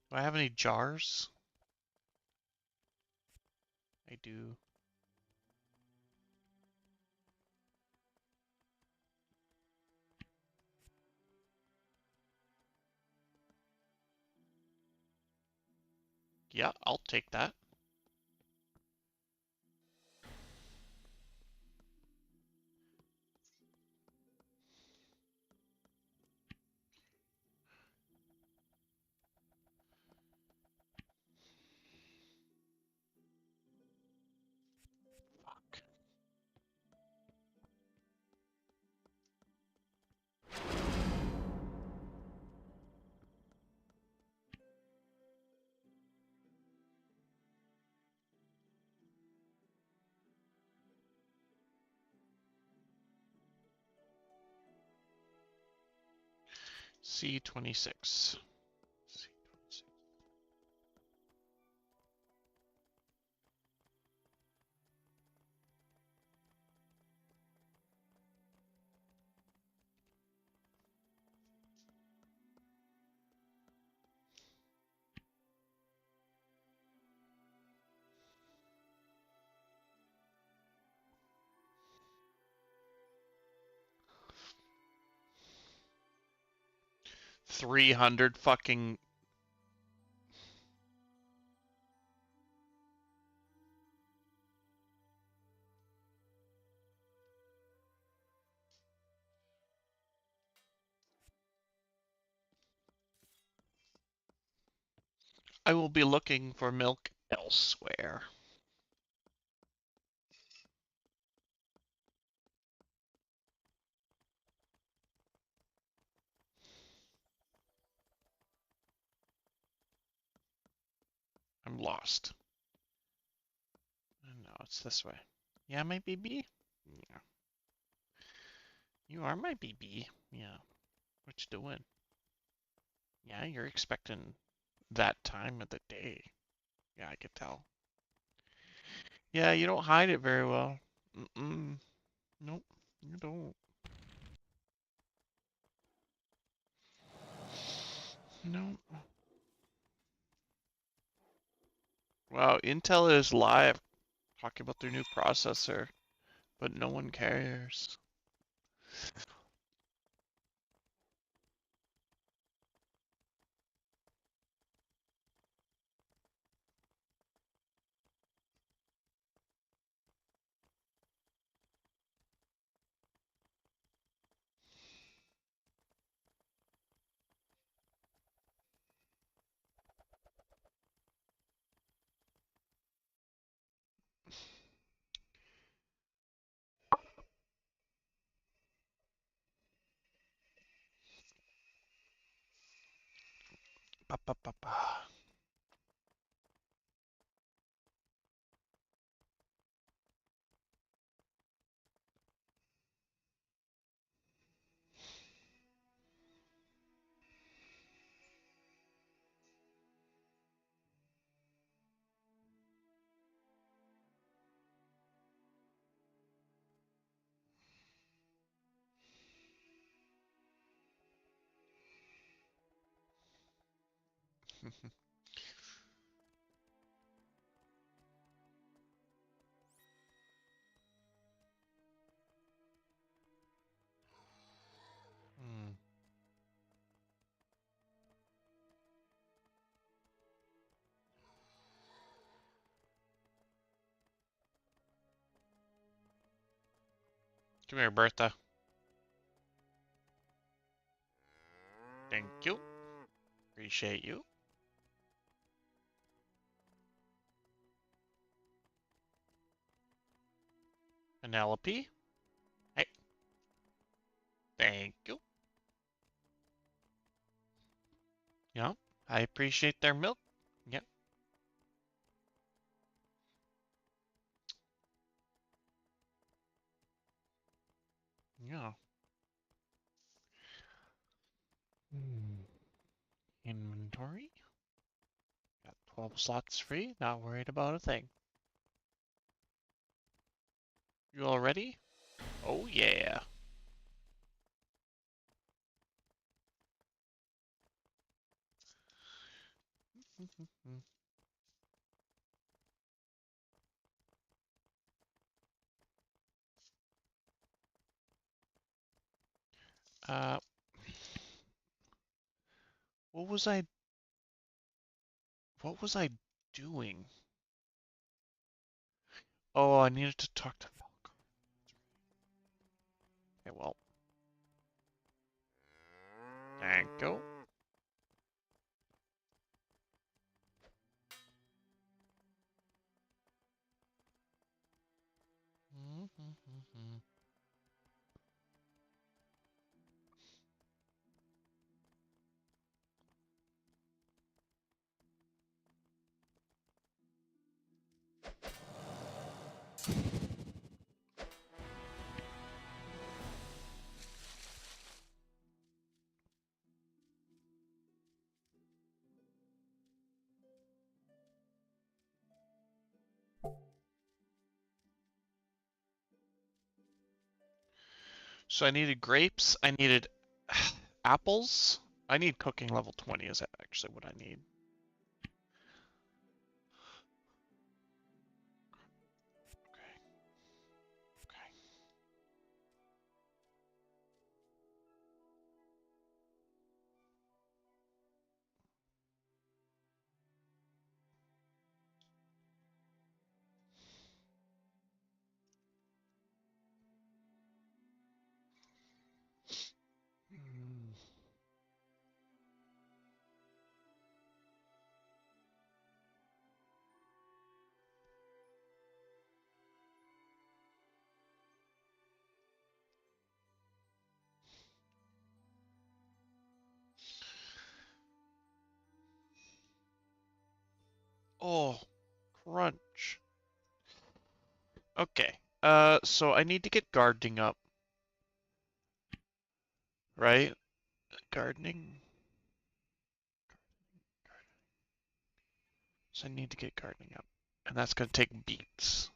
Do I have any jars? I do. Yeah, I'll take that. Fuck. C26. C26. $300 fucking. I will be looking for milk elsewhere. I'm lost. No, it's this way. Yeah, my BB? Yeah. You are my BB. Yeah. What you doing? Yeah, you're expecting that time of the day. Yeah, I could tell. Yeah, you don't hide it very well. Mm-mm. Nope, you don't. Nope. Wow, Intel is live talking about their new processor, but no one cares. Ba, ba, ba, ba. Hmm. Come here, Bertha. Thank you. Appreciate you. Penelope. Hey. Thank you. Yeah, I appreciate their milk. Yep. Yeah. Hmm. Inventory. Got 12 slots free. Not worried about a thing. You all ready? Oh yeah. Uh, what was I doing? Oh, I needed to talk to Falcon. Okay, well. Thank you. So I needed grapes. I needed apples. I need cooking level 20 is actually what I need. Okay. Okay. Mm. Oh, crunch. Okay. So I need to get gardening up, right? Gardening. So I need to get gardening up, and that's gonna take beets.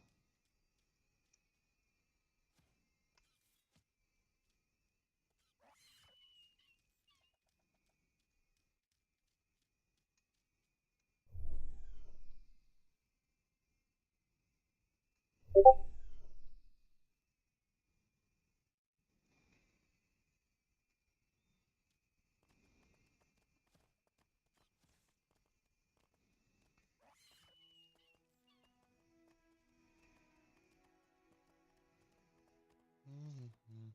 Mm-hmm.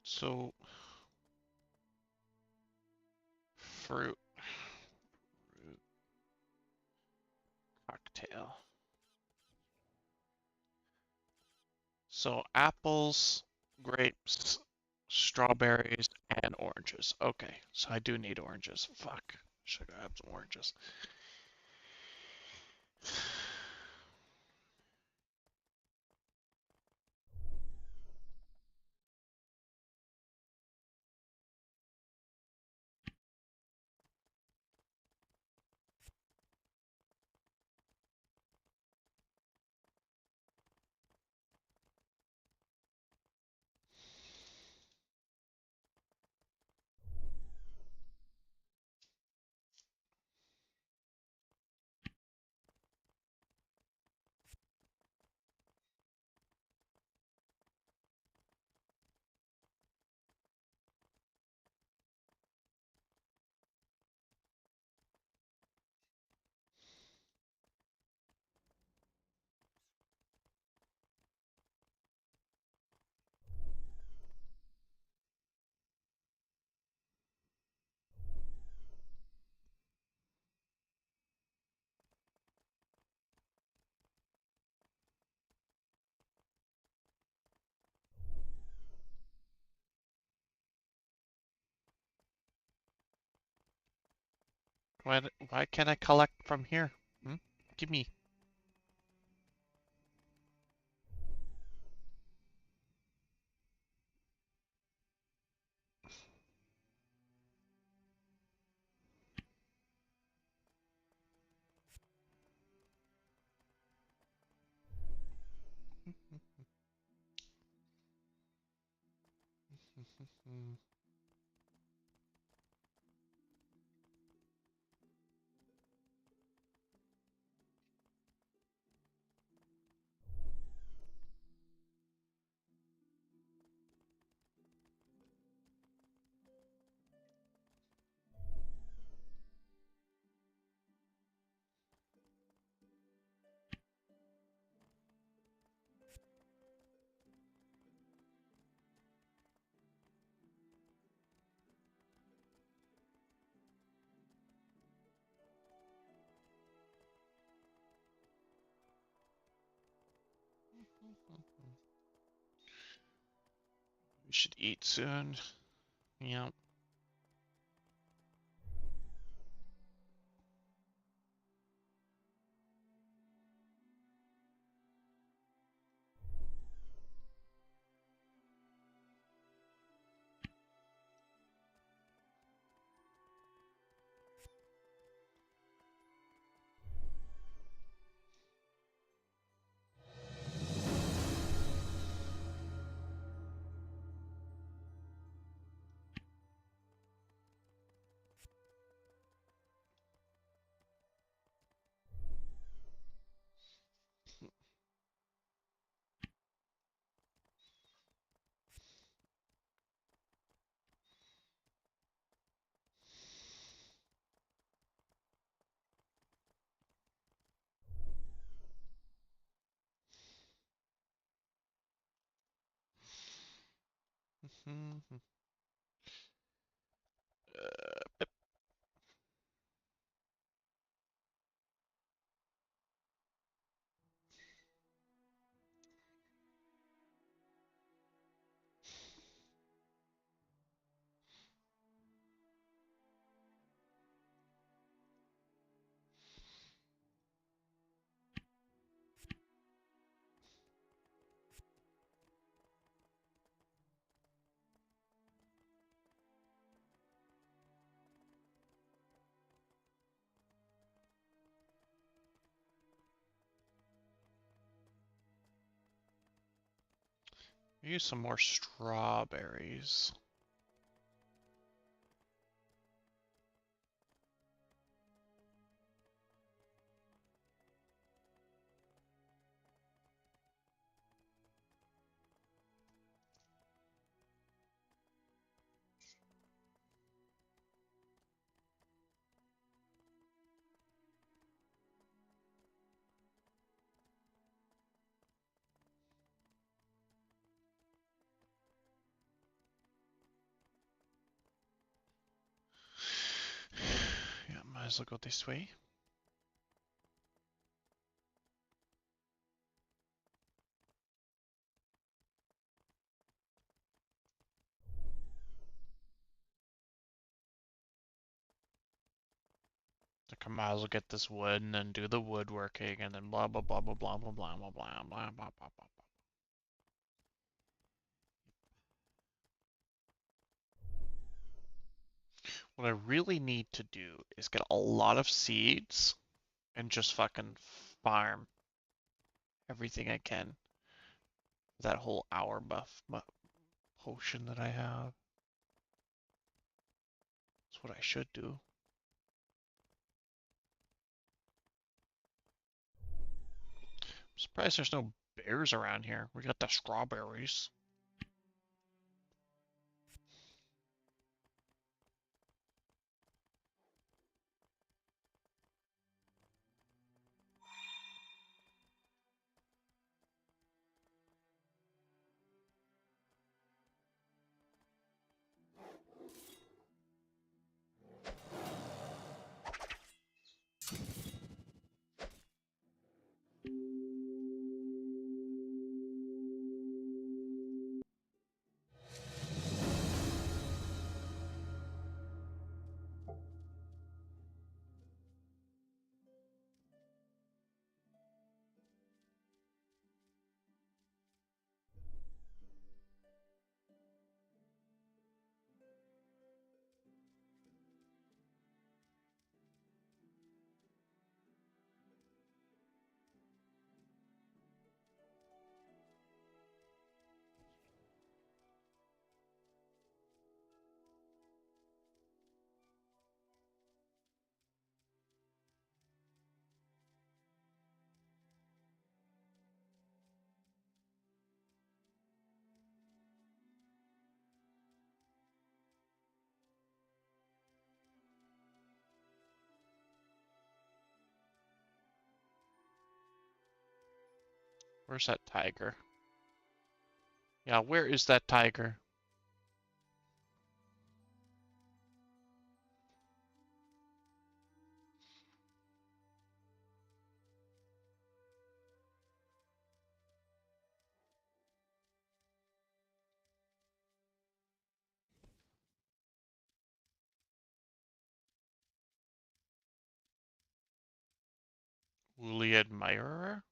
So fruit cocktail. So apples, grapes, strawberries, and oranges. Okay, so I do need oranges. Fuck. Should have some oranges. Why can't I collect from here? Hmm? Give me. We should eat soon. Yep. Use some more strawberries. Yeah, might as well go this way. Like I might as well get this wood and then do the woodworking and then blah blah blah blah blah blah blah blah blah blah blah blah blah. What I really need to do is get a lot of seeds and just fucking farm everything I can. That whole hour buff potion that I have. That's what I should do. I'm surprised there's no bears around here. We got the strawberries. Where's that tiger? Yeah, where is that tiger? Woolly admirer?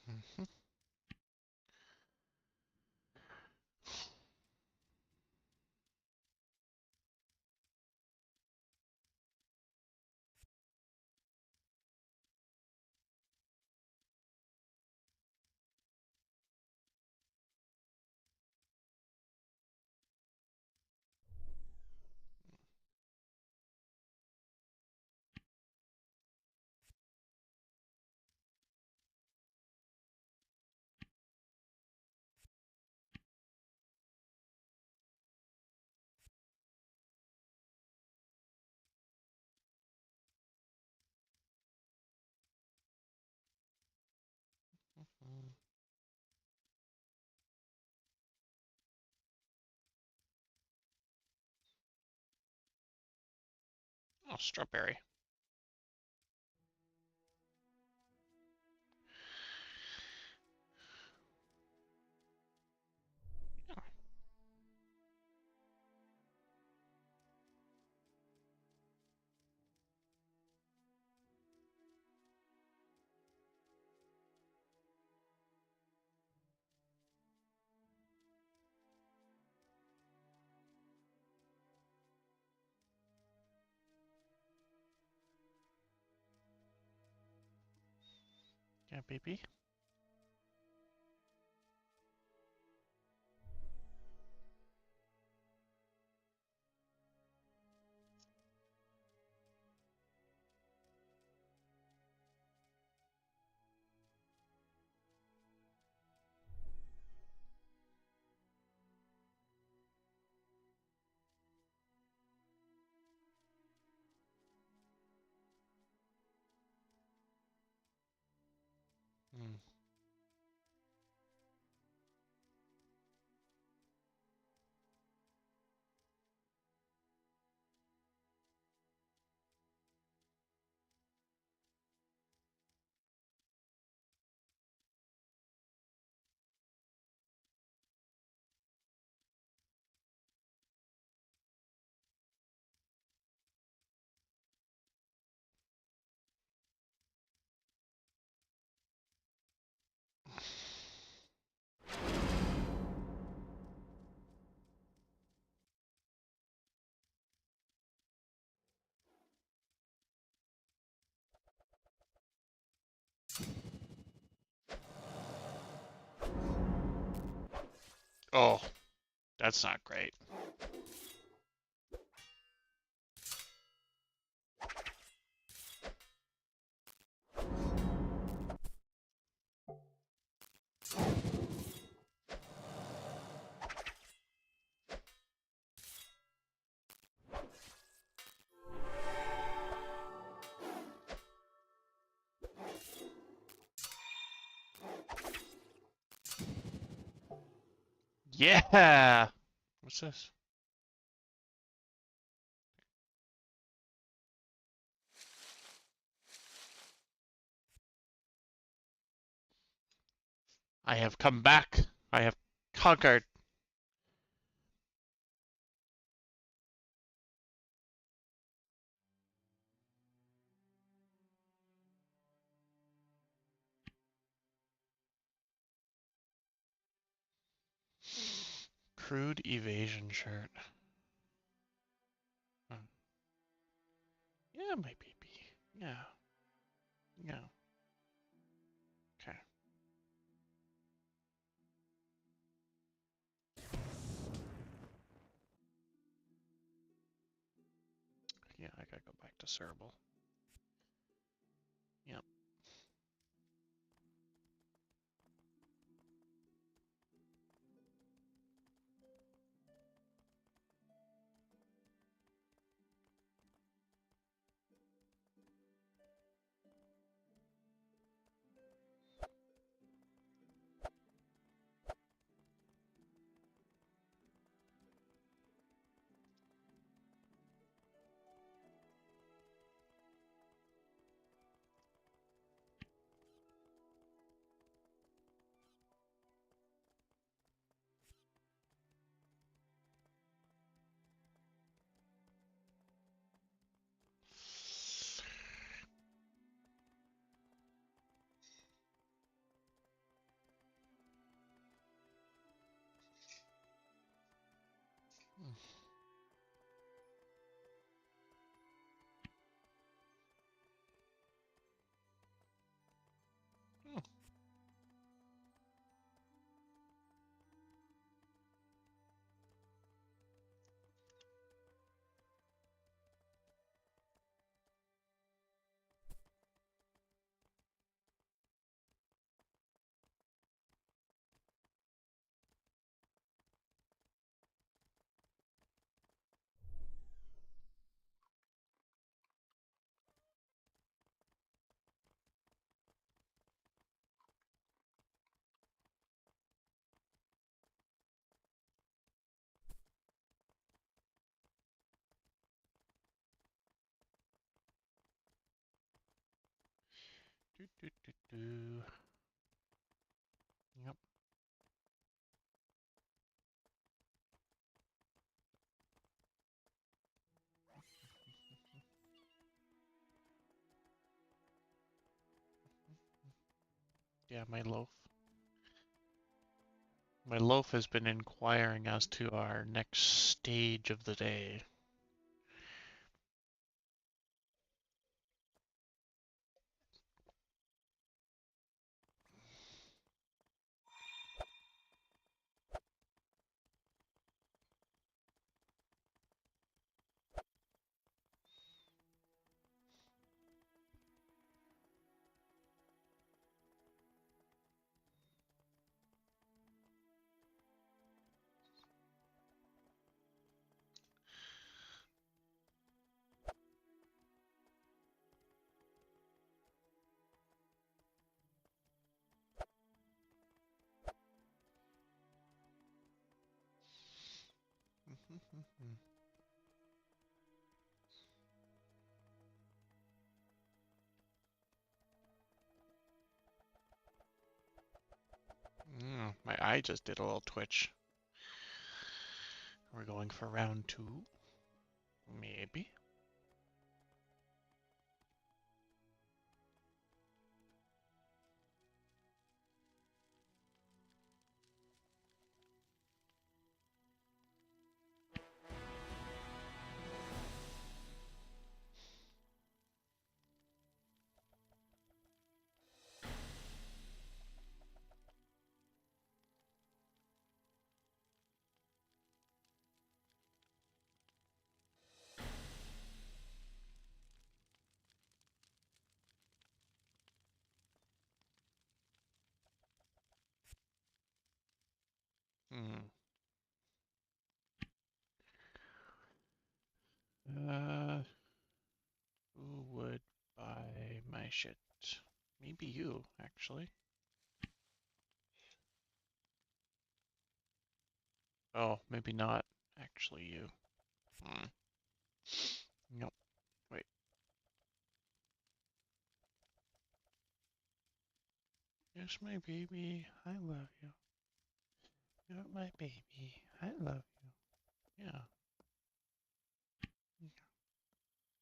Mhm. Oh, strawberry. Yeah, baby. Mm. Oh, that's not great. Yeah! What's this? I have come back. I have conquered. Crude evasion shirt. Hmm. Yeah, my baby. Yeah. Yeah. Okay. Yeah, I gotta go back to Cerebral. Yep. Do, do, do, do. Yep. Yeah, my loaf. My loaf has been inquiring as to our next stage of the day. My eye just did a little twitch. We're going for round 2. Maybe. Hmm. Who would buy my shit? Maybe you, actually. Oh, maybe not actually you. Hmm. Nope. Wait. Yes, my baby. I love you. You're my baby. I love you. Yeah.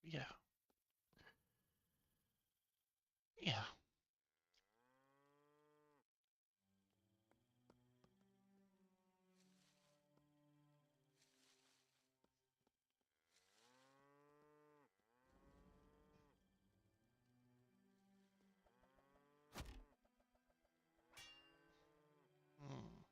Yeah. Yeah. Hmm.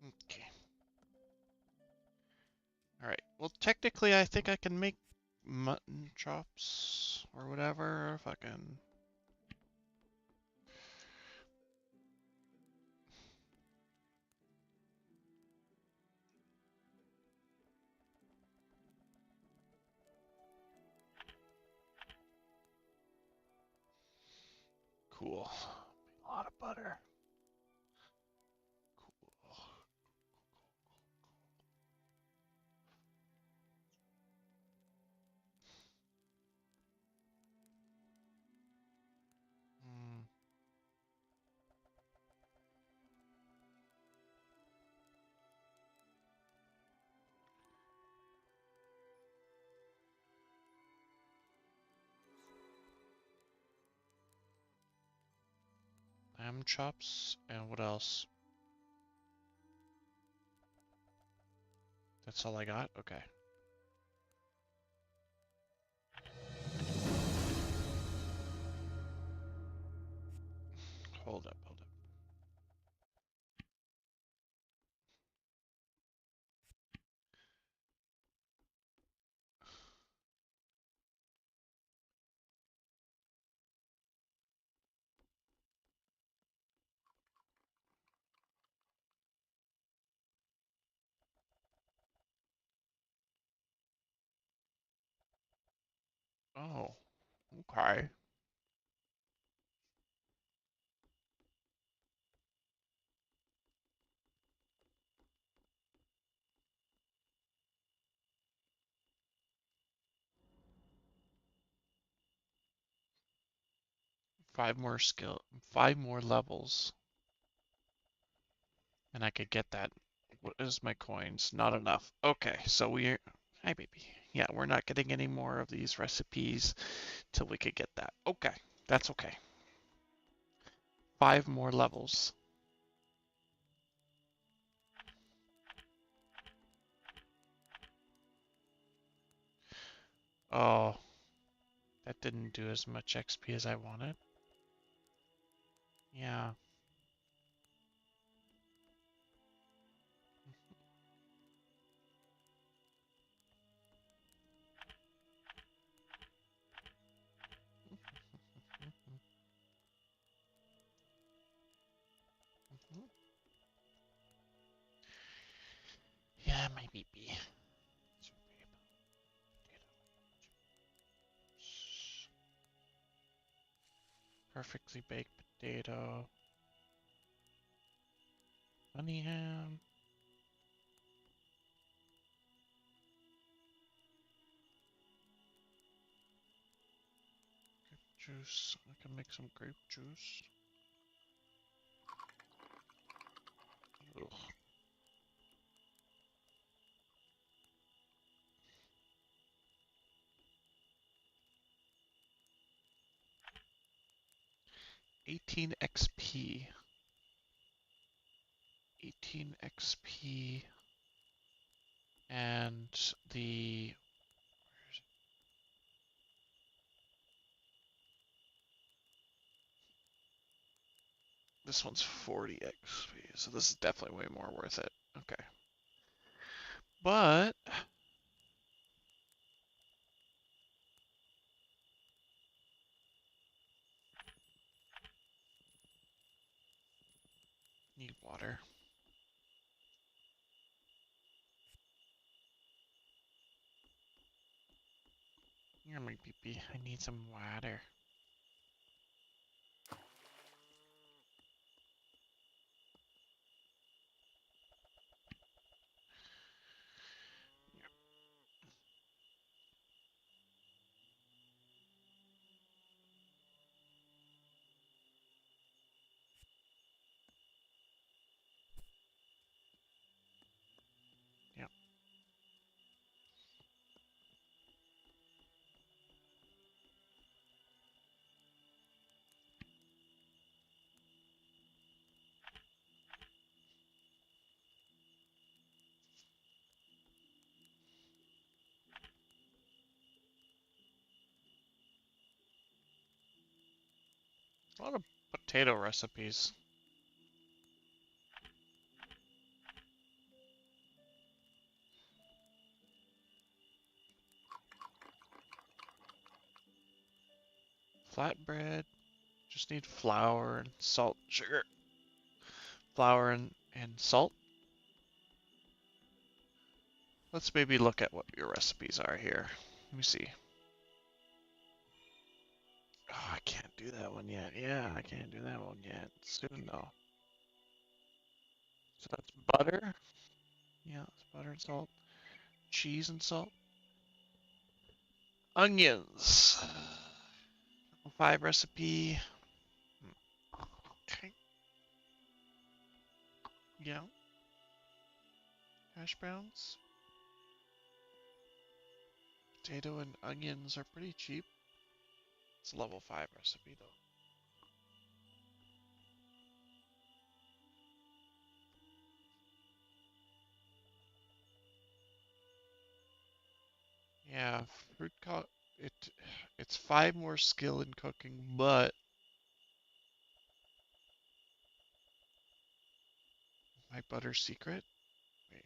Okay. Alright. Well, technically, I think I can make mutton chops or whatever. Fucking. Cool. A lot of butter. Cool. Hmm. Lamb chops, and what else? That's all I got? Okay. Hold up, hold up. Oh, okay. Five more levels, and I could get that. What is my coins? Not enough. Okay, so we're, hi baby. Yeah, we're not getting any more of these recipes till we could get that. Okay, that's okay. 5 more levels. Oh, that didn't do as much XP as I wanted. Yeah. Yeah, my baby. Perfectly baked potato. Honey ham. Grape juice. I can make some grape juice. Ugh. $18 XP. 18 XP. And the... Where is it? This one's 40 XP, so this is definitely way more worth it. Okay. But... Need water. Here, my peepee. I need some water. Yep. A lot of potato recipes. Flatbread. Just need flour and salt, sugar. Flour and salt. Let's maybe look at what your recipes are here. Let me see. Oh, I can't do that one yet. Yeah, I can't do that one yet. Soon though. So that's butter. Yeah, it's butter and salt. Cheese and salt. Onions. 5 recipe. Okay. Yeah. Hash browns. Potato and onions are pretty cheap. It's a level 5 recipe though. Yeah, it's 5 more skill in cooking, but my butter secret? Wait,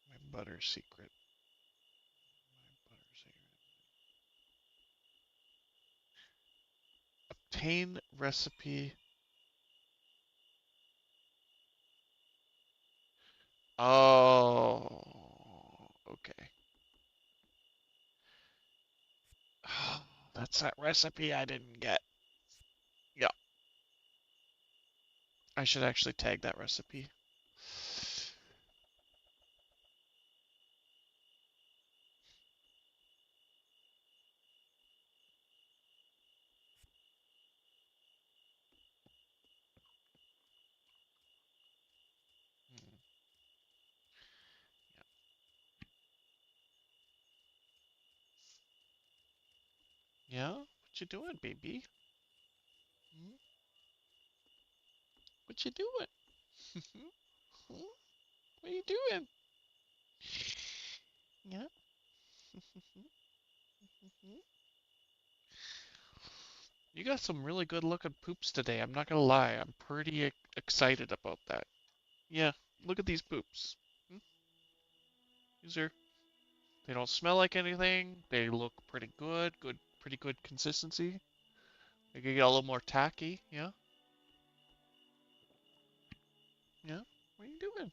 my butter secret. My butter secret. Obtain recipe. Oh, okay. That's that recipe I didn't get. Yeah, I should actually tag that recipe. Hmm, yeah, what you doing, baby? Hmm? What you doing? Hmm? What are you doing? Yeah. You got some really good looking poops today. I'm not gonna lie. I'm pretty excited about that. Yeah, look at these poops. Hmm? These are, they don't smell like anything. They look pretty good. Pretty good consistency. They could get a little more tacky. Yeah, yeah. What are you doing?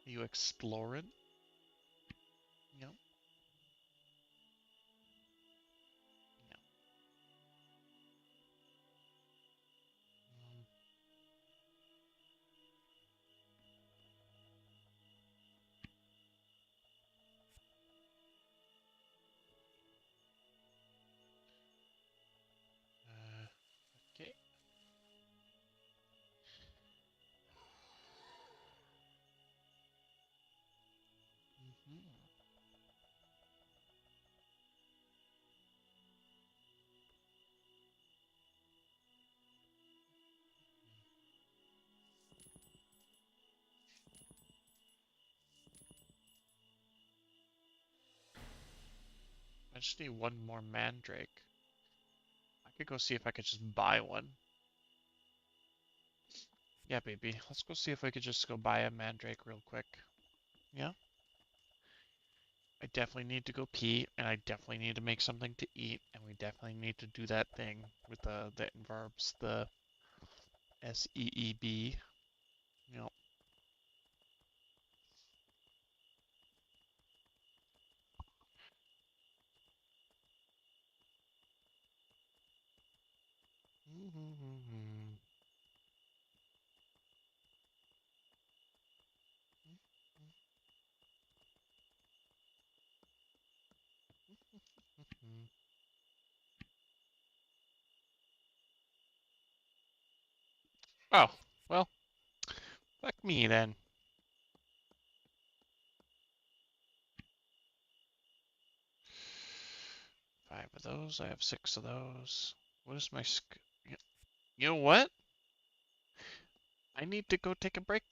Are you exploring? Yeah, yeah. Um, okay. Hmm. I just need one more mandrake. I could go see if I could just buy one. Yeah, baby. Let's go see if I could just go buy a mandrake real quick. Yeah? I definitely need to go pee, and I definitely need to make something to eat, and we definitely need to do that thing with the verbs, the SEEB. You know. Oh, well, fuck me then. 5 of those. I have 6 of those. What is my You know what? I need to go take a break.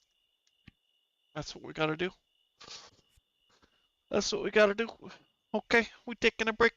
That's what we gotta do. That's what we gotta do. Okay, we taking a break.